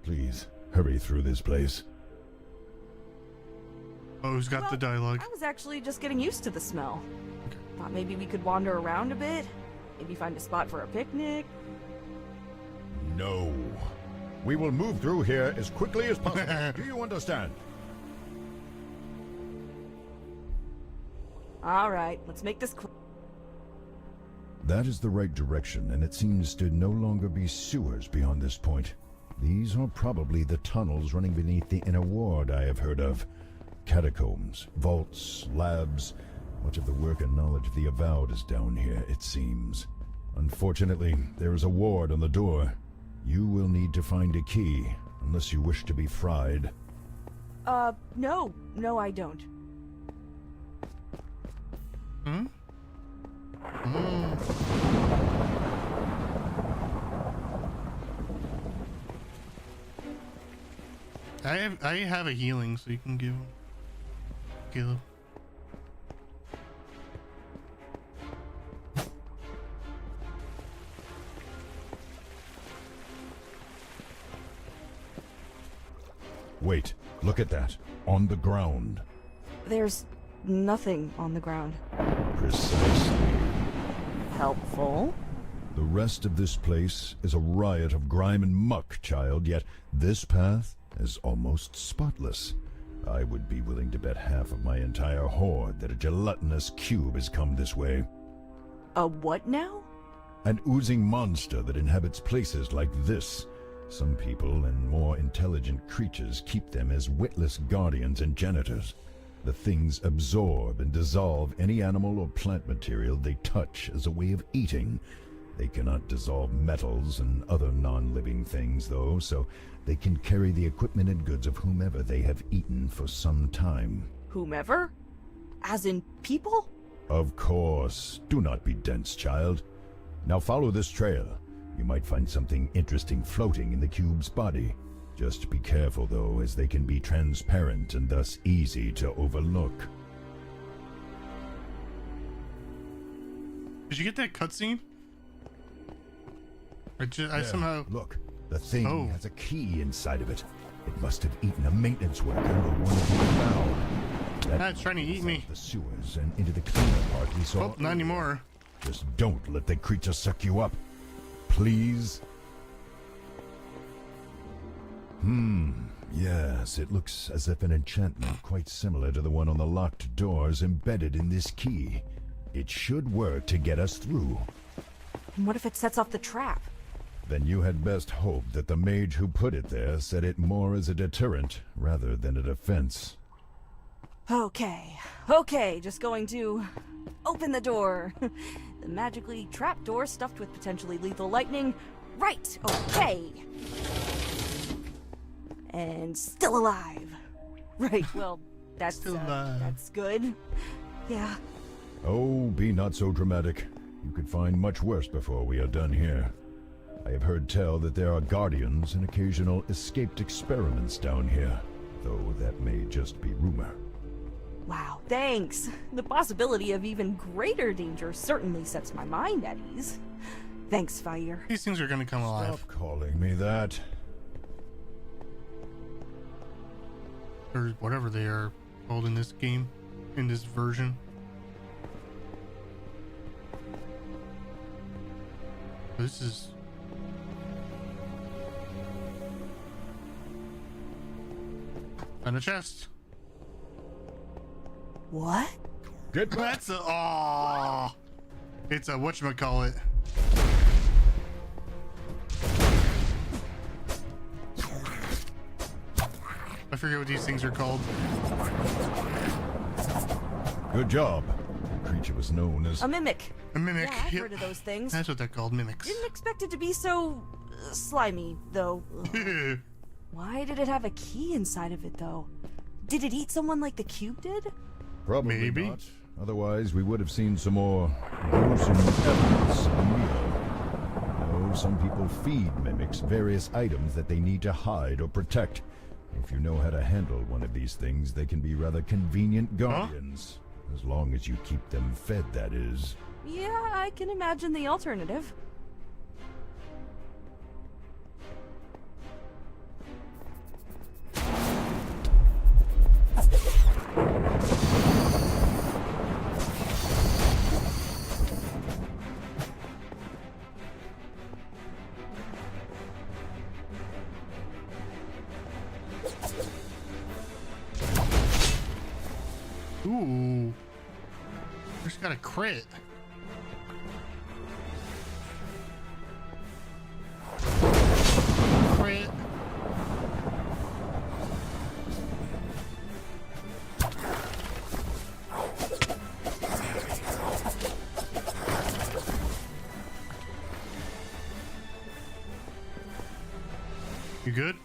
Please, hurry through this place. Oh, who's got the dialogue? I was actually just getting used to the smell. Thought maybe we could wander around a bit. Maybe find a spot for a picnic. No. We will move through here as quickly as possible. Do you understand? All right, let's make this That is the right direction, and it seems to no longer be sewers beyond this point. These are probably the tunnels running beneath the inner ward I have heard of. Catacombs, vaults, labs. Much of the work and knowledge of the Avowed is down here, it seems. Unfortunately, there is a ward on the door. You will need to find a key, unless you wish to be fried. No, I don't. Hmm? I have a healing, so you can give him. Caleb. Wait, look at that. On the ground. There's nothing on the ground. Precisely. Helpful. The rest of this place is a riot of grime and muck, child, yet this path is almost spotless. I would be willing to bet half of my entire horde that a gelatinous cube has come this way. A what now? An oozing monster that inhabits places like this. Some people and more intelligent creatures keep them as witless guardians and janitors. The things absorb and dissolve any animal or plant material they touch as a way of eating. They cannot dissolve metals and other non-living things, though, so they can carry the equipment and goods of whomever they have eaten for some time. Whomever? As in people? Of course. Do not be dense, child. Now follow this trail. You might find something interesting floating in the cube's body. Just be careful, though, as they can be transparent and thus easy to overlook. Did you get that cutscene? I somehow... Look, the thing has a key inside of it. It must have eaten a maintenance worker or one of the foul. It's trying to eat me. The sewers and into the cleaner part we saw. Oh, not anymore. Just don't let the creature suck you up. Please? Yes, it looks as if an enchantment quite similar to the one on the locked door is embedded in this key. It should work to get us through. And what if it sets off the trap? Then you had best hope that the mage who put it there set it more as a deterrent rather than a defense. Okay, just going to open the door. The magically trapped door stuffed with potentially lethal lightning. Right, okay. And still alive. Right, well, that's good. Yeah. Oh, be not so dramatic. You could find much worse before we are done here. I have heard tell that there are guardians and occasional escaped experiments down here, though that may just be rumor. Wow, thanks. The possibility of even greater danger certainly sets my mind at ease. Thanks, Fire. These things are gonna come alive. Stop calling me that. Or whatever they are called in this game, in this version. This is... And a chest. What? Good. That's a... Aww. It's a whatchamacallit. I forget what these things are called. Good job. The creature was known as... A mimic. A mimic. Yeah, I've Yep. heard of those things. That's what they're called, mimics. Didn't expect it to be so slimy, though. Why did it have a key inside of it, though? Did it eat someone like the cube did? Probably Maybe. not. Otherwise, we would have seen some more gruesome evidence in the meal. No, some people feed mimics various items that they need to hide or protect. If you know how to handle one of these things, they can be rather convenient guardians. As long as you keep them fed, that is. Yeah, I can imagine the alternative. Ooh. Just got a crit. Crit. You good?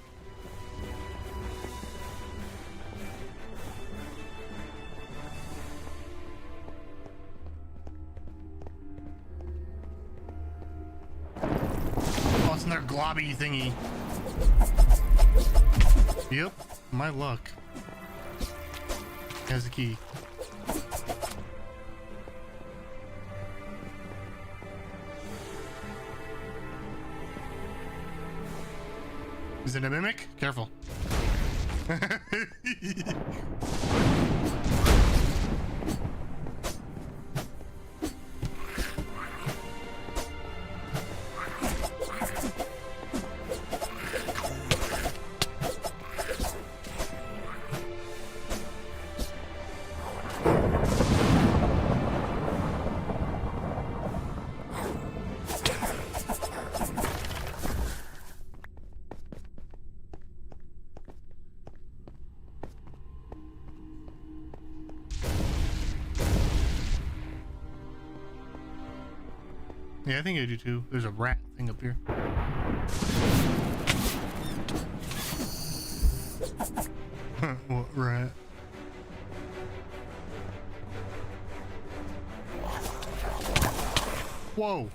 Oh, it's another globby thingy. Yep, my luck. Has the key. Is it a mimic? Careful. Yeah, I think I do too. There's a rat thing up here. What rat? Whoa!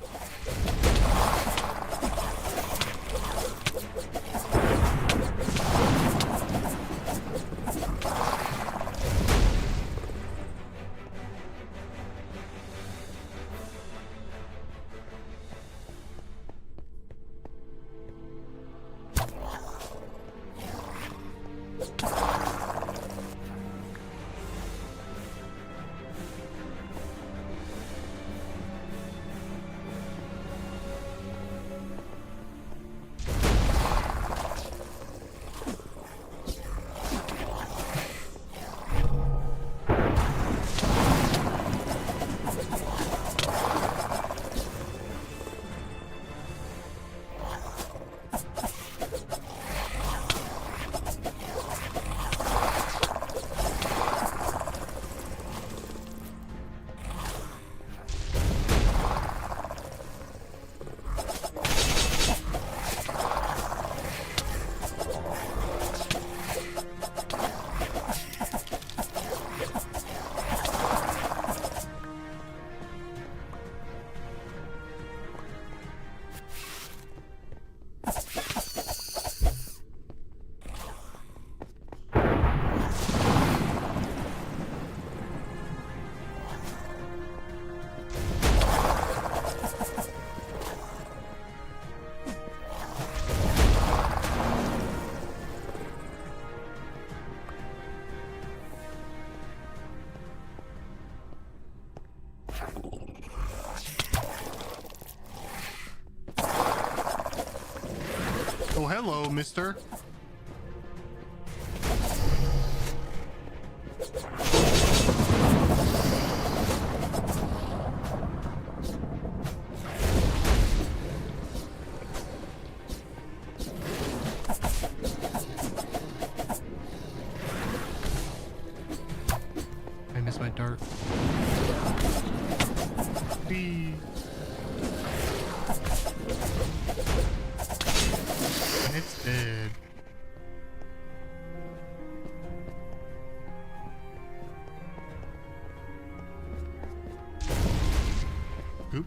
Oh, hello, mister. I missed my dart. Whee. And it's dead. Oop.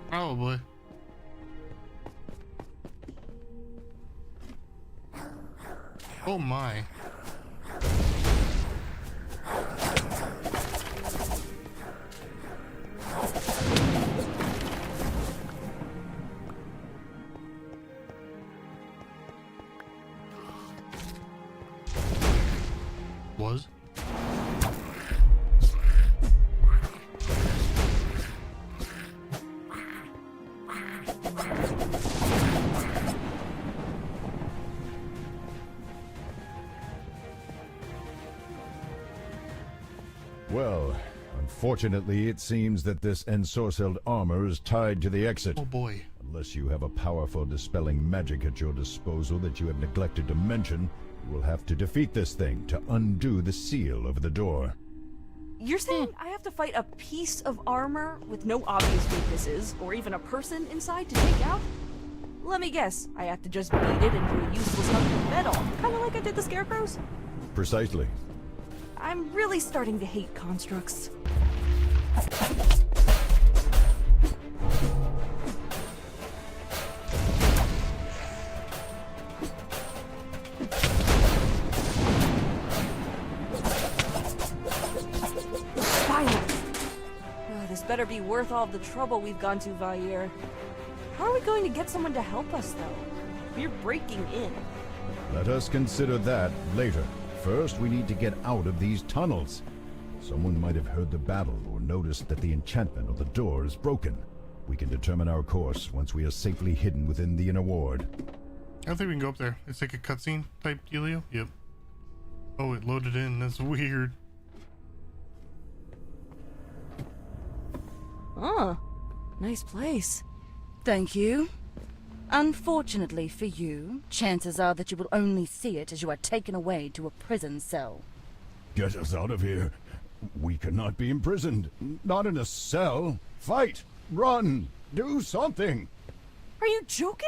Probably. Oh my. Was? Well, unfortunately, it seems that this ensorcelled armor is tied to the exit. Oh boy. Unless you have a powerful dispelling magic at your disposal that you have neglected to mention, you will have to defeat this thing to undo the seal over the door. You're saying I have to fight a piece of armor with no obvious weaknesses, or even a person inside to take out? Let me guess, I have to just beat it into a useless hunk of metal, kind of like I did the scarecrows? Precisely. I'm really starting to hate constructs. Finally! This better be worth all the trouble we've gone to, Vair. How are we going to get someone to help us, though? We're breaking in. Let us consider that later. first we need to get out of these tunnels. Someone might have heard the battle or noticed that the enchantment on the door is broken. We can determine our course once we are safely hidden within the inner ward. I don't think we can go up there. It's like a cutscene type dealio. Yep. Oh, it loaded in. That's weird. Ah, nice place. Thank you. Unfortunately for you, chances are that you will only see it as you are taken away to a prison cell. Get us out of here. We cannot be imprisoned. Not in a cell. Fight! Run! Do something! Are you joking?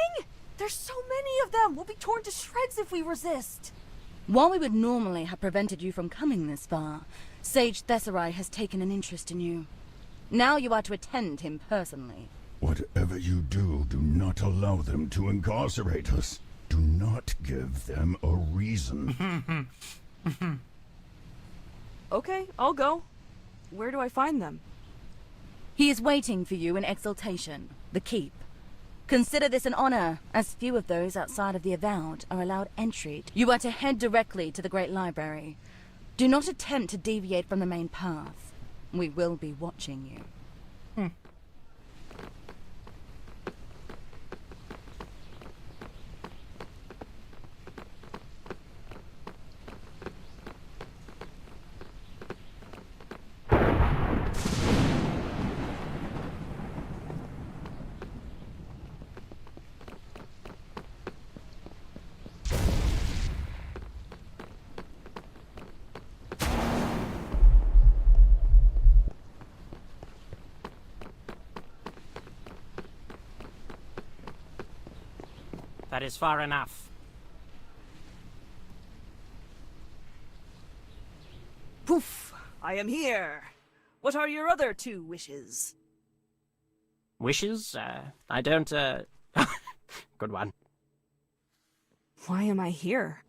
There's so many of them! We'll be torn to shreds if we resist! While we would normally have prevented you from coming this far, Sage Thesserai has taken an interest in you. Now you are to attend him personally. Whatever you do, do not allow them to incarcerate us. Do not give them a reason. Okay, I'll go. Where do I find them? He is waiting for you in Exaltation, the Keep. Consider this an honor, as few of those outside of the Avowed are allowed entry. You are to head directly to the Great Library. Do not attempt to deviate from the main path. We will be watching you. That is far enough. Poof! I am here. What are your other 2 wishes? Wishes? I don't, Good one. Why am I here?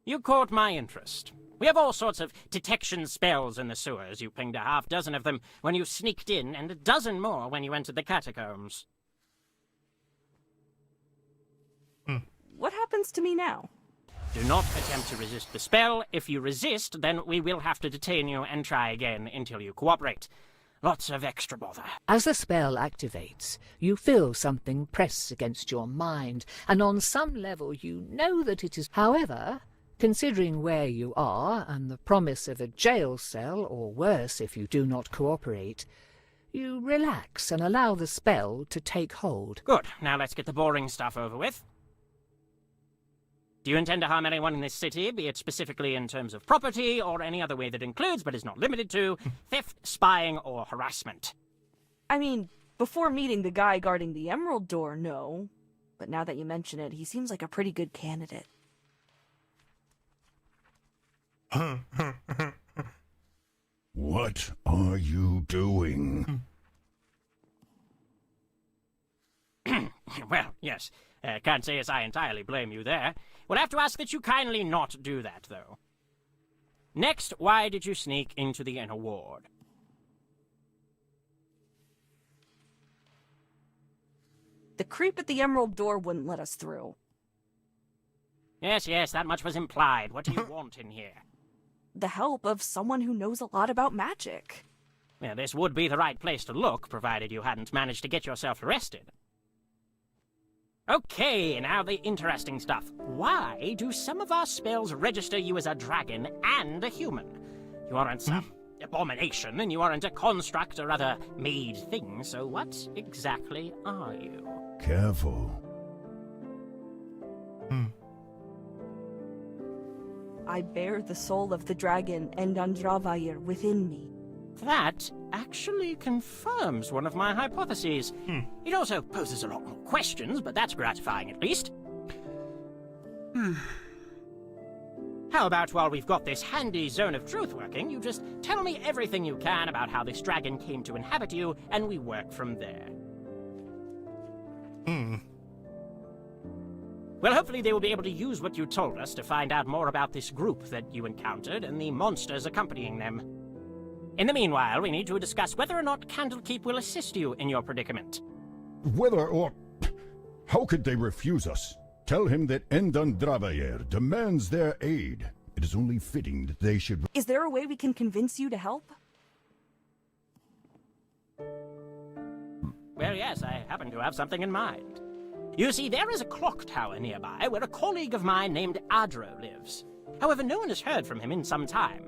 You caught my interest. We have all sorts of detection spells in the sewers. You pinged a half-dozen of them when you sneaked in, and a dozen more when you entered the catacombs. What happens to me now? Do not attempt to resist the spell. If you resist, then we will have to detain you and try again until you cooperate. Lots of extra bother. As the spell activates, you feel something press against your mind, and on some level you know that it is. However, considering where you are and the promise of a jail cell, or worse if you do not cooperate, you relax and allow the spell to take hold. Good. Now let's get the boring stuff over with. Do you intend to harm anyone in this city, be it specifically in terms of property, or any other way that includes, but is not limited to, theft, spying, or harassment? I mean, before meeting the guy guarding the Emerald Door, no. But now that you mention it, he seems like a pretty good candidate. What are you doing? Well, yes. Can't say as I entirely blame you there. We'll have to ask that you kindly not do that, though. Next, why did you sneak into the inner ward? The creep at the Emerald Door wouldn't let us through. Yes, that much was implied. What do you want in here? The help of someone who knows a lot about magic. Well, this would be the right place to look, provided you hadn't managed to get yourself arrested. Okay, now the interesting stuff. Why do some of our spells register you as a dragon and a human? You aren't some abomination, and you aren't a construct or other made thing, so what exactly are you? Careful. I bear the soul of the dragon and Andravayr within me. That actually confirms one of my hypotheses. It also poses a lot more questions, but that's gratifying at least. How about while we've got this handy zone of truth working, you just tell me everything you can about how this dragon came to inhabit you, and we work from there. Well, hopefully they will be able to use what you told us to find out more about this group that you encountered and the monsters accompanying them. In the meanwhile, we need to discuss whether or not Candlekeep will assist you in your predicament. Whether or... How could they refuse us? Tell him that Endandravayer demands their aid. It is only fitting that they should... Is there a way we can convince you to help? Well, yes, I happen to have something in mind. You see, there is a clock tower nearby where a colleague of mine named Adro lives. However, no one has heard from him in some time.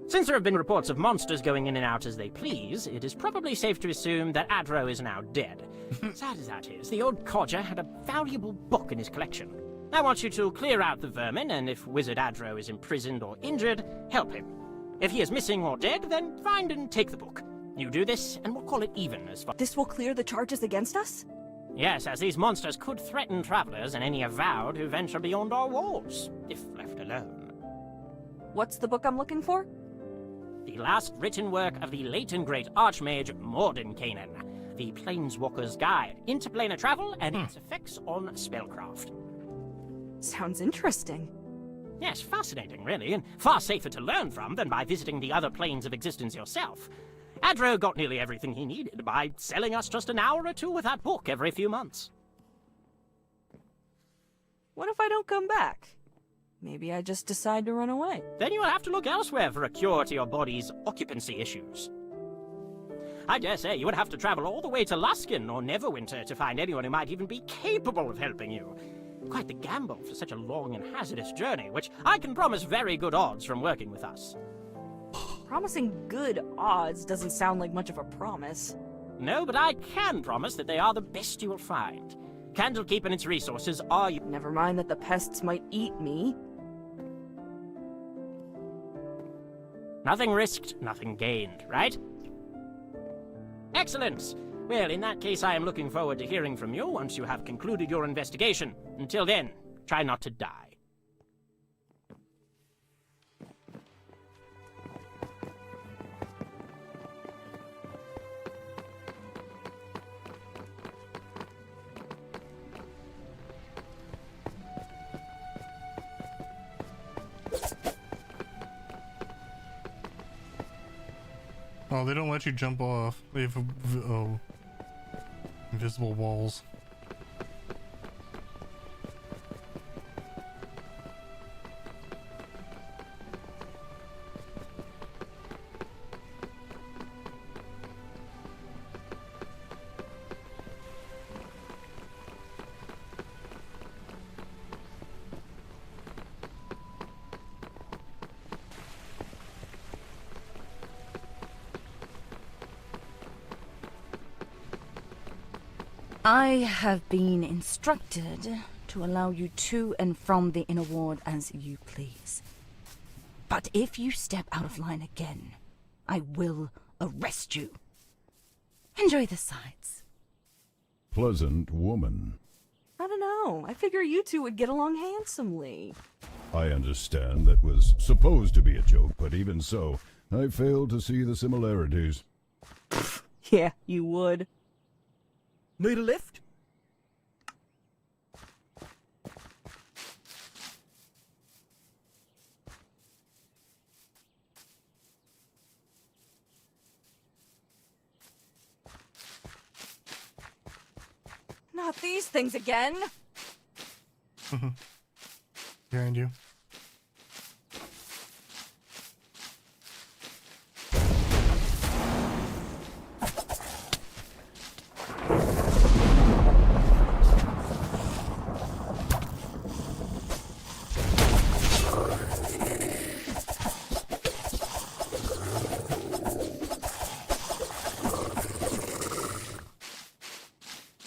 Since there have been reports of monsters going in and out as they please, it is probably safe to assume that Adro is now dead. Sad as that is, the old codger had a valuable book in his collection. I want you to clear out the vermin, and if Wizard Adro is imprisoned or injured, help him. If he is missing or dead, then find and take the book. You do this, and we'll call it even as far... This will clear the charges against us? Yes, as these monsters could threaten travelers and any avowed who venture beyond our walls, if left alone. What's the book I'm looking for? The last written work of the late and great Archmage Mordenkainen, the Planeswalker's Guide, Interplanar Travel and its effects on spellcraft. Sounds interesting. Yes, fascinating, really, and far safer to learn from than by visiting the other planes of existence yourself. Adro got nearly everything he needed by selling us just an hour or two with that book every few months. What if I don't come back? Maybe I just decide to run away. Then you'll have to look elsewhere for a cure to your body's occupancy issues. I dare say you would have to travel all the way to Luskin or Neverwinter to find anyone who might even be capable of helping you. Quite the gamble for such a long and hazardous journey, which I can promise very good odds from working with us. Promising good odds doesn't sound like much of a promise. No, but I can promise that they are the best you will find. Candlekeep and its resources are... Never mind that the pests might eat me. Nothing risked, nothing gained, right? Excellent! Well, in that case, I am looking forward to hearing from you once you have concluded your investigation. Until then, try not to die. Oh, they don't let you jump off. They have invisible walls. I have been instructed to allow you to and from the inner ward as you please. But if you step out of line again, I will arrest you. Enjoy the sights. Pleasant woman. I don't know. I figure you two would get along handsomely. I understand that was supposed to be a joke, but even so, I fail to see the similarities. Yeah, you would. Need a lift? Not these things again. Behind you.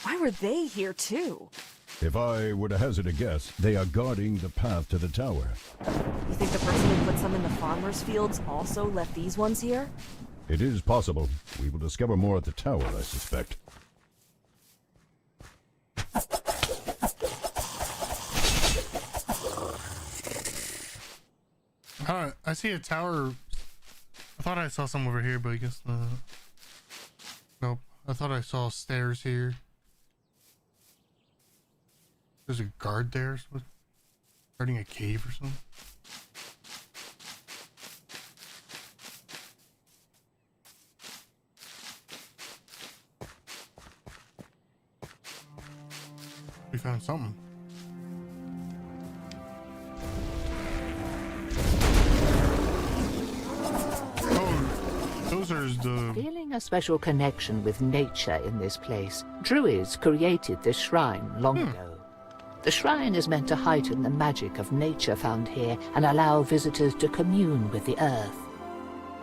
Why were they here too? If I were to hazard a guess, they are guarding the path to the tower. You think the person who put some in the farmers' fields also left these ones here? It is possible. We will discover more at the tower, I suspect. I see a tower. I thought I saw some over here, but I guess not. Nope. I thought I saw stairs here. There's a guard there. Guarding a cave or something. We found something. Those are the... Feeling a special connection with nature in this place, Druids created this shrine long ago. The shrine is meant to heighten the magic of nature found here and allow visitors to commune with the earth.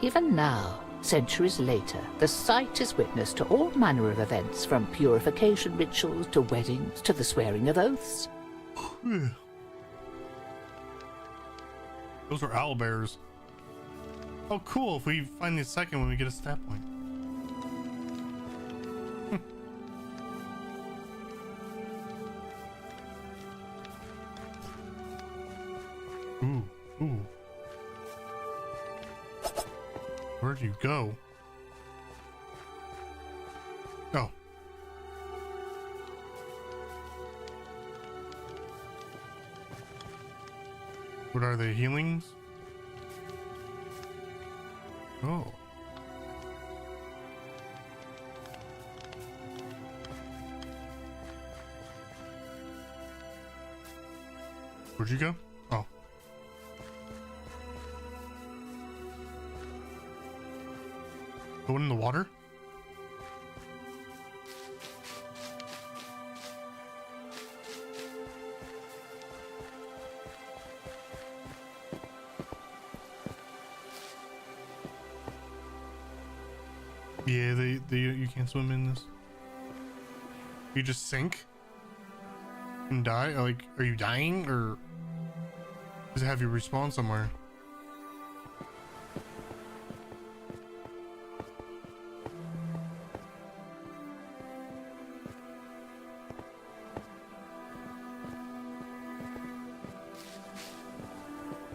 Even now, centuries later, the site is witness to all manner of events, from purification rituals to weddings to the swearing of oaths. Those are owlbears. Oh, cool. If we find the second one, we get a stat point. Ooh, ooh. Where'd you go? Oh. What are they, healings? Oh. Where'd you go? Oh. Going in the water? Yeah, you can't swim in this. You just sink and die? Like, are you dying, or does it have you respawn somewhere?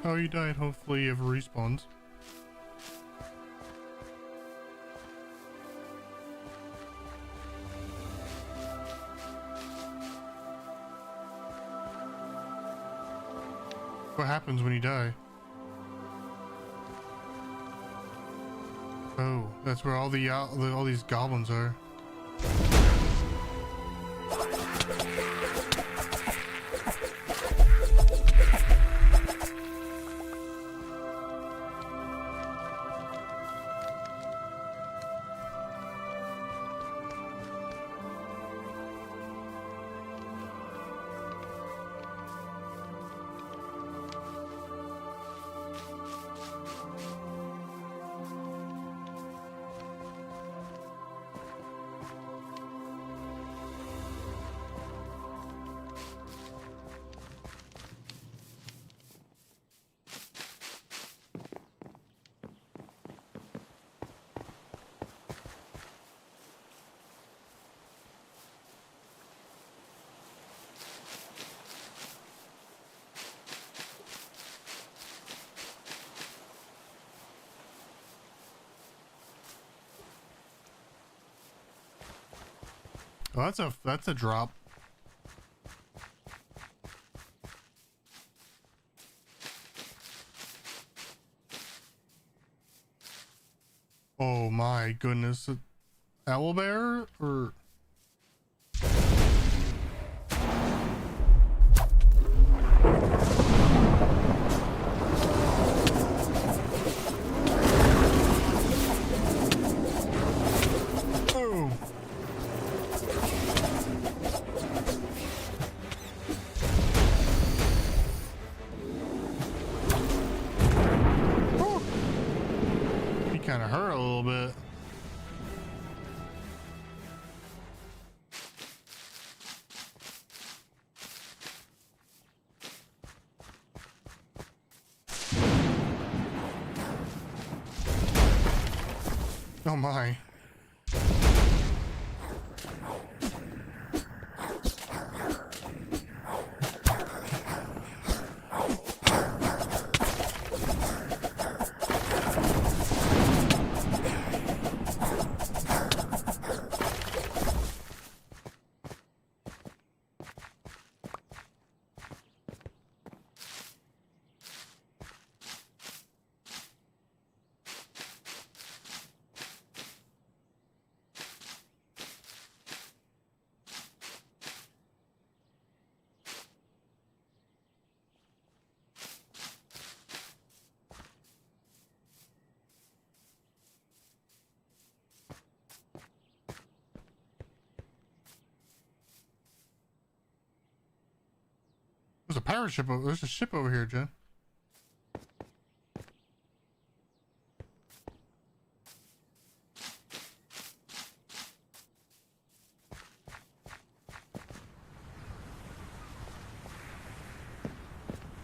Oh, you died. Hopefully it respawns. What happens when you die? Oh, that's where all these goblins are. Oh, that's a drop. Oh my goodness. Owlbear or kind of hurt a little bit. Oh my. pirate ship. There's a ship over here, Jen.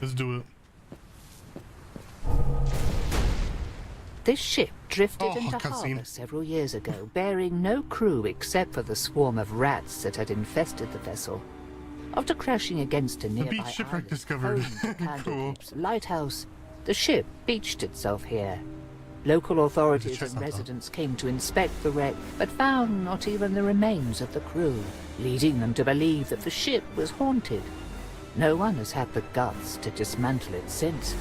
Let's do it. This ship drifted Oh, into cutscene. harbour several years ago, bearing no crew except for the swarm of rats that had infested the vessel. After crashing against a The nearby beach shipwreck island, discovered. home to Cool. Candlekeep's lighthouse, the ship beached itself here. Local authorities chest and on top. residents came to inspect the wreck, but found not even the remains of the crew, leading them to believe that the ship was haunted. No one has had the guts to dismantle it since.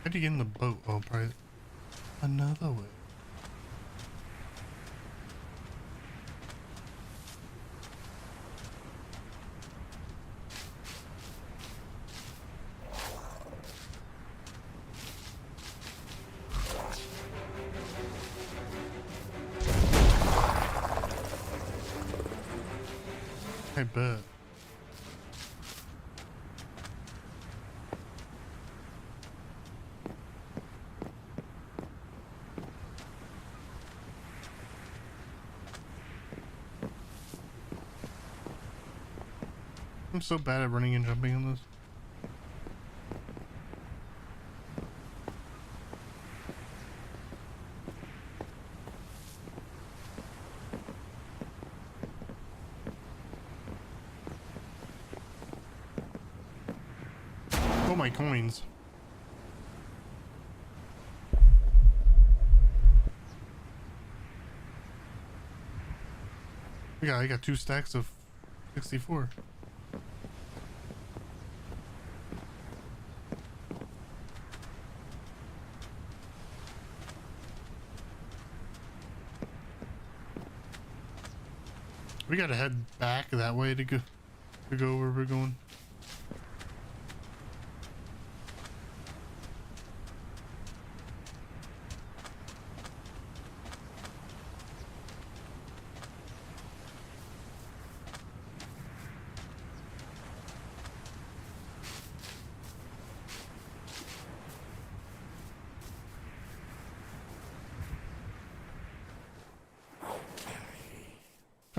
How'd you get in the boat? Oh, probably another way. I bet. I'm so bad at running and jumping on this. Oh, my coins. Yeah, I got 2 stacks of 64. We gotta head back that way to go where we're going.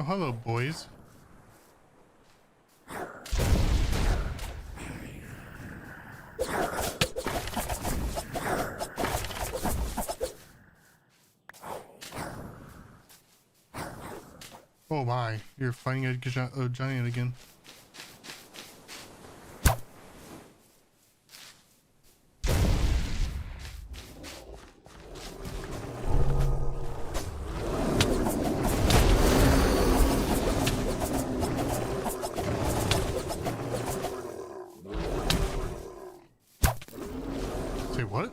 Oh, hello, boys. Oh my, you're fighting a giant again. Say what?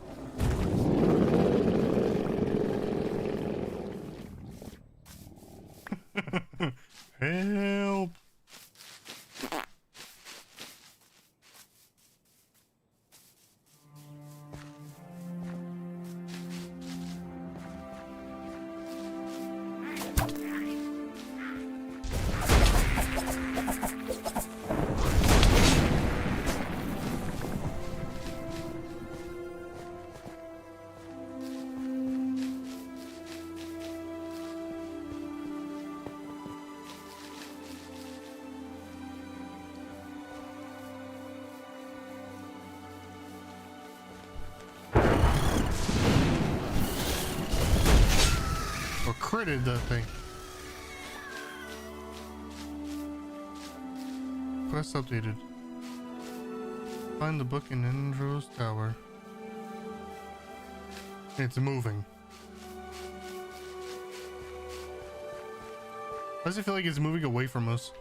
Help! critted that thing. Quest updated. Find the book in Indro's tower. It's moving. Why does it feel like it's moving away from us?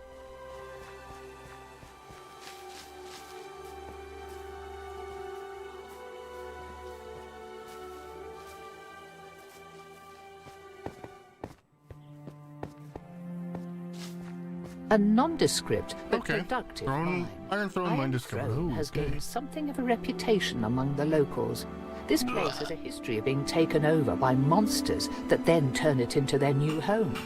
A nondescript but Okay. productive Iron Throne mine discovered. Throne Oh, has okay. gained something of a reputation among the locals. This place has a history of being taken over by monsters that then turn it into their new home,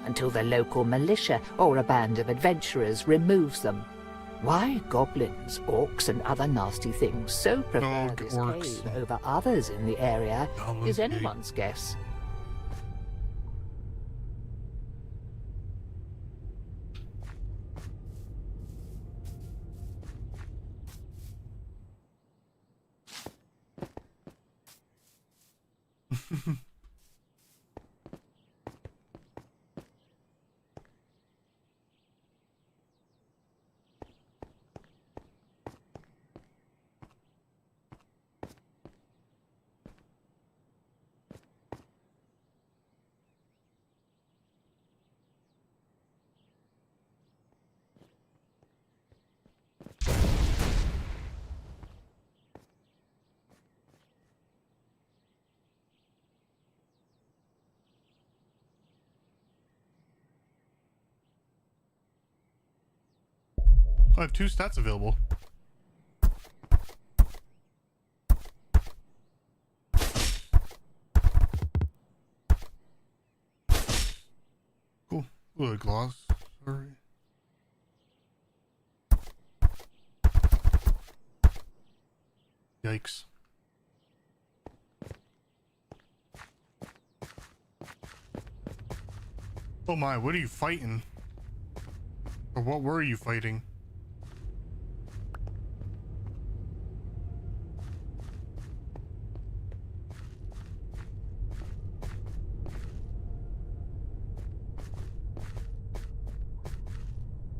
until the local militia or a band of adventurers removes them. Why goblins, orcs and other nasty things so prefer this orcs. cave over others in the area Goblins, is anyone's guess. I have 2 stats available. Cool. Ooh, a gloss. Sorry. Yikes. Oh my, what are you fighting? Or what were you fighting?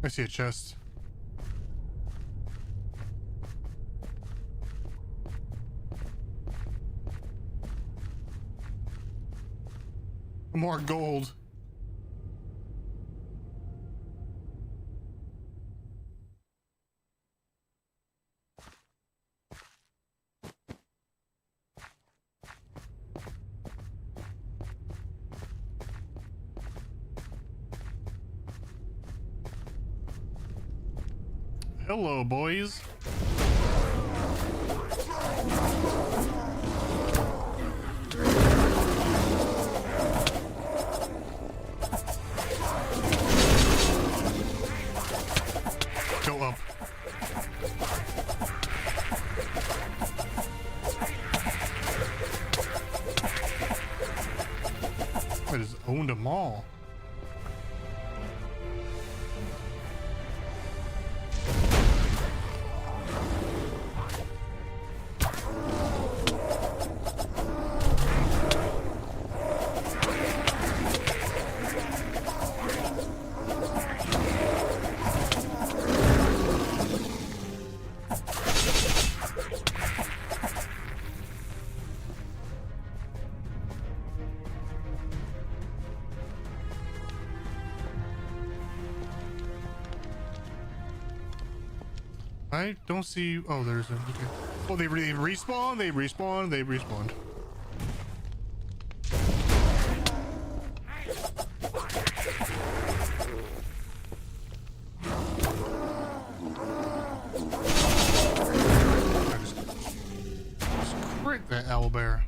I see a chest. More gold. Hello, boys. Go up. I just owned them all. I don't see. Oh, there's a. Okay. Oh, they respawn. They respawn. They respawned. Just crit that owlbear.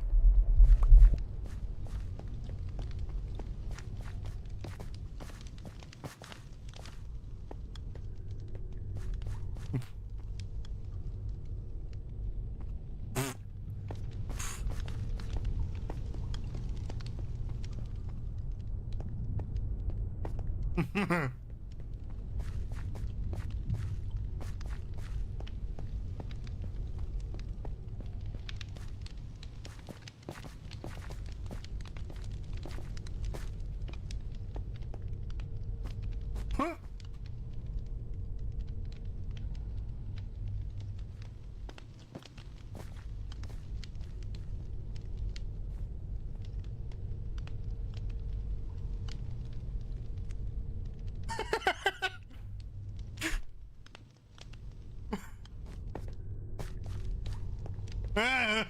Ah!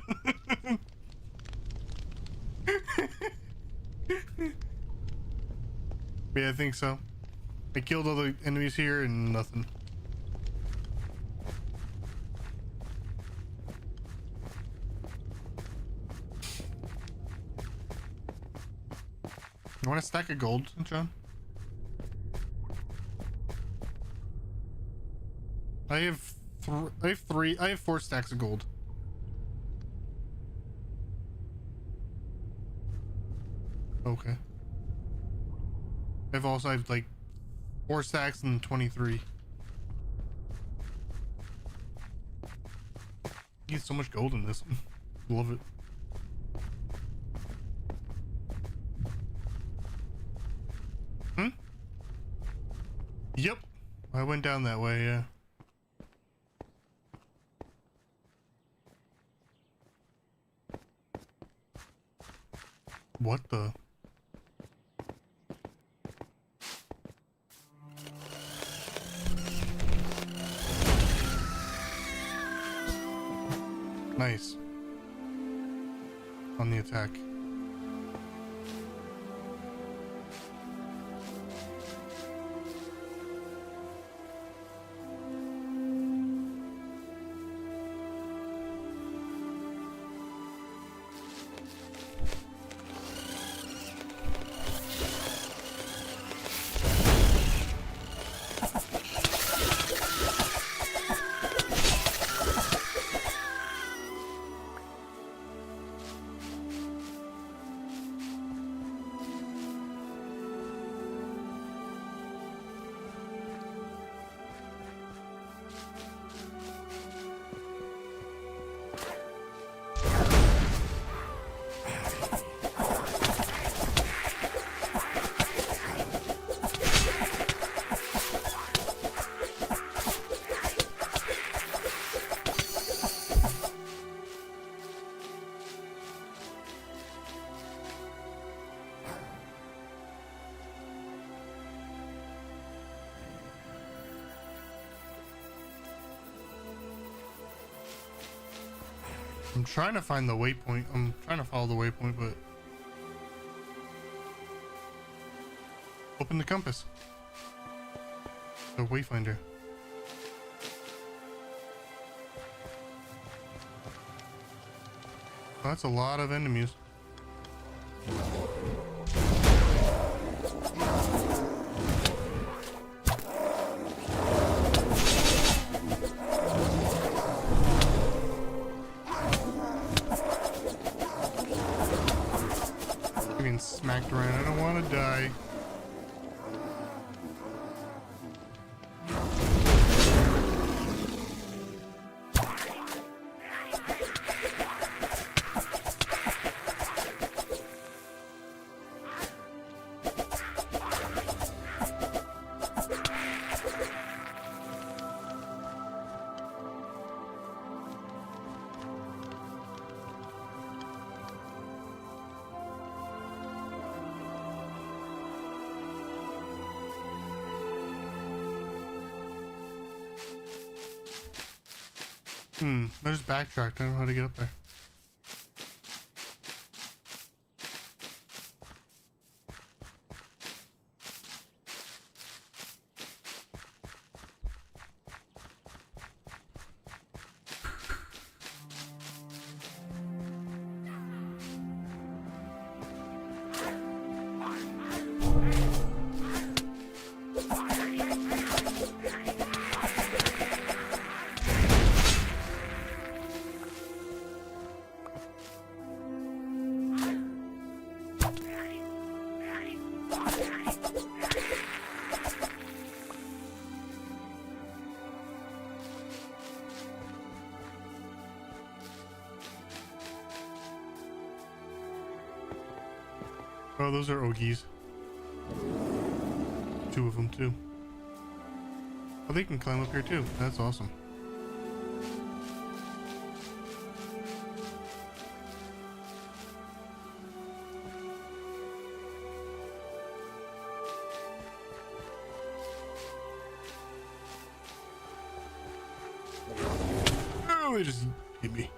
Yeah, I think so. I killed all the enemies here and nothing. You want a stack of gold, John? I have 4 stacks of gold. Okay. I've also have like 4 stacks and 23. You get so much gold in this. Love it. Hmm? Yep. I went down that way, yeah. What the? Nice. On the attack. I'm trying to find the waypoint. I'm trying to follow the waypoint, but... Open the compass. The wayfinder. That's a lot of enemies. Getting smacked around. I don't want to die. I just backtracked. I don't know how to get up there. Oh, those are Ogies. 2 of them, too. Oh, they can climb up here, too. That's awesome. Oh, they just hit me.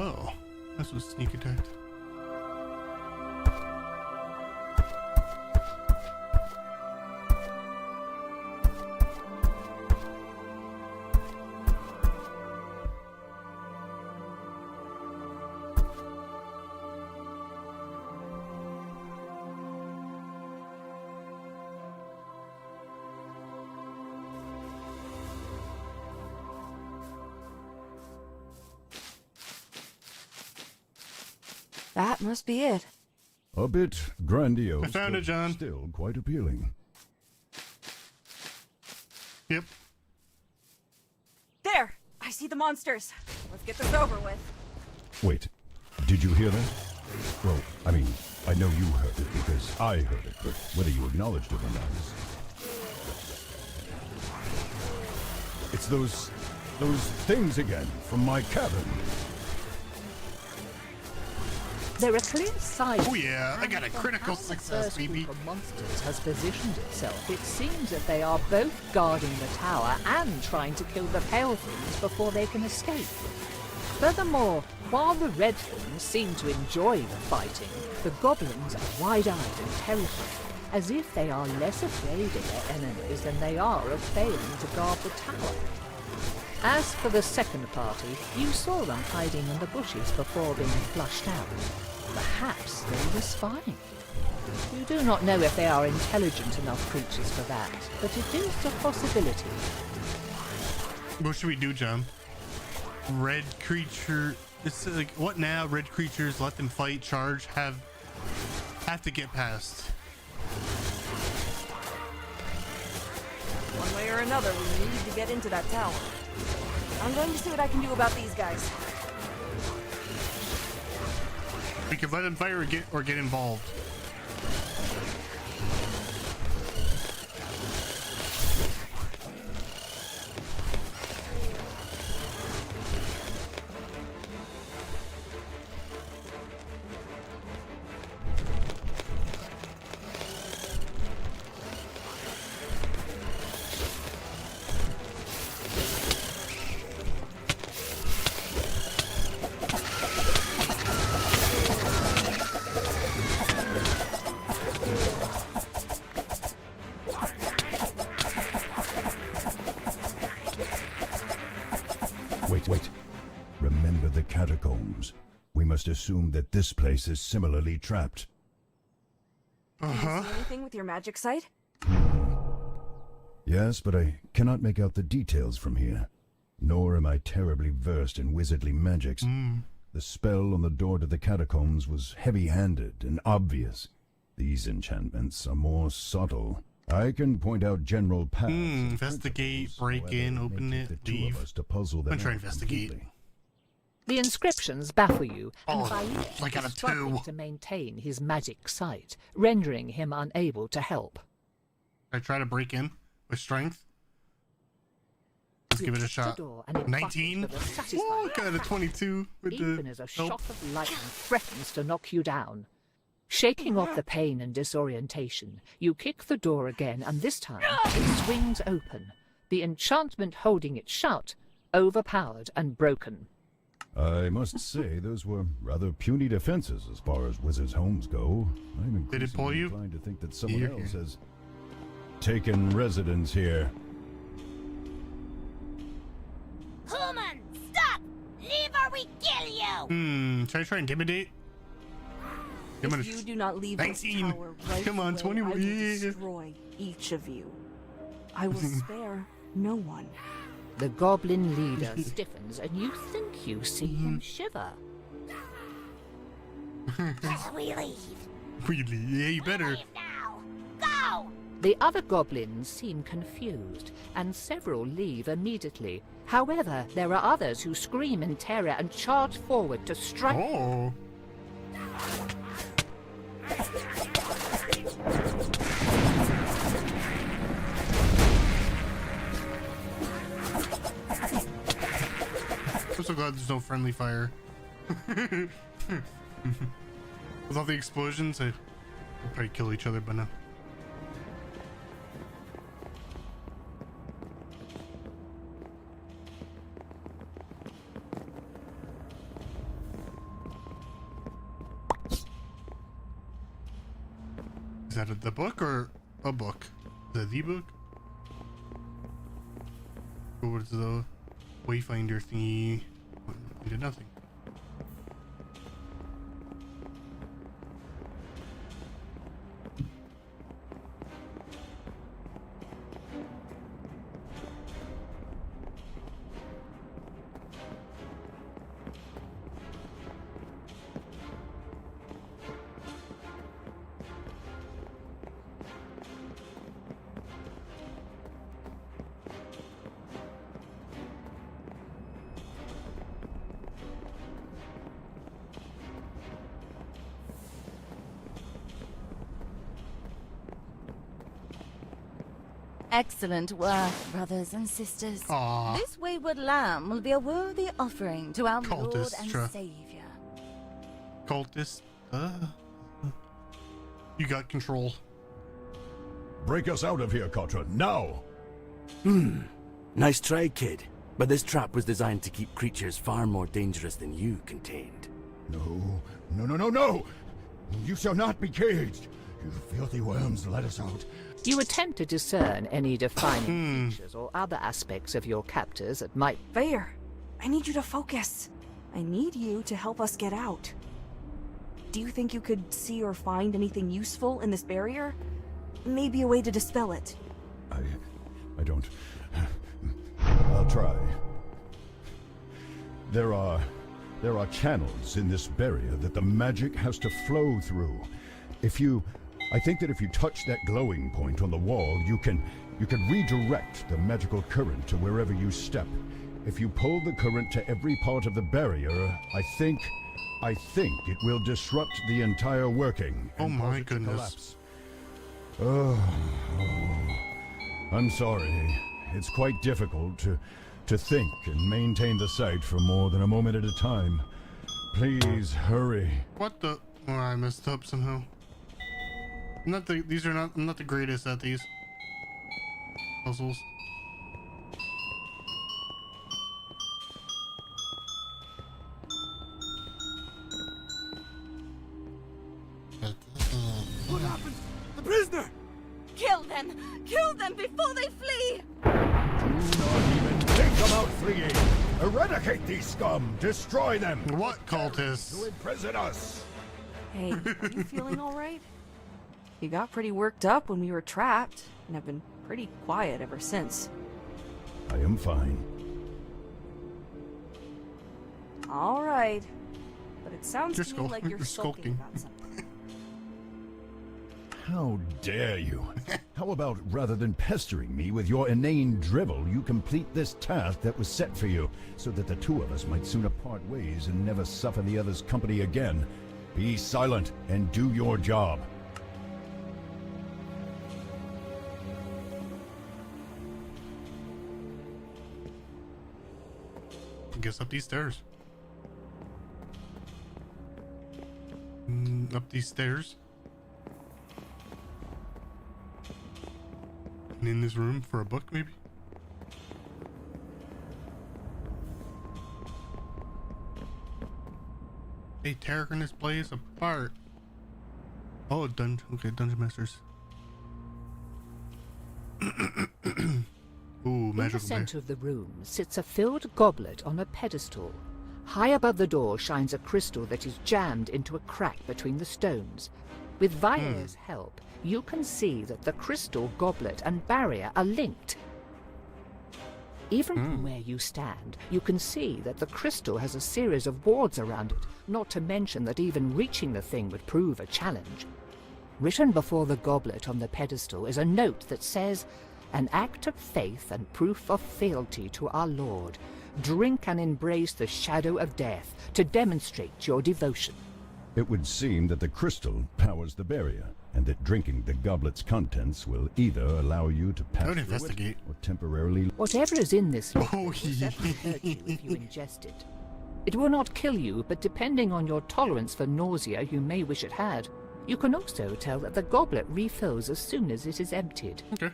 Oh, that's what sneak attacked. That must be it. A bit grandiose, I found it, but John. still quite appealing. Yep. There! I see the monsters. Let's get this over with. Wait, did you hear that? Well, I mean, I know you heard it because I heard it, but whether you acknowledged it or not is... It's those things again from my cabin. There are clear signs. Oh yeah, I got a from critical how the success, first baby. group of monsters has positioned itself. It seems that they are both guarding the tower and trying to kill the pale things before they can escape. Furthermore, while the red things seem to enjoy the fighting, the goblins are wide-eyed and terrified, as if they are less afraid of their enemies than they are of failing to guard the tower. As for the second party, you saw them hiding in the bushes before being flushed out. Perhaps they were spying. You do not know if they are intelligent enough creatures for that, but it is a possibility. What should we do, John? Red creature. It's like, what now? Red creatures, let them fight, charge, have to get past. One way or another, we need to get into that tower. I'm going to see what I can do about these guys. We could let them fight or get involved. Wait. Remember the catacombs. We must assume that this place is similarly trapped. Can you see anything with your magic sight? Yes, but I cannot make out the details from here. Nor am I terribly versed in wizardly magics. The spell on the door to the catacombs was heavy-handed and obvious. These enchantments are more subtle. I can point out general paths. Investigate, break in, open it, leave. I'm trying to investigate. The inscriptions baffle you, and Oh, Valir I got a is struggling 2. to maintain his magic sight, rendering him unable to help. I try to break in with strength. Let's give it a shot. 19. Oh, got a 22 with Even the as a help. shock of lightning threatens to knock you down. Shaking off the pain and disorientation, you kick the door again, and this time it swings open, the enchantment holding it shut, overpowered and broken. I must say, those were rather puny defenses as far as wizards' homes go. I'm Did it pull you? inclined to think that someone else has taken residence here. Human, stop! Leave or we kill you! Should I try intimidate? If you do not leave this 19. tower right Come on, away, 20 I will yeah. destroy each of you. I will spare no one. The goblin leader stiffens, and you think you see him shiver. We leave. Really? Yeah, you better. Go! The other goblins seem confused, and several leave immediately. However, there are others who scream in terror and charge forward to strike. Oh. I'm so glad there's no friendly fire. With all the explosions, we'll probably kill each other by now. that the book or a book? The book? Or was the wayfinder thingy? We did nothing. Excellent work, brothers and sisters. Aww. This wayward lamb will be a worthy offering to our Lord Cultist, and sure. Savior. Cultist. You got control. Break us out of here, Kotra, now! Nice try, kid. But this trap was designed to keep creatures far more dangerous than you contained. No, no, no, no, no! You shall not be caged! You filthy worms, let us out. You attempt to discern any defining features or other aspects of your captors that might... Vayer, I need you to focus. I need you to help us get out. Do you think you could see or find anything useful in this barrier? Maybe a way to dispel it. I don't... I'll try. There are channels in this barrier that the magic has to flow through. I think that if you touch that glowing point on the wall, you can redirect the magical current to wherever you step. If you pull the current to every part of the barrier, I think it will disrupt the entire working. Oh and my cause it to goodness. collapse. I'm sorry. It's quite difficult to think and maintain the sight for more than a moment at a time. Please hurry. What the? Oh, I messed up somehow. I'm not the greatest at these puzzles. What happened? The prisoner! Kill them! Kill them before they flee! Do not even think about fleeing! Eradicate these scum! Destroy them! What cultists? To imprison us! Hey, are you feeling all right? You got pretty worked up when we were trapped, and have been pretty quiet ever since. I am fine. All right. But it sounds You're to me like you're sulking about something. How dare you? How about rather than pestering me with your inane drivel, you complete this task that was set for you, so that the two of us might sooner part ways and never suffer the other's company again. Be silent and do your job. Guess up these stairs. Up these stairs. And in this room for a book, maybe? Hey, tearing this place apart. Oh, dungeon. Okay, dungeon masters. Ooh, In magical the center of the room sits a filled goblet on a pedestal. High above the door shines a crystal that is jammed into a crack between the stones. With Vayer's help, you can see that the crystal, goblet, and barrier are linked. Even from where you stand, you can see that the crystal has a series of wards around it, not to mention that even reaching the thing would prove a challenge. Written before the goblet on the pedestal is a note that says, "An act of faith and proof of fealty to our Lord. Drink and embrace the shadow of death to demonstrate your devotion." It would seem that the crystal powers the barrier, and that drinking the goblet's contents will either allow you to pass Don't through investigate. it or temporarily... Whatever is in this liquid will certainly hurt you if you ingest it. It will not kill you, but depending on your tolerance for nausea, you may wish it had. You can also tell that the goblet refills as soon as it is emptied. Okay.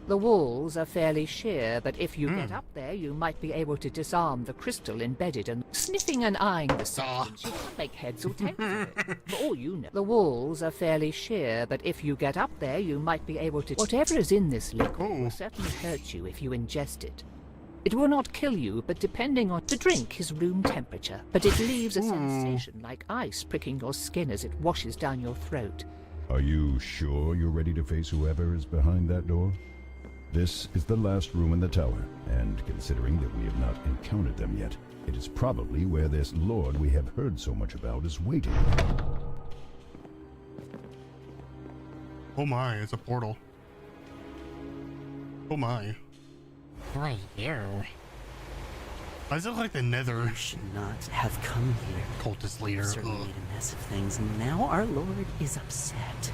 The walls are fairly sheer, but if you get up there, you might be able to disarm the crystal embedded and sniffing and eyeing the substance. You can't make heads or tails of it. For all you know, the walls are fairly sheer, but if you get up there, you might be able to... Whatever is in this liquid will certainly hurt you if you ingest it. It will not kill you, but depending on... The drink is room temperature, but it leaves a sensation like ice pricking your skin as it washes down your throat. Are you sure you're ready to face whoever is behind that door? This is the last room in the tower, and considering that we have not encountered them yet, it is probably where this lord we have heard so much about is waiting. Oh my, it's a portal. Oh my. Right here. Why does it look like the Nether? You should not have come here. Cultist leader. You certainly made a mess of things, and now our lord is upset.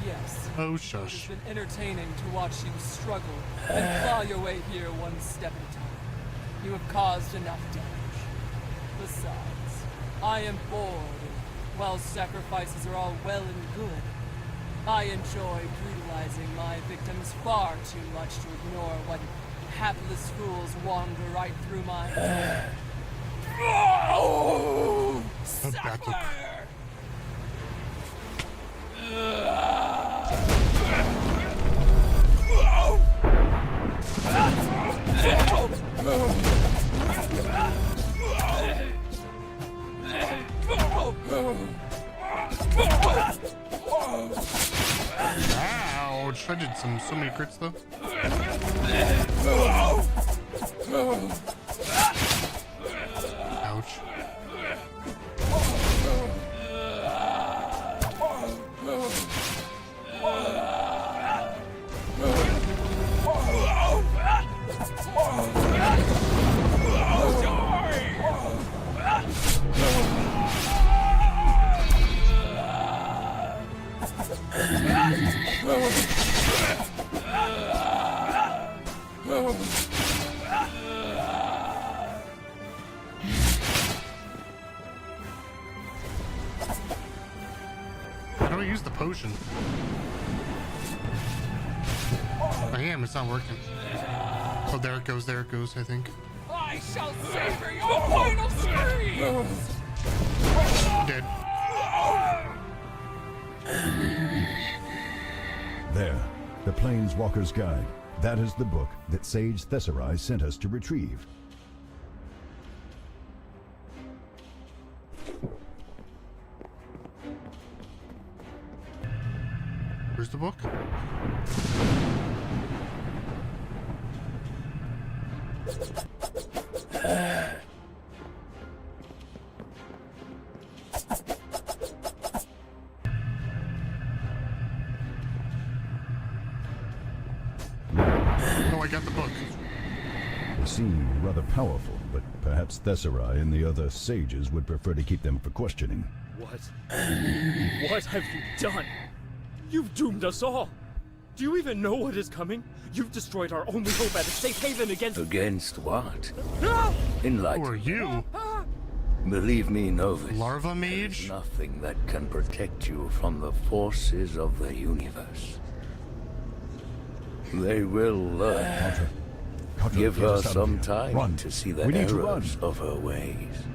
Yes. Oh, shush. It's been entertaining to watch you struggle and claw your way here one step at a time. You have caused enough damage. Besides, I am bored, and while sacrifices are all well and good, I enjoy brutalizing my victims far too much to ignore what hapless fools wander right through my head. Oh, suffer! Ouch! I did so many crits though. Ouch. How do I use the potion? I am, it's not working. Oh, there it goes, I think. I shall savor your final screams! Dead. There, the Planeswalker's Guide. That is the book that Sage Thesserai sent us to retrieve. Where's the book? Oh, I got the book. They seem rather powerful, but perhaps Thesserai and the other sages would prefer to keep them for questioning. What? What have you done? You've doomed us all! Do you even know what is coming? You've destroyed our only hope at a safe haven against... Against what? No! Enlighten. Who are you? Believe me, Novus. Larva mage? There's nothing that can protect you from the forces of the universe. They will learn. Give her some time to see the errors of her ways.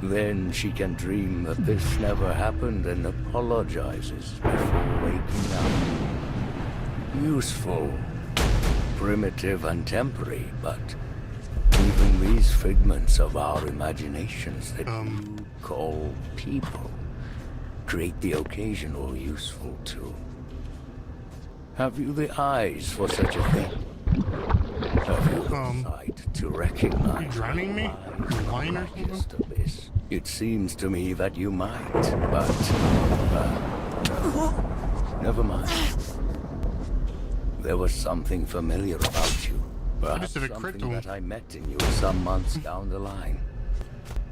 Then she can dream that this never happened and apologizes before waking up. Useful, primitive and temporary, but even these figments of our imaginations that you call people create the occasional useful tool. Have you the eyes for such a thing? Have you the sight to recognize? Are you drowning me? Wine or something? It seems to me that you might, but never mind. There was something familiar about you. Perhaps something that I met in you some months down the line.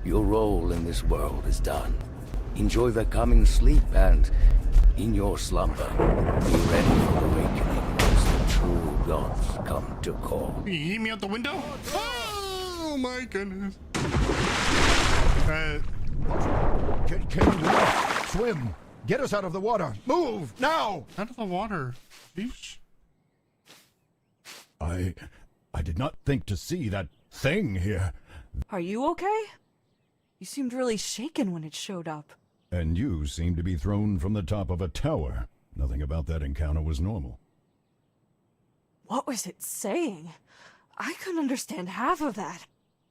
Your role in this world is done. Enjoy the coming sleep and, in your slumber, be ready for the awakening once the true gods come to call. You eat me out the window? Oh my goodness. Can you swim? Get us out of the water. Move now! Out of the water. Sheesh. I did not think to see that thing here. Are you okay? You seemed really shaken when it showed up. And you seemed to be thrown from the top of a tower. Nothing about that encounter was normal. What was it saying? I couldn't understand half of that.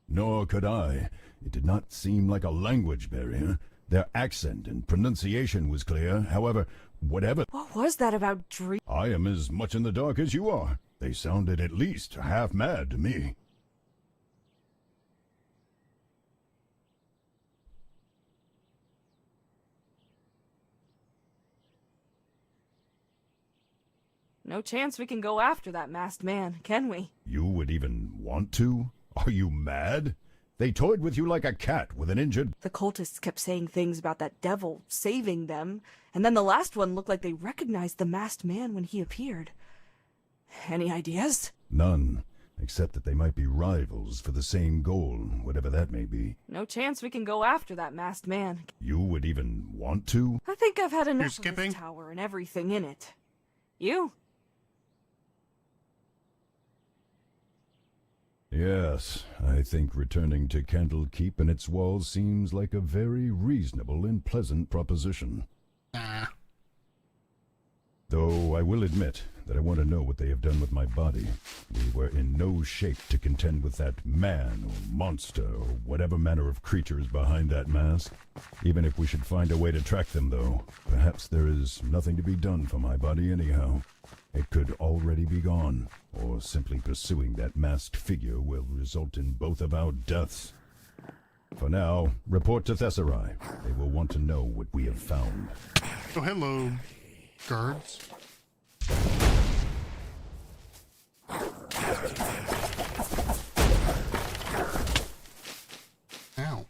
Nor could I. It did not seem like a language barrier. Their accent and pronunciation was clear. However, whatever... What was that about dream? I am as much in the dark as you are. They sounded at least half mad to me. No chance we can go after that masked man, can we? You would even want to? Are you mad? They toyed with you like a cat with an injured... The cultists kept saying things about that devil saving them, and then the last one looked like they recognized the masked man when he appeared. Any ideas? None, except that they might be rivals for the same goal, whatever that may be. No chance we can go after that masked man. You would even want to? I think I've had enough of this tower and everything in it. You? Yes, I think returning to Candlekeep and its walls seems like a very reasonable and pleasant proposition. Though I will admit that I want to know what they have done with my body. We were in no shape to contend with that man or monster or whatever manner of creature is behind that mask. Even if we should find a way to track them, though, perhaps there is nothing to be done for my body anyhow. It could already be gone, or simply pursuing that masked figure will result in both of our deaths. For now, report to Thessarai. They will want to know what we have found. Oh, hello, guards. Ow.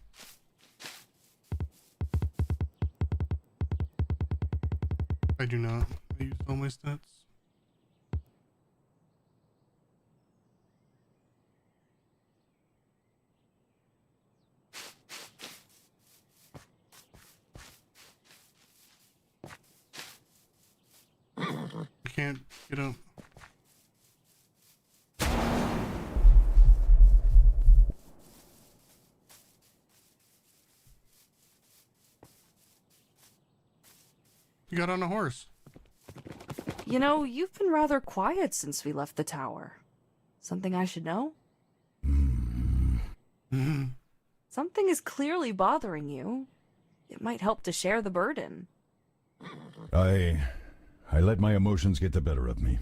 I do not. I used all my stats. I can't get up. You got on a horse. You know, you've been rather quiet since we left the tower. Something I should know? Something is clearly bothering you. It might help to share the burden. I let my emotions get the better of me.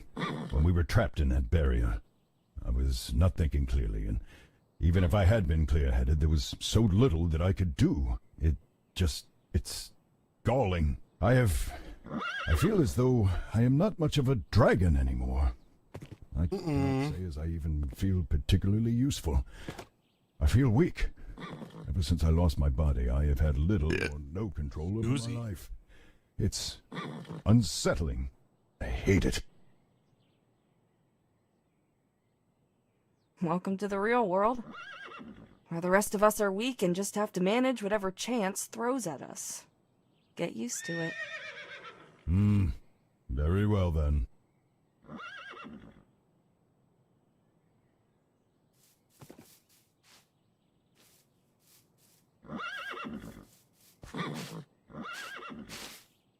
When we were trapped in that barrier, I was not thinking clearly, and even if I had been clear-headed, there was so little that I could do. It's galling. I feel as though I am not much of a dragon anymore. I cannot say as I even feel particularly useful. I feel weak. Ever since I lost my body, I have had little or no control over my life. It's unsettling. I hate it. Welcome to the real world, where the rest of us are weak and just have to manage whatever chance throws at us. Get used to it. Very well then.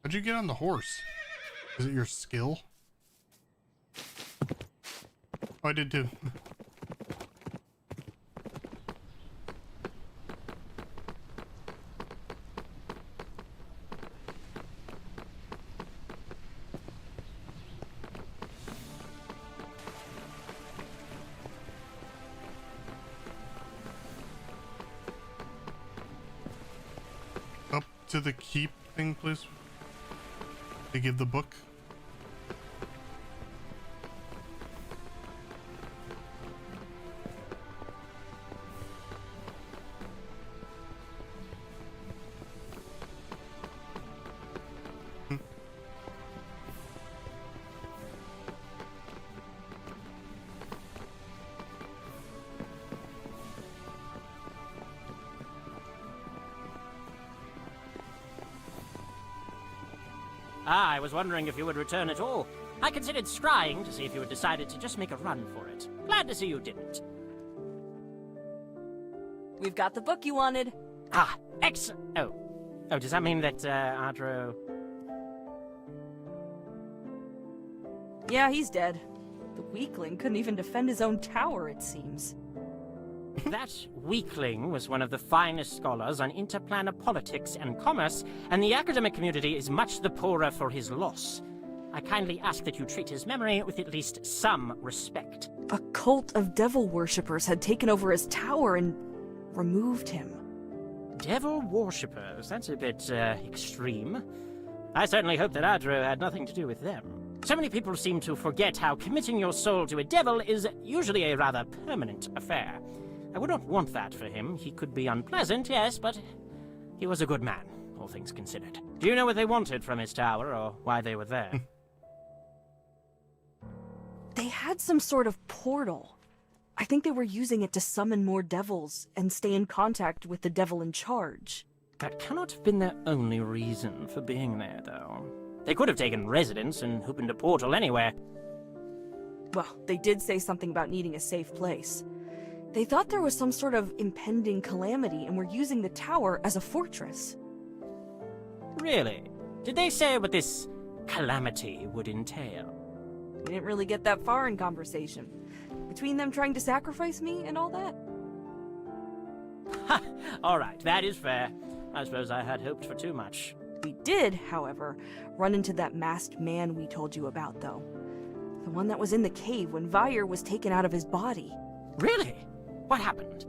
How'd you get on the horse? Is it your skill? Oh, I did too. Up to the keep thing, please. They give the book. Ah, I was wondering if you would return at all. I considered scrying to see if you had decided to just make a run for it. Glad to see you didn't. We've got the book you wanted. Ah, excellent. Oh, does that mean that, Adro... Yeah, he's dead. The weakling couldn't even defend his own tower, it seems. That weakling was one of the finest scholars on interplanar politics and commerce, and the academic community is much the poorer for his loss. I kindly ask that you treat his memory with at least some respect. A cult of devil worshippers had taken over his tower and removed him. Devil worshippers? That's a bit, extreme. I certainly hope that Adro had nothing to do with them. So many people seem to forget how committing your soul to a devil is usually a rather permanent affair. I would not want that for him. He could be unpleasant, yes, but he was a good man, all things considered. Do you know what they wanted from his tower, or why they were there? They had some sort of portal. I think they were using it to summon more devils and stay in contact with the devil in charge. That cannot have been their only reason for being there, though. They could have taken residence and opened a portal anywhere. Well, they did say something about needing a safe place. They thought there was some sort of impending calamity and were using the tower as a fortress. Really? Did they say what this calamity would entail? We didn't really get that far in conversation. Between them trying to sacrifice me and all that. Ha! Alright, that is fair. I suppose I had hoped for too much. We did, however, run into that masked man we told you about, though. The one that was in the cave when Vire was taken out of his body. Really? What happened?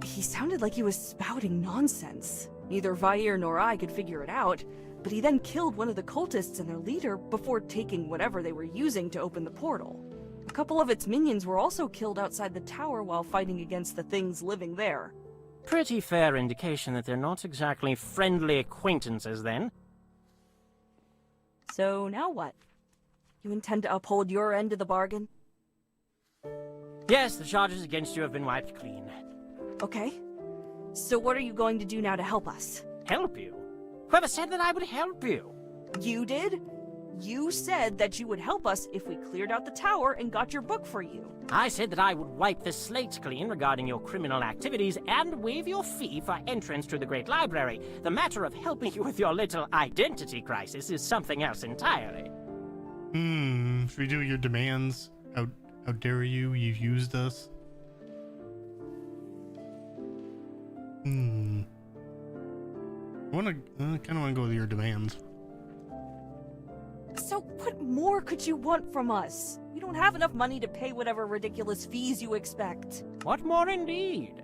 He sounded like he was spouting nonsense. Neither Vire nor I could figure it out, but he then killed one of the cultists and their leader before taking whatever they were using to open the portal. A couple of its minions were also killed outside the tower while fighting against the things living there. Pretty fair indication that they're not exactly friendly acquaintances, then. So now what? You intend to uphold your end of the bargain? Yes, the charges against you have been wiped clean. Okay. So what are you going to do now to help us? Help you? Whoever said that I would help you? You did? You said that you would help us if we cleared out the tower and got your book for you. I said that I would wipe the slate clean regarding your criminal activities and waive your fee for entrance to the Great Library. The matter of helping you with your little identity crisis is something else entirely. Should we do your demands? How dare you? You've used us. I kind of want to go with your demands. So what more could you want from us? We don't have enough money to pay whatever ridiculous fees you expect. What more indeed?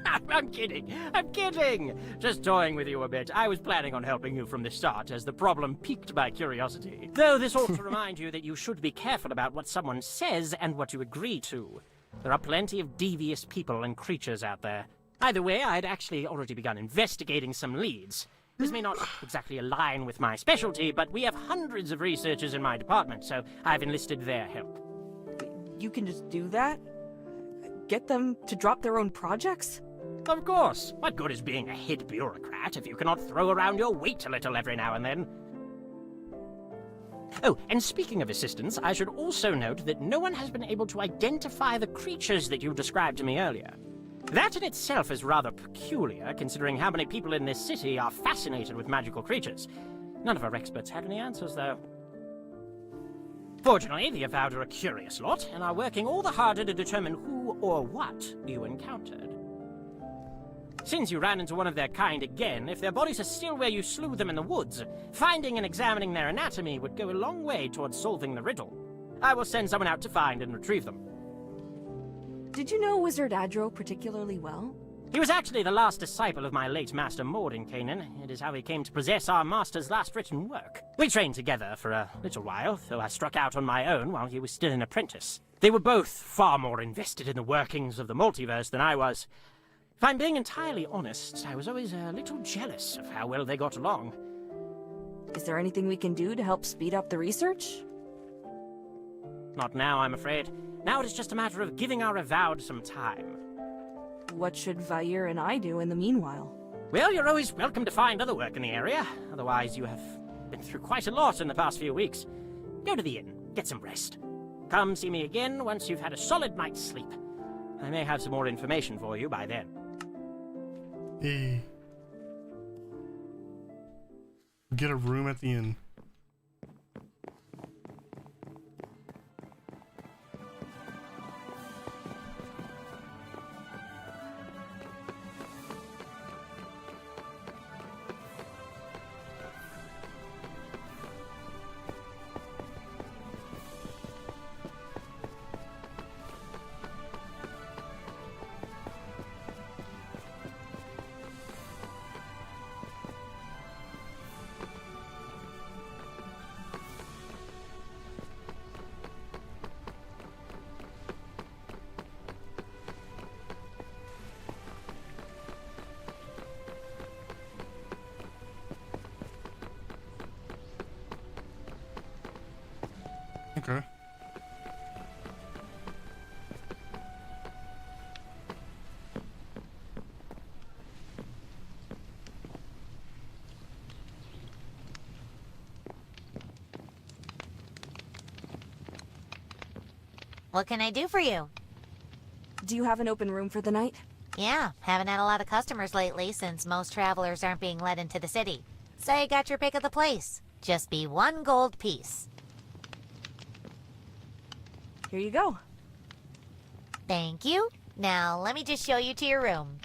I'm kidding. I'm kidding. Just toying with you a bit. I was planning on helping you from the start, as the problem piqued my curiosity. Though this ought to remind you that you should be careful about what someone says and what you agree to. There are plenty of devious people and creatures out there. Either way, I had actually already begun investigating some leads. This may not exactly align with my specialty, but we have hundreds of researchers in my department, so I've enlisted their help. You can just do that? Get them to drop their own projects? Of course. What good is being a head bureaucrat if you cannot throw around your weight a little every now and then? Oh, and speaking of assistance, I should also note that no one has been able to identify the creatures that you described to me earlier. That in itself is rather peculiar, considering how many people in this city are fascinated with magical creatures. None of our experts have any answers, though. Fortunately, the Avowed are a curious lot, and are working all the harder to determine who or what you encountered. Since you ran into one of their kind again, if their bodies are still where you slew them in the woods, finding and examining their anatomy would go a long way towards solving the riddle. I will send someone out to find and retrieve them. Did you know Wizard Adro particularly well? He was actually the last disciple of my late master Mordenkainen. It is how he came to possess our master's last written work. We trained together for a little while, though I struck out on my own while he was still an apprentice. They were both far more invested in the workings of the multiverse than I was. If I'm being entirely honest, I was always a little jealous of how well they got along. Is there anything we can do to help speed up the research? Not now, I'm afraid. Now it is just a matter of giving our Avowed some time. What should Vair and I do in the meanwhile? Well, you're always welcome to find other work in the area. Otherwise, you have Been through quite a lot in the past few weeks. Go to the inn, get some rest. Come see me again once you've had a solid night's sleep. I may have some more information for you by then. Hey. Get a room at the inn. Okay. What can I do for you? Do you have an open room for the night? Yeah, haven't had a lot of customers lately since most travelers aren't being let into the city. Say you got your pick of the place. Just be 1 gold piece. Here you go. Thank you. Now, let me just show you to your room.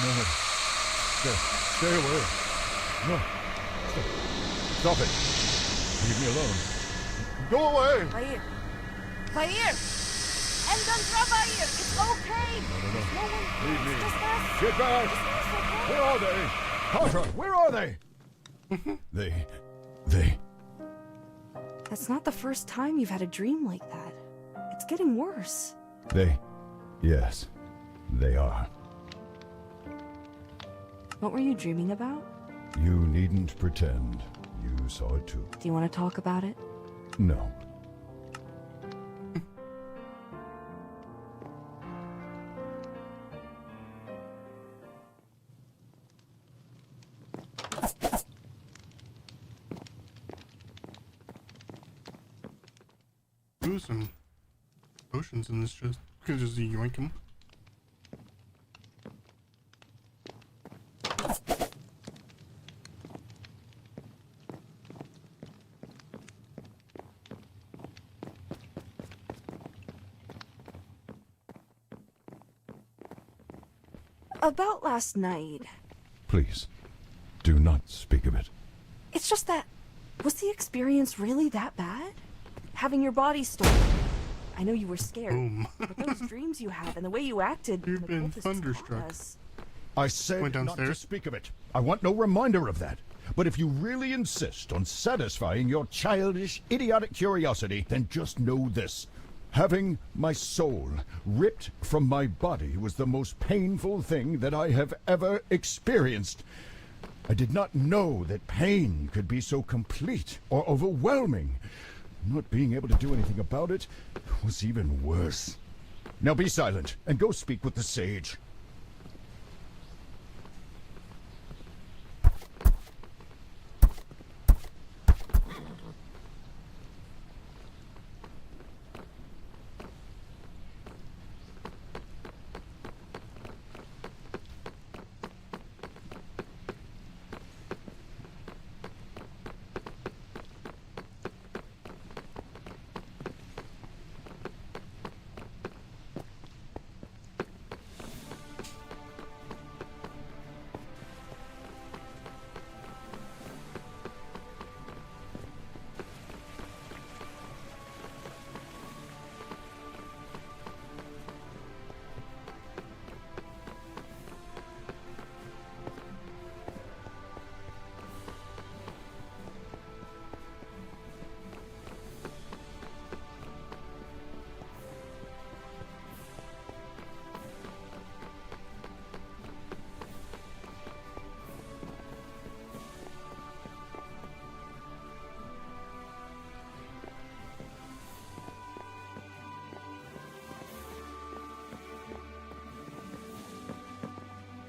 No. Stay away. No. Stop it. Leave me alone. Go away! Vair. Vair! Encontrar Vair! It's okay! No. one Leave me. Just us. Get back! Where are they? Carter, where are they? They... That's not the first time you've had a dream like that. It's getting worse. Yes, they are. What were you dreaming about? You needn't pretend. You saw it too. Do you want to talk about it? No. Ooh, some potions in this chest. We can just yoink them. About last night. Please, do not speak of it. It's just that... Was the experience really that bad? Having your body stolen. I know you were scared. Boom. But those dreams you had and the way you acted... You've been thunderstruck. I said not to speak of it. I want no reminder of that. But if you really insist on satisfying your childish, idiotic curiosity, then just know this. Having my soul ripped from my body was the most painful thing that I have ever experienced. I did not know that pain could be so complete or overwhelming. Not being able to do anything about it was even worse. Now be silent and go speak with the sage.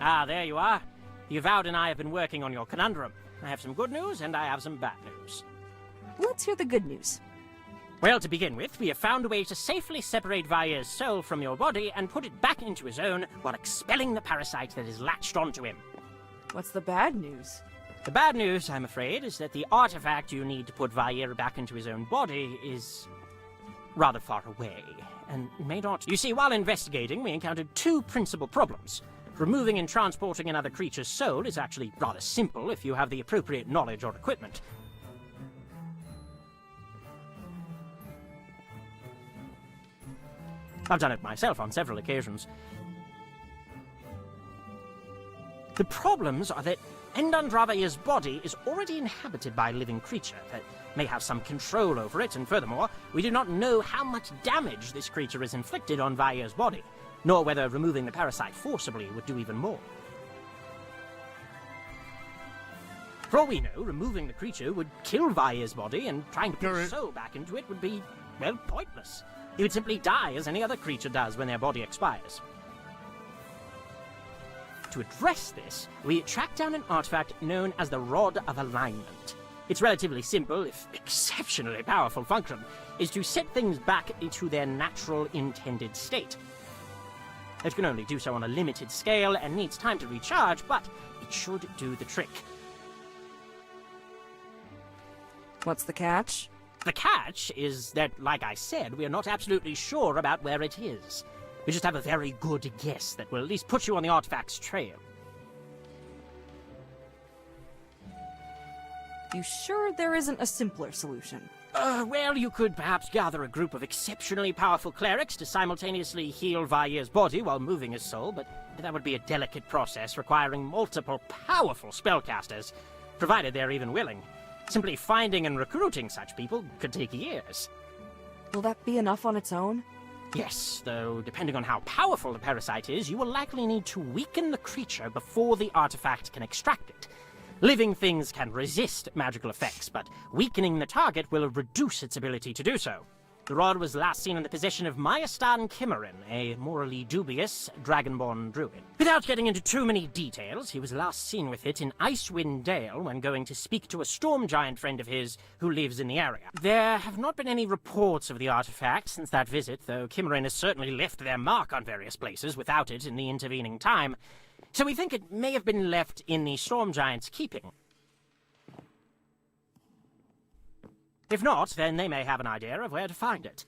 Ah, there you are. The Avowed and I have been working on your conundrum. I have some good news, and I have some bad news. Let's hear the good news. Well, to begin with, we have found a way to safely separate Vair's soul from your body and put it back into his own while expelling the parasite that is latched onto him. What's the bad news? The bad news, I'm afraid, is that the artifact you need to put Vair back into his own body is rather far away, and may not... You see, while investigating, we encountered two principal problems. Removing and transporting another creature's soul is actually rather simple if you have the appropriate knowledge or equipment. I've done it myself on several occasions. The problems are that Endandravaya's body is already inhabited by a living creature that may have some control over it, and furthermore, we do not know how much damage this creature has inflicted on Vair's body, nor whether removing the parasite forcibly would do even more. For all we know, removing the creature would kill Vair's body, and trying to put his soul back into it would be, well, pointless. He would simply die as any other creature does when their body expires. To address this, we tracked down an artifact known as the Rod of Alignment. Its relatively simple, if exceptionally powerful function, is to set things back into their natural intended state. It can only do so on a limited scale and needs time to recharge, but it should do the trick. What's the catch? The catch is that, like I said, we are not absolutely sure about where it is. We just have a very good guess that will at least put you on the artifact's trail. You sure there isn't a simpler solution? Well, you could perhaps gather a group of exceptionally powerful clerics to simultaneously heal Vair's body while moving his soul, but that would be a delicate process requiring multiple powerful spellcasters, provided they're even willing. Simply finding and recruiting such people could take years. Will that be enough on its own? Yes, though depending on how powerful the parasite is, you will likely need to weaken the creature before the artifact can extract it. Living things can resist magical effects, but weakening the target will reduce its ability to do so. The rod was last seen in the possession of Mayastan Kimmerin, a morally dubious dragonborn druid. Without getting into too many details, he was last seen with it in Icewind Dale when going to speak to a storm giant friend of his who lives in the area. There have not been any reports of the artifact since that visit, though Kimmerin has certainly left their mark on various places without it in the intervening time. So we think it may have been left in the storm giant's keeping. If not, then they may have an idea of where to find it.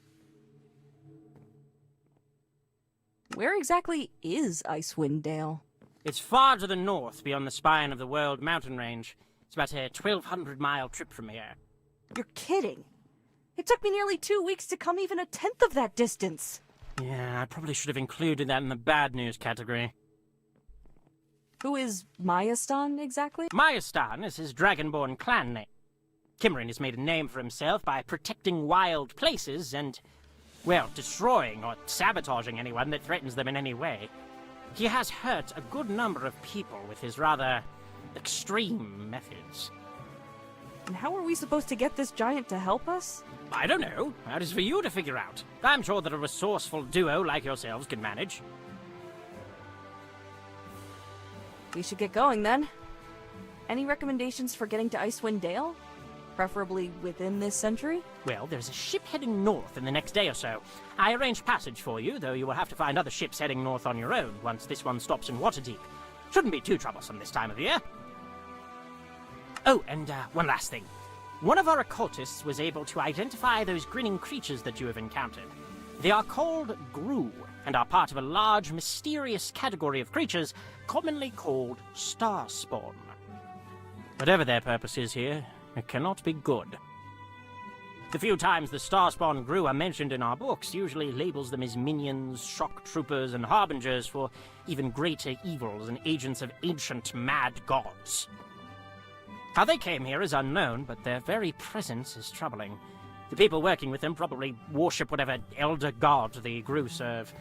Where exactly is Icewind Dale? It's far to the north, beyond the spine of the World Mountain Range. It's about a 1,200-mile trip from here. You're kidding. It took me nearly 2 weeks to come even a tenth of that distance. Yeah, I probably should have included that in the bad news category. Who is Mayastan, exactly? Mayastan is his dragonborn clan name. Kimmerin has made a name for himself by protecting wild places and, well, destroying or sabotaging anyone that threatens them in any way. He has hurt a good number of people with his rather extreme methods. And how are we supposed to get this giant to help us? I don't know. That is for you to figure out. I'm sure that a resourceful duo like yourselves can manage. We should get going, then. Any recommendations for getting to Icewind Dale? Preferably within this century? Well, there's a ship heading north in the next day or so. I arranged passage for you, though you will have to find other ships heading north on your own once this one stops in Waterdeep. Shouldn't be too troublesome this time of year. Oh, and one last thing. One of our occultists was able to identify those grinning creatures that you have encountered. They are called Gru, and are part of a large, mysterious category of creatures commonly called Starspawn. Whatever their purpose is here, it cannot be good. The few times the Starspawn Gru are mentioned in our books usually labels them as minions, shock troopers, and harbingers for even greater evils and agents of ancient mad gods. How they came here is unknown, but their very presence is troubling. The people working with them probably worship whatever elder god the Gru serve.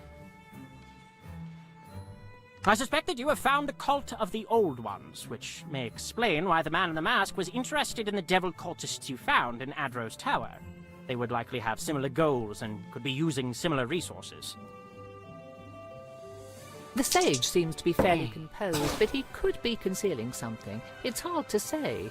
I suspect that you have found the cult of the Old Ones, which may explain why the man in the mask was interested in the devil cultists you found in Adro's Tower. They would likely have similar goals and could be using similar resources. The sage seems to be fairly composed, but he could be concealing something. It's hard to say.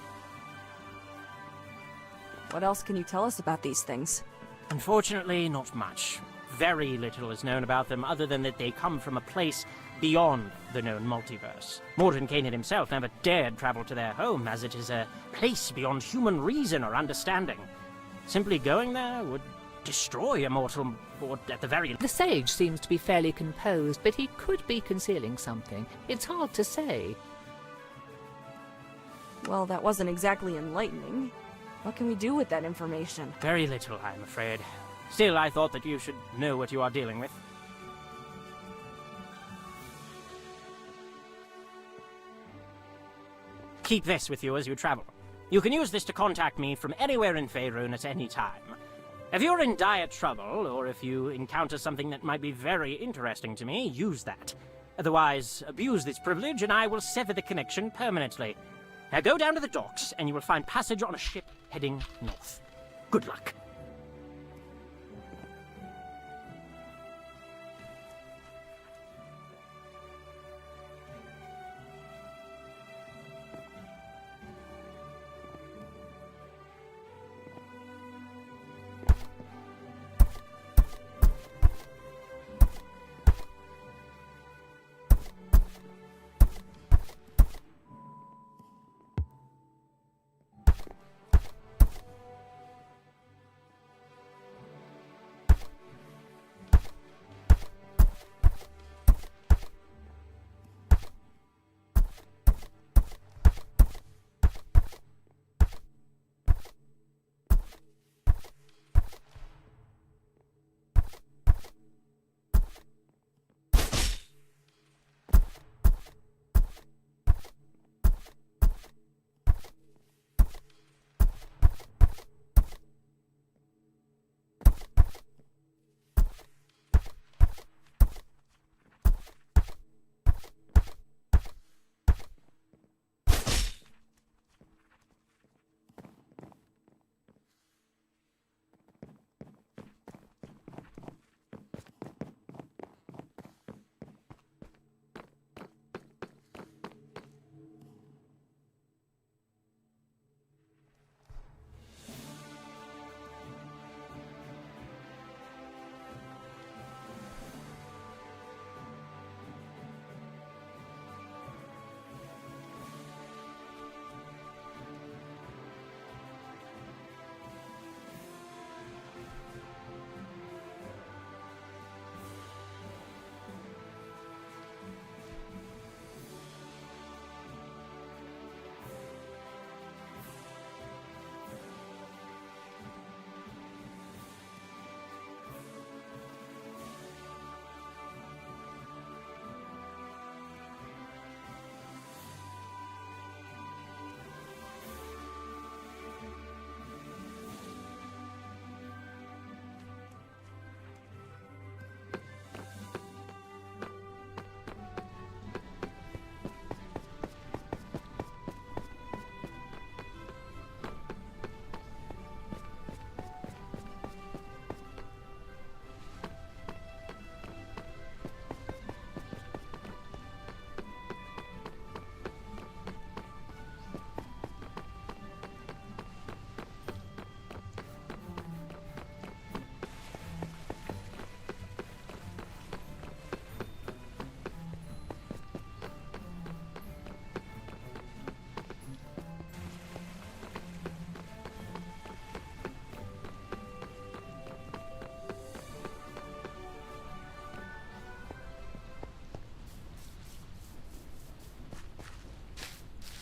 What else can you tell us about these things? Unfortunately, not much. Very little is known about them other than that they come from a place beyond the known multiverse. Morton Kanan himself never dared travel to their home, as it is a place beyond human reason or understanding. Simply going there would destroy a mortal, or at the very... The sage seems to be fairly composed, but he could be concealing something. It's hard to say. Well, that wasn't exactly enlightening. What can we do with that information? Very little, I'm afraid. Still, I thought that you should know what you are dealing with. Keep this with you as you travel. You can use this to contact me from anywhere in Faerun at any time. If you're in dire trouble, or if you encounter something that might be very interesting to me, use that. Otherwise, abuse this privilege and I will sever the connection permanently. Now go down to the docks and you will find passage on a ship heading north. Good luck.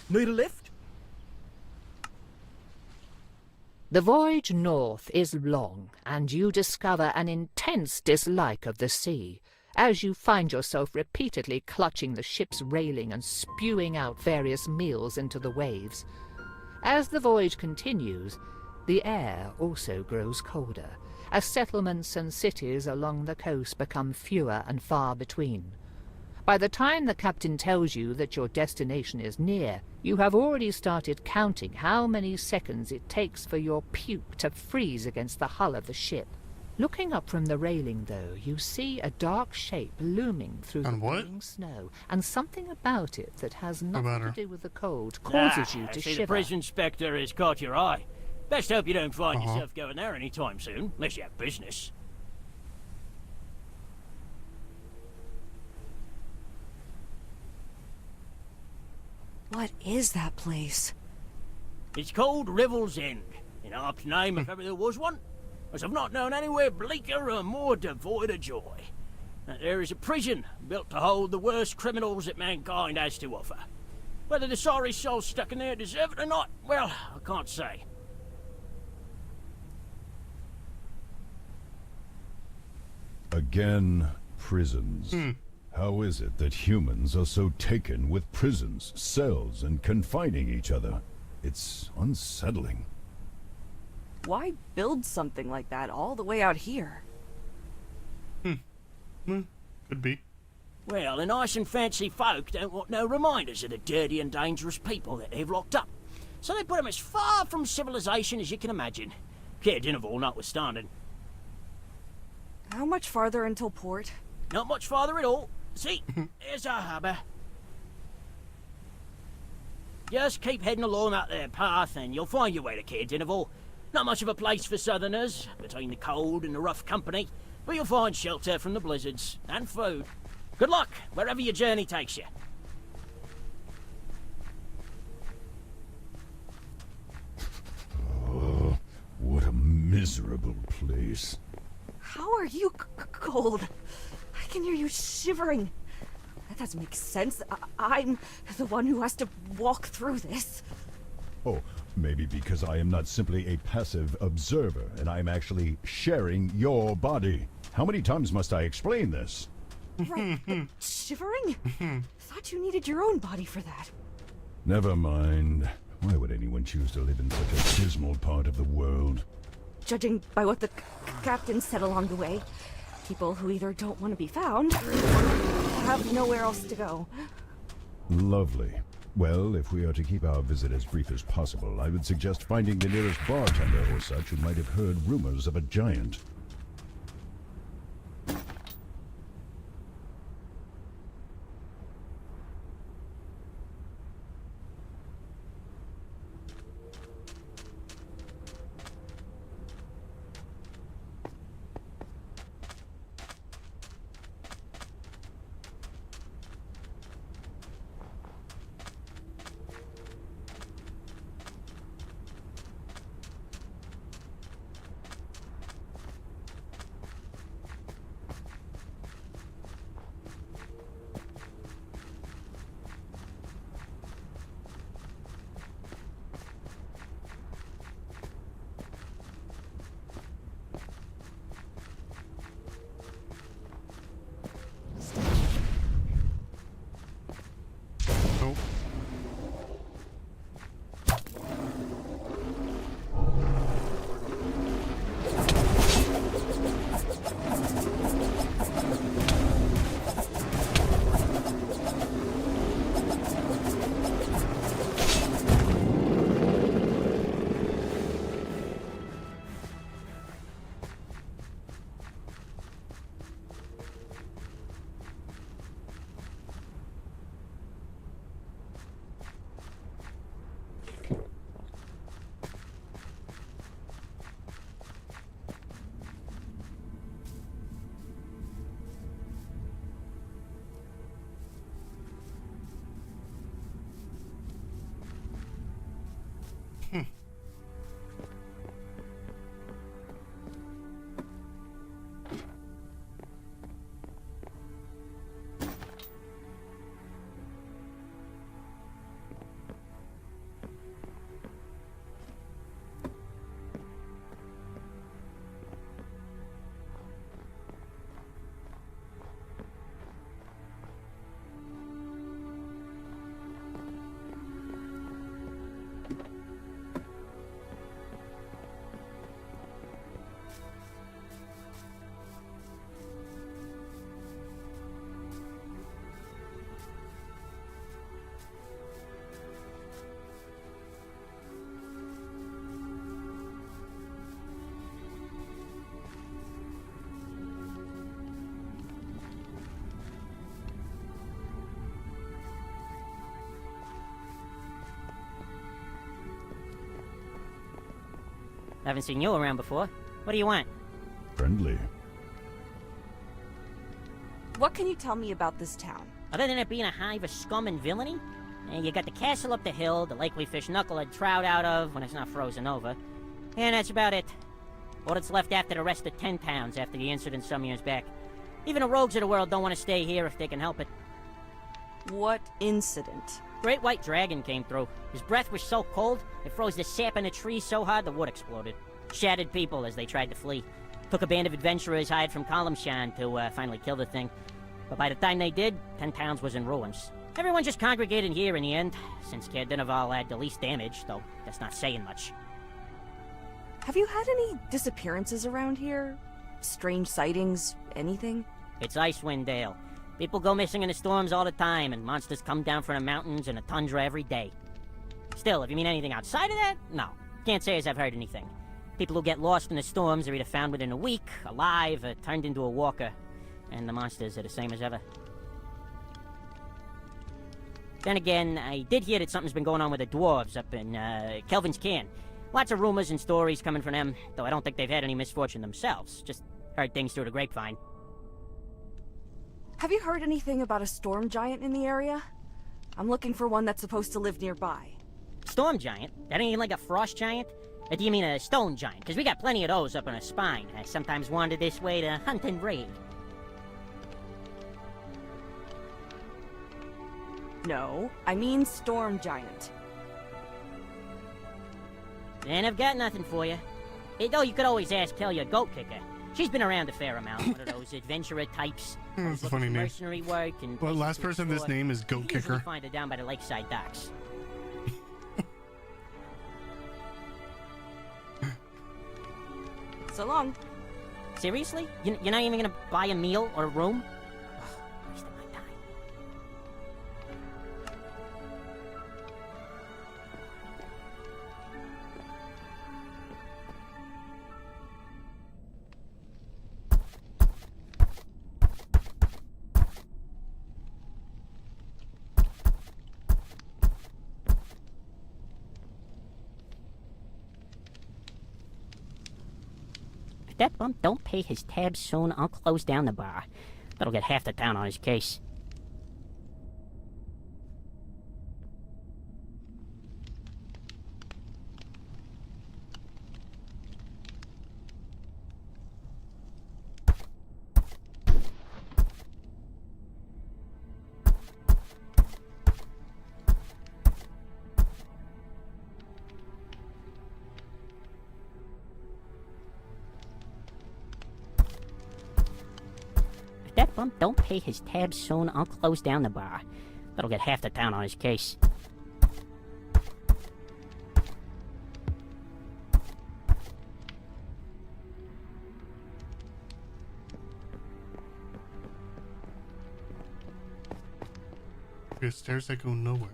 Need a lift? The voyage north is long, and you discover an intense dislike of the sea, as you find yourself repeatedly clutching the ship's railing and spewing out various meals into the waves. As the voyage continues, the air also grows colder, as settlements and cities along the coast become fewer and far between. By the time the captain tells you that your destination is near, you have already started counting how many seconds it takes for your puke to freeze against the hull of the ship. Looking up from the railing, though, you see a dark shape looming through the falling snow, and something about it that has nothing to do with the cold causes you to I see shiver. the prison inspector has caught your eye. Best hope you don't find yourself going there anytime soon, unless you have business. What is that place? It's called Rivel's End, in Harp's name if ever there was one, as I've not known anywhere bleaker or more devoid of joy. There is a prison built to hold the worst criminals that mankind has to offer. Whether the sorry souls stuck in there deserve it or not, well, I can't say. Again, prisons. How is it that humans are so taken with prisons, cells, and confining each other? It's unsettling. Why build something like that all the way out here? Could be. Well, the nice and fancy folk don't want no reminders of the dirty and dangerous people that they've locked up. So they put them as far from civilization as you can imagine. Care Dinnerval notwithstanding. How much farther until port? Not much farther at all. See, here's our harbour. Just keep heading along that there path and you'll find your way to Care Dinnerval. Not much of a place for southerners, between the cold and the rough company, but you'll find shelter from the blizzards, and food. Good luck, wherever your journey takes you. Oh, what a miserable place. How are you cold? I can hear you shivering. That doesn't make sense. I'm the one who has to walk through this. Oh, maybe because I am not simply a passive observer, and I am actually sharing your body. How many times must I explain this? Right, but shivering? Thought you needed your own body for that. Never mind. Why would anyone choose to live in such a dismal part of the world? Judging by what the captain said along the way, people who either don't want to be found or have nowhere else to go. Lovely. Well, if we are to keep our visit as brief as possible, I would suggest finding the nearest bartender or such who might have heard rumors of a giant. Haven't seen you around before. What do you want? Friendly. What can you tell me about this town? Other than it being a hive of scum and villainy, you got the castle up the hill, the lake we fish knucklehead trout out of when it's not frozen over, and that's about it. All that's left after the rest of 10 towns after the incident some years back. Even the rogues of the world don't want to stay here if they can help it. What incident? Great white dragon came through. His breath was so cold, it froze the sap in the trees so hard the wood exploded. Shattered people as they tried to flee. Took a band of adventurers hired from Columnshan to finally kill the thing. But by the time they did, 10 towns was in ruins. Everyone just congregated here in the end, since Caer Dineval had the least damage, though that's not saying much. Have you had any disappearances around here? Strange sightings? Anything? It's Icewind Dale. People go missing in the storms all the time, and monsters come down from the mountains and the tundra every day. Still, if you mean anything outside of that, no. Can't say as I've heard anything. People who get lost in the storms are either found within a week, alive, or turned into a walker. And the monsters are the same as ever. Then again, I did hear that something's been going on with the dwarves up in, Kelvin's Cairn. Lots of rumors and stories coming from them, though I don't think they've had any misfortune themselves. Just heard things through the grapevine. Have you heard anything about a storm giant in the area? I'm looking for one that's supposed to live nearby. Storm giant? That ain't like a frost giant? Or do you mean a stone giant? Because we got plenty of those up on our spine. I sometimes wander this way to hunt and raid. No, I mean storm giant. And I've got nothing for you. Though you could always ask Talia Goat Kicker. She's been around a fair amount, one of those adventurer types. That's a funny name. Mercenary work and Well, last person this name is Goat usually Kicker. find her down by the lakeside docks. So long. Seriously? You're not even gonna buy a meal or a room? Wasting my time. If that bump don't pay his tab soon, I'll close down the bar. That'll get half the town on his case. If that bump don't pay his tab soon, I'll close down the bar. That'll get half the town on his case. Okay, stairs that go nowhere.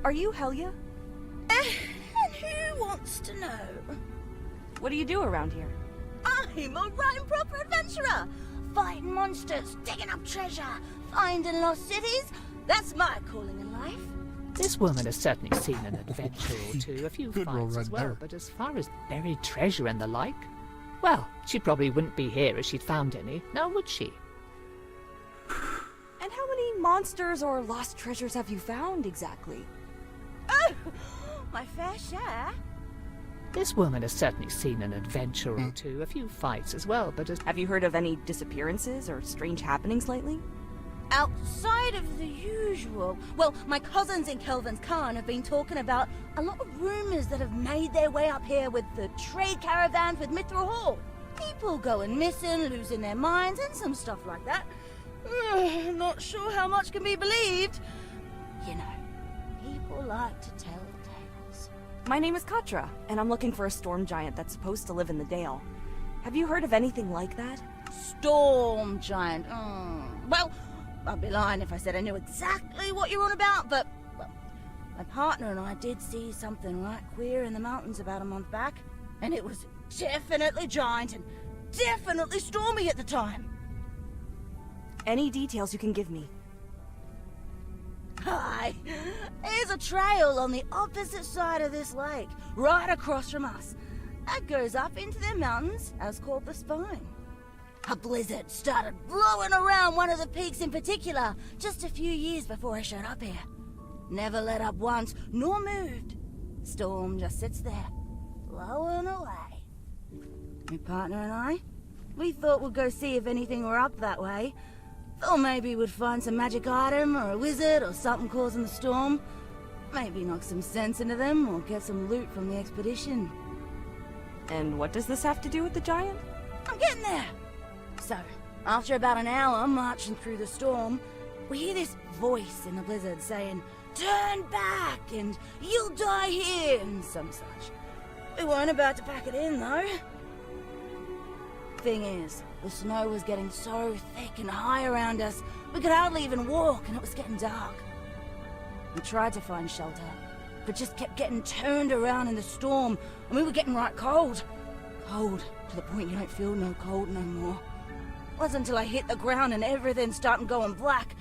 Are you Helia? And who wants to know? What do you do around here? I'm a right and proper adventurer. Fighting monsters, digging up treasure, finding lost cities. That's my calling in life. This woman has certainly seen an adventure or two, a few Good roll fights right as well, there. but as far as buried treasure and the like, well, she probably wouldn't be here if she'd found any, now would she? And how many monsters or lost treasures have you found exactly? Oh, my fair share. This woman has certainly seen an adventure or two, a few fights as well, but as... Have you heard of any disappearances or strange happenings lately? Outside of the usual. Well, my cousins in Kelvin's Cairn have been talking about a lot of rumors that have made their way up here with the trade caravans with Mithril Hall. People going missing, losing their minds, and some stuff like that. Not sure how much can be believed. You know, people like to tell tales. My name is Katra, and I'm looking for a storm giant that's supposed to live in the Dale. Have you heard of anything like that? Storm giant. Well, I'd be lying if I said I knew exactly what you're on about, but well, my partner and I did see something right queer in the mountains about a month back. And it was definitely giant and definitely stormy at the time. Any details you can give me? Hi, there's a trail on the opposite side of this lake, right across from us. That goes up into the mountains, as called the Spine. A blizzard started blowing around one of the peaks in particular, just a few years before I showed up here. Never let up once, nor moved. Storm just sits there, blowing away. My partner and I, we thought we'd go see if anything were up that way. Thought maybe we'd find some magic item or a wizard or something causing the storm. Maybe knock some sense into them or get some loot from the expedition. And what does this have to do with the giant? I'm getting there! So, after about an hour marching through the storm, we hear this voice in the blizzard saying, "Turn back and you'll die here," and some such. We weren't about to pack it in though. Thing is, the snow was getting so thick and high around us, we could hardly even walk and it was getting dark. We tried to find shelter, but just kept getting turned around in the storm, and we were getting right cold. Cold to the point you don't feel no cold no more. It wasn't until I hit the ground and everything started going black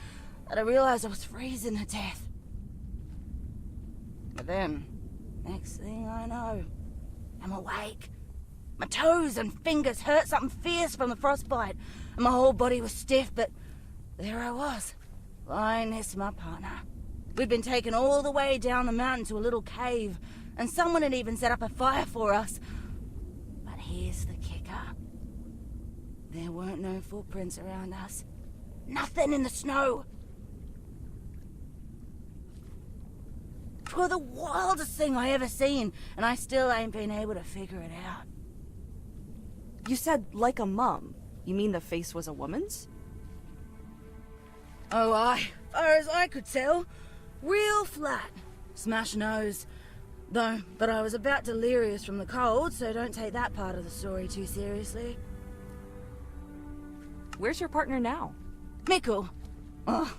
that I realized I was freezing to death. But then, next thing I know, I'm awake. My toes and fingers hurt something fierce from the frostbite, and my whole body was stiff, but there I was, lying next to my partner. We'd been taken all the way down the mountain to a little cave, and someone had even set up a fire for us. But here's the kicker. There weren't no footprints around us. Nothing in the snow. 'Twere the wildest thing I ever seen, and I still ain't been able to figure it out. You said like a mum. You mean the face was a woman's? Oh, aye. Far as I could tell. Real flat. Smash nose. Though, but I was about delirious from the cold, so don't take that part of the story too seriously. Where's your partner now? Mickle. Oh,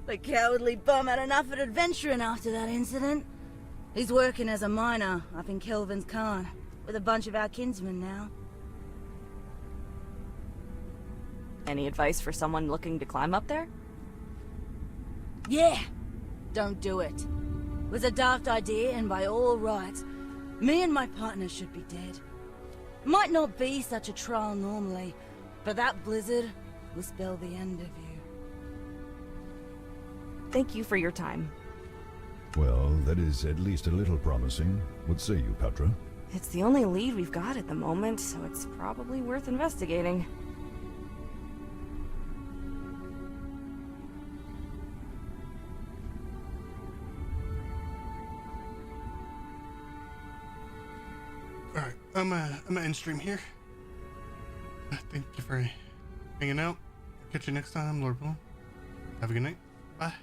the cowardly bum had enough of adventuring after that incident. He's working as a miner up in Kelvin's Khan, with a bunch of our kinsmen now. Any advice for someone looking to climb up there? Yeah. Don't do it. It was a daft idea, and by all rights, me and my partner should be dead. Might not be such a trial normally, but that blizzard will spell the end of you. Thank you for your time. Well, that is at least a little promising. What say you, Petra? It's the only lead we've got at the moment, so it's probably worth investigating. Alright, I'm gonna end stream here. Thank you for hanging out. Catch you next time, Lord Boom. Have a good night. Bye.